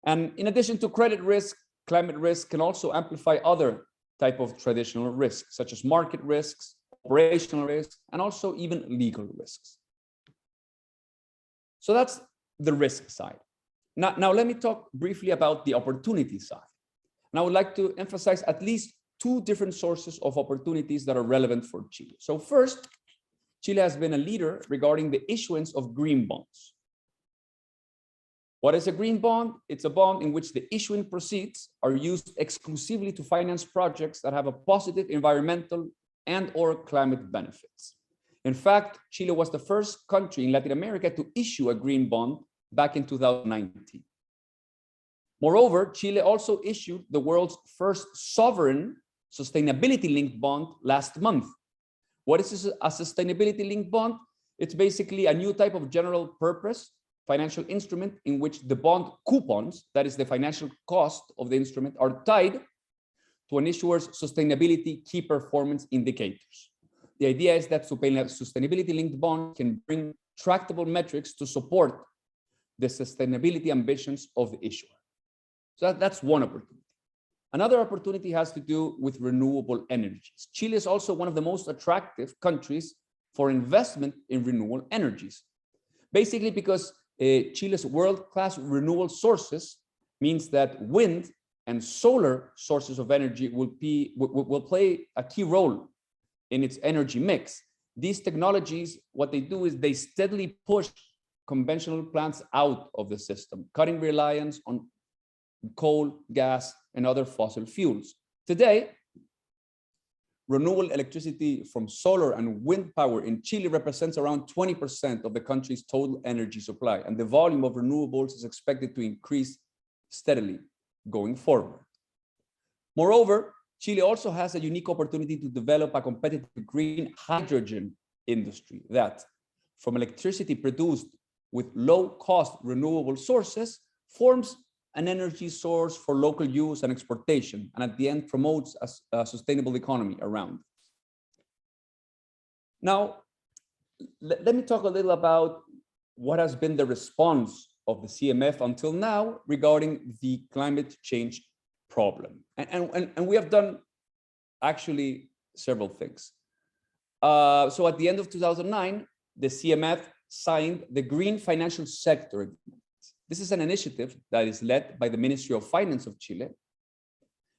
And in addition to credit risk, climate risk can also amplify other type of traditional risks, such as market risks, operational risks, and also even legal risks. So that's the risk side. Now let me talk briefly about the opportunity side. And I would like to emphasize at least two different sources of opportunities that are relevant for Chile. So first, Chile has been a leader regarding the issuance of green bonds. What is a green bond? It's a bond in which the issuing proceeds are used exclusively to finance projects that have a positive environmental and/or climate benefits. In fact, Chile was the first country in Latin America to issue a green bond back in 2019. Moreover, Chile also issued the world's first sovereign sustainability-linked bond last month. What is a sustainability-linked bond? It's basically a new type of general purpose financial instrument in which the bond coupons, that is the financial cost of the instrument, are tied to an issuer's sustainability key performance indicators. The idea is that sustainability-linked bonds can bring tractable metrics to support the sustainability ambitions of the issuer. So that's one opportunity. Another opportunity has to do with renewable energies. Chile is also one of the most attractive countries for investment in renewable energies. Basically because Chile's world-class renewable sources means that wind and solar sources of energy will play a key role in its energy mix. These technologies, what they do is they steadily push conventional plants out of the system, cutting reliance on coal, gas, and other fossil fuels. Today, renewable electricity from solar and wind power in Chile represents around 20% of the country's total energy supply, and the volume of renewables is expected to increase steadily going forward. Moreover, Chile also has a unique opportunity to develop a competitive green hydrogen industry that, from electricity produced with low-cost renewable sources, forms an energy source for local use and exportation, and at the end promotes a sustainable economy around. Now, let me talk a little about what has been the response of the CMF until now regarding the climate change problem. And we have done actually several things. So at the end of 2009, the CMF signed the Green Financial Sector Agreement. This is an initiative that is led by the Ministry of Finance of Chile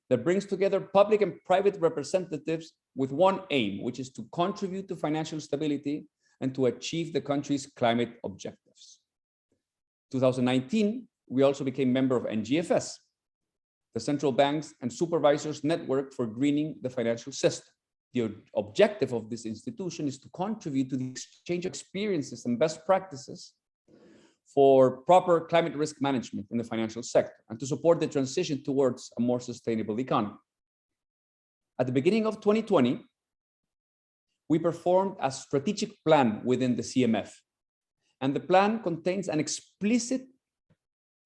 that brings together public and private representatives with one aim, which is to contribute to financial stability and to achieve the country's climate objectives. 2019, we also became member of NGFS, the Central Banks and Supervisors Network for Greening the Financial System. the objective of this institution is to contribute to the exchange of experiences and best practices for proper climate risk management in the financial sector and to support the transition towards a more sustainable economy. At the beginning of 2020, we performed a strategic plan within the CMF, and the plan contains an explicit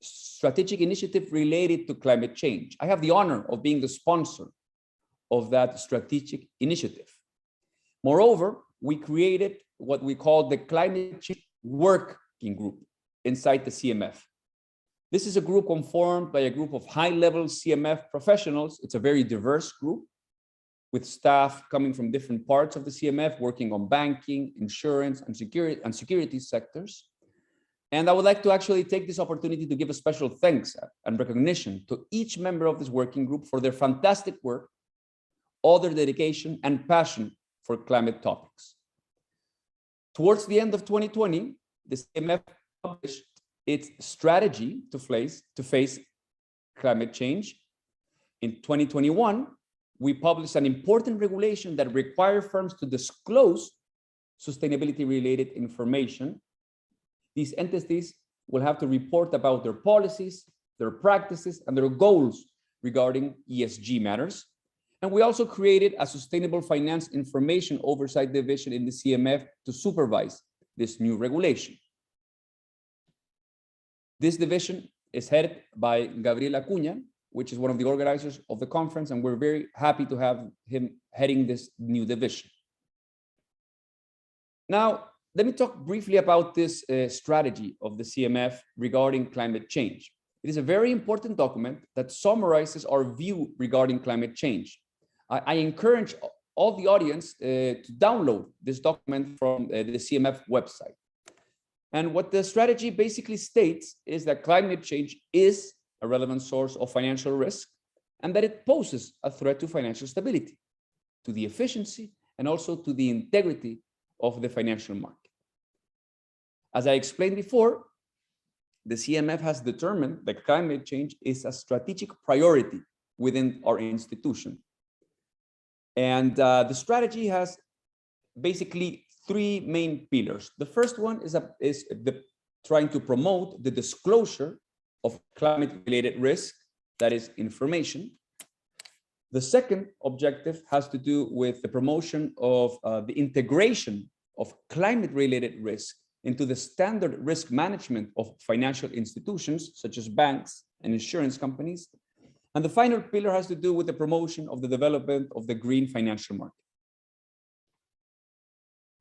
strategic initiative related to climate change. I have the honor of being the sponsor of that strategic initiative. Moreover, we created what we call the Climate Change Working Group inside the CMF. This is a group formed by a group of high-level CMF professionals. It's a very diverse group with staff coming from different parts of the CMF, working on banking, insurance, and security sectors. And I would like to actually take this opportunity to give a special thanks and recognition to each member of this working group for their fantastic work, all their dedication and passion for climate topics. Towards the end of 2020, the CMF published its strategy to face climate change. In 2021, we published an important regulation that requires firms to disclose sustainability-related information. These entities will have to report about their policies, their practices, and their goals regarding ESG matters. And we also created a sustainable finance information oversight division in the CMF to supervise this new regulation. This division is headed by Gabriel Acuña, which is one of the organizers of the conference, and we're very happy to have him heading this new division. Now, let me talk briefly about this strategy of the CMF regarding climate change. It is a very important document that summarizes our view regarding climate change. I encourage all the audience to download this document from the CMF website. And what the strategy basically states is that climate change is a relevant source of financial risk and that it poses a threat to financial stability, to the efficiency, and also to the integrity of the financial market. As I explained before, the CMF has determined that climate change is a strategic priority within our institution. And the strategy has basically three main pillars. The first one is trying to promote the disclosure of climate-related risk, that is information. The second objective has to do with the promotion of the integration of climate-related risk into the standard risk management of financial institutions, such as banks and insurance companies. And the final pillar has to do with the promotion of the development of the green financial market.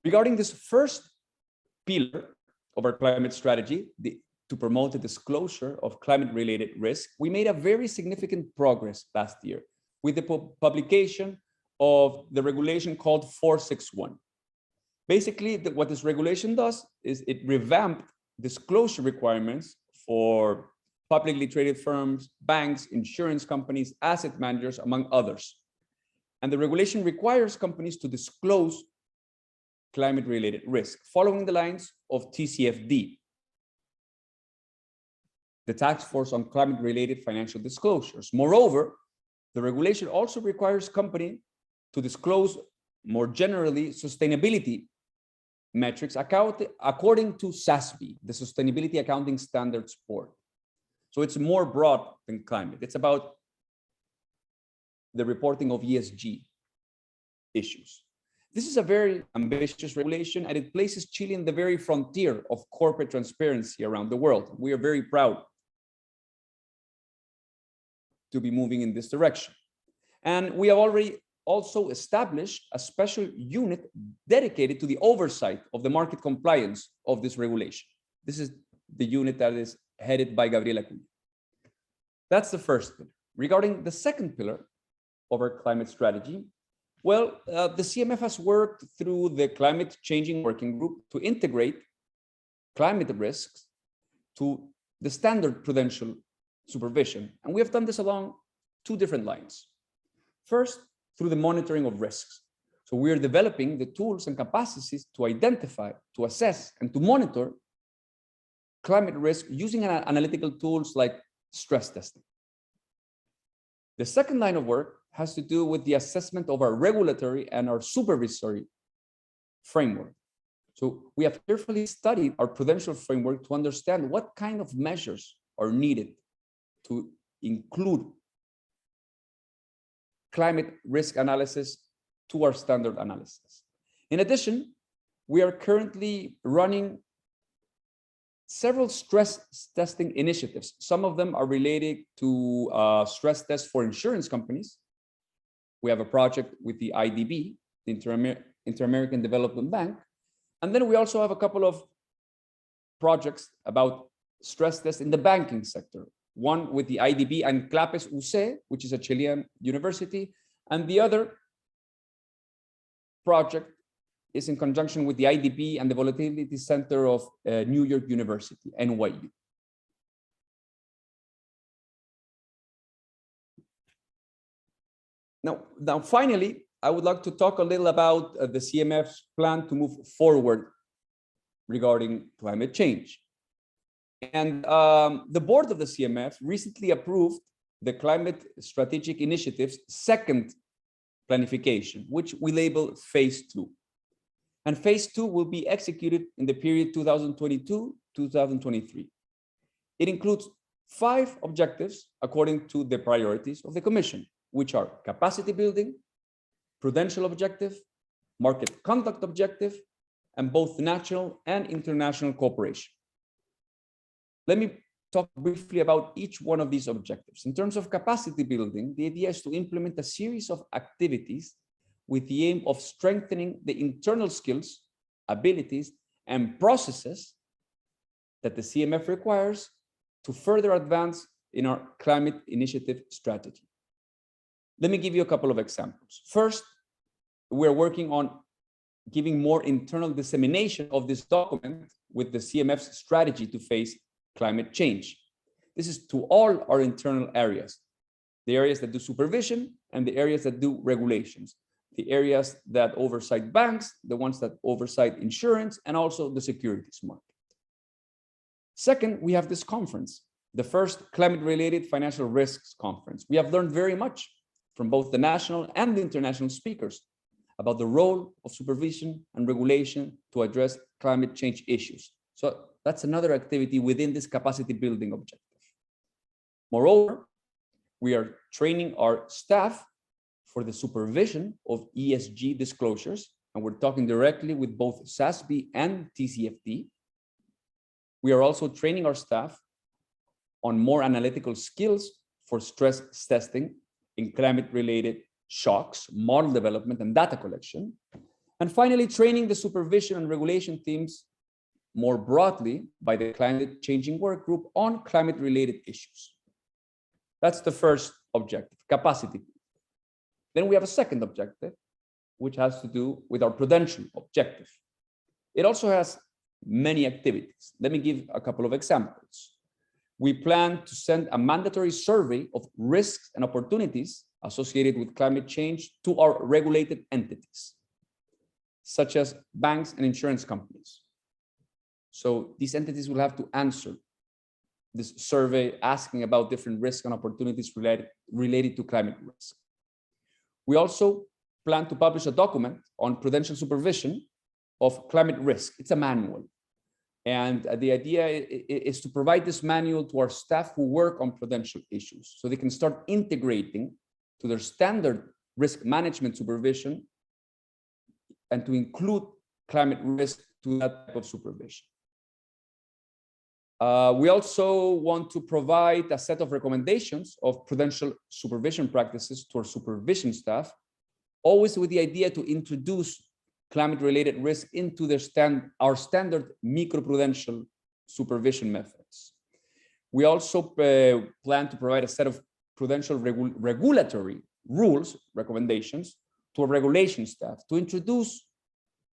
Regarding this first pillar of our climate strategy, to promote the disclosure of climate-related risk, we made a very significant progress last year with the publication of the regulation called 461. Basically, what this regulation does is it revamped disclosure requirements for publicly traded firms, banks, insurance companies, asset managers, among others. And the regulation requires companies to disclose climate-related risk, following the lines of TCFD, the Task Force on Climate-Related Financial Disclosures. Moreover, the regulation also requires companies to disclose more generally sustainability metrics according to SASB, the Sustainability Accounting Standards Board. So it's more broad than climate. It's about the reporting of ESG issues. This is a very ambitious regulation, and it places Chile in the very frontier of corporate transparency around the world. We are very proud to be moving in this direction. And we have already also established a special unit dedicated to the oversight of the market compliance of this regulation. This is the unit that is headed by Gabriel Acuña. That's the first pillar. Regarding the second pillar of our climate strategy, well, the CMF has worked through the Climate Changing Working Group to integrate climate risks to the standard prudential supervision. And we have done this along two different lines. First, through the monitoring of risks. So we are developing the tools and capacities to identify, to assess, and to monitor climate risk using analytical tools like stress testing. The second line of work has to do with the assessment of our regulatory and our supervisory framework. So we have carefully studied our prudential framework to understand what kind of measures are needed to include climate risk analysis to our standard analysis. In addition, we are currently running several stress testing initiatives. Some of them are related to stress tests for insurance companies. We have a project with the IDB, the Inter-American Development Bank. And then we also have a couple of projects about stress tests in the banking sector. One with the IDB and Clapes UC, which is a Chilean university. And the other project is in conjunction with the IDB and the Volatility Center of New York University, NYU. Now, finally, I would like to talk a little about the CMF's plan to move forward regarding climate change. And the board of the CMF recently approved the Climate Strategic Initiative's second planification, which we label Phase 2. And Phase 2 will be executed in the period 2022-2023. It includes 5 objectives according to the priorities of the Commission, which are capacity building, prudential objective, market conduct objective, and both national and international cooperation. Let me talk briefly about each one of these objectives. In terms of capacity building, the idea is to implement a series of activities with the aim of strengthening the internal skills, abilities, and processes that the CMF requires to further advance in our climate initiative strategy. Let me give you a couple of examples. First, we're working on giving more internal dissemination of this document with the CMF's strategy to face climate change. This is to all our internal areas, the areas that do supervision and the areas that do regulations, the areas that oversight banks, the ones that oversight insurance, and also the securities market. Second, we have this conference, the first climate-related financial risks conference. We have learned very much from both the national and the international speakers about the role of supervision and regulation to address climate change issues. So that's another activity within this capacity building objective. Moreover, we are training our staff for the supervision of ESG disclosures, and we're talking directly with both SASB and TCFD. We are also training our staff on more analytical skills for stress testing in climate-related shocks, model development, and data collection. And finally, training the supervision and regulation teams more broadly by the climate changing work group on climate-related issues. That's the first objective, capacity. Then we have a second objective, which has to do with our prudential objective. It also has many activities. Let me give a couple of examples. We plan to send a mandatory survey of risks and opportunities associated with climate change to our regulated entities, such as banks and insurance companies. So these entities will have to answer this survey asking about different risks and opportunities related to climate risk. We also plan to publish a document on prudential supervision of climate risk. It's a manual. And the idea is to provide this manual to our staff who work on prudential issues so they can start integrating to their standard risk management supervision and to include climate risk to that type of supervision. We also want to provide a set of recommendations of prudential supervision practices to our supervision staff, always with the idea to introduce climate-related risk into our standard microprudential supervision methods. We also plan to provide a set of prudential regulatory rules, recommendations to our regulation staff to introduce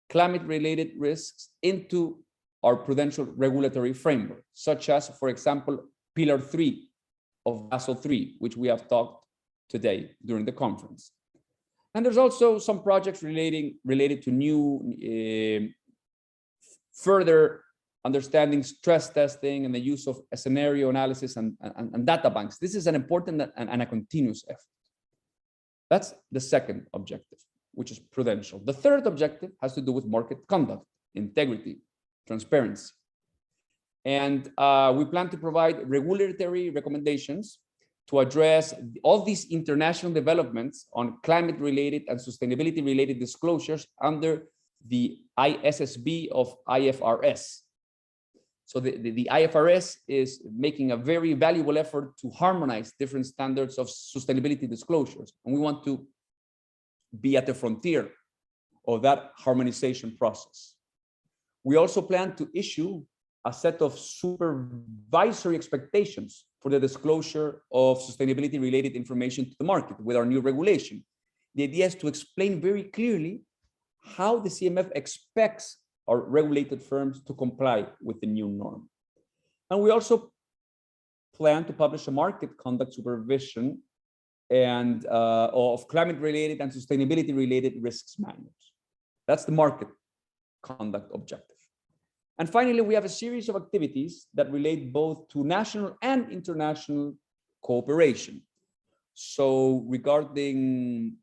climate-related risks into our prudential regulatory framework, such as, for example, Pillar 3 of Basel III, which we have talked today during the conference. And there's also some projects related to new, further understanding stress testing and the use of scenario analysis and data banks. This is an important and a continuous effort. That's the second objective, which is prudential. The third objective has to do with market conduct, integrity, transparency. And we plan to provide regulatory recommendations to address all these international developments on climate-related and sustainability-related disclosures under the ISSB of IFRS. So the IFRS is making a very valuable effort to harmonize different standards of sustainability disclosures. And we want to be at the frontier of that harmonization process. We also plan to issue a set of supervisory expectations for the disclosure of sustainability-related information to the market with our new regulation. The idea is to explain very clearly how the CMF expects our regulated firms to comply with the new norm. And we also plan to publish a market conduct supervision and of climate-related and sustainability-related risks manuals. That's the market conduct objective. And finally, we have a series of activities that relate both to national and international cooperation. So regarding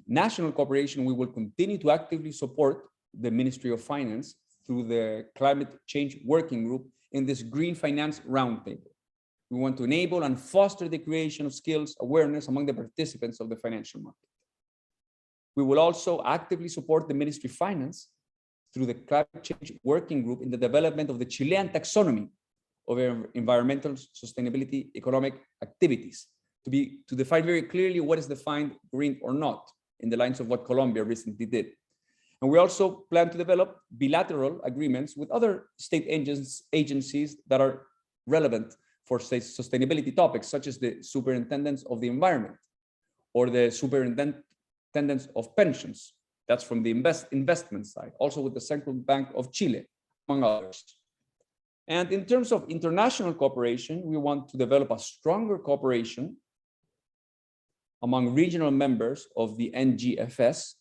national cooperation, we will continue to actively support the Ministry of Finance through the Climate Change Working Group in this Green Finance Roundtable. We want to enable and foster the creation of skills awareness among the participants of the financial market. We will also actively support the Ministry of Finance through the Climate Change Working Group in the development of the Chilean taxonomy of environmental sustainability economic activities to define very clearly what is defined green or not in the lines of what Colombia recently did. And we also plan to develop bilateral agreements with other state agencies that are relevant for sustainability topics, such as the superintendents of the environment or the superintendents of pensions. That's from the investment side, also with the Central Bank of Chile, among others. And in terms of international cooperation, we want to develop a stronger cooperation among regional members of the NGFS.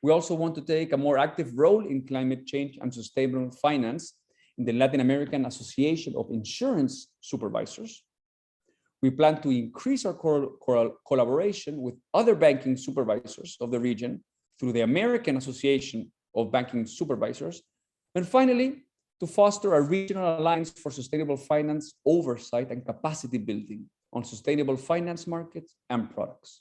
We also want to take a more active role in climate change and sustainable finance in the Latin American Association of Insurance Supervisors. We plan to increase our collaboration with other banking supervisors of the region through the American Association of Banking Supervisors. And finally, to foster a regional alliance for sustainable finance oversight and capacity building on sustainable finance markets and products.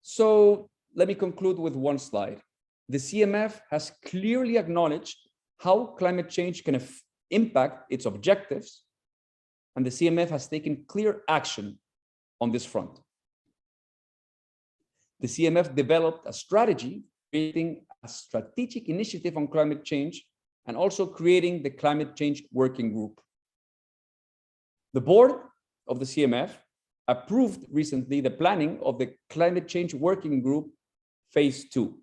So let me conclude with one slide. The CMF has clearly acknowledged how climate change can impact its objectives, and the CMF has taken clear action on this front. The CMF developed a strategy, creating a strategic initiative on climate change, and also creating the Climate Change Working Group. The board of the CMF approved recently the planning of the Climate Change Working Group Phase 2,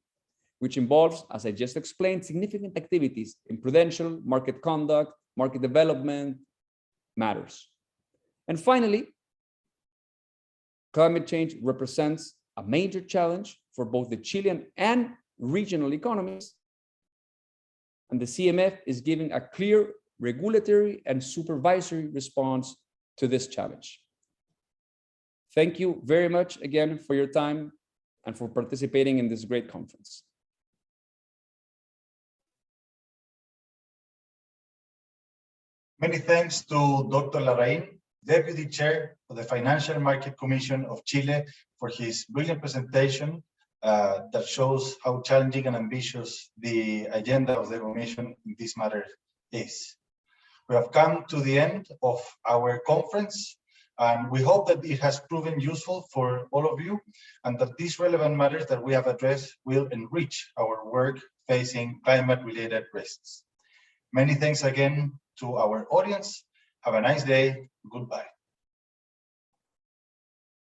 which involves, as I just explained, significant activities in prudential, market conduct, market development matters. And finally, climate change represents a major challenge for both the Chilean and regional economies, and the CMF is giving a clear regulatory and supervisory response to this challenge. Thank you very much again for your time and for participating in this great conference. Many thanks to Dr. Larraín, Deputy Chair of the Financial Market Commission of Chile, for his brilliant presentation that shows how challenging and ambitious the agenda of the Commission in this matter is. We have come to the end of our conference, and we hope that it has proven useful for all of you, and that these relevant matters that we have addressed will enrich our work facing climate-related risks. Many thanks again to our audience. Have a nice day. Goodbye.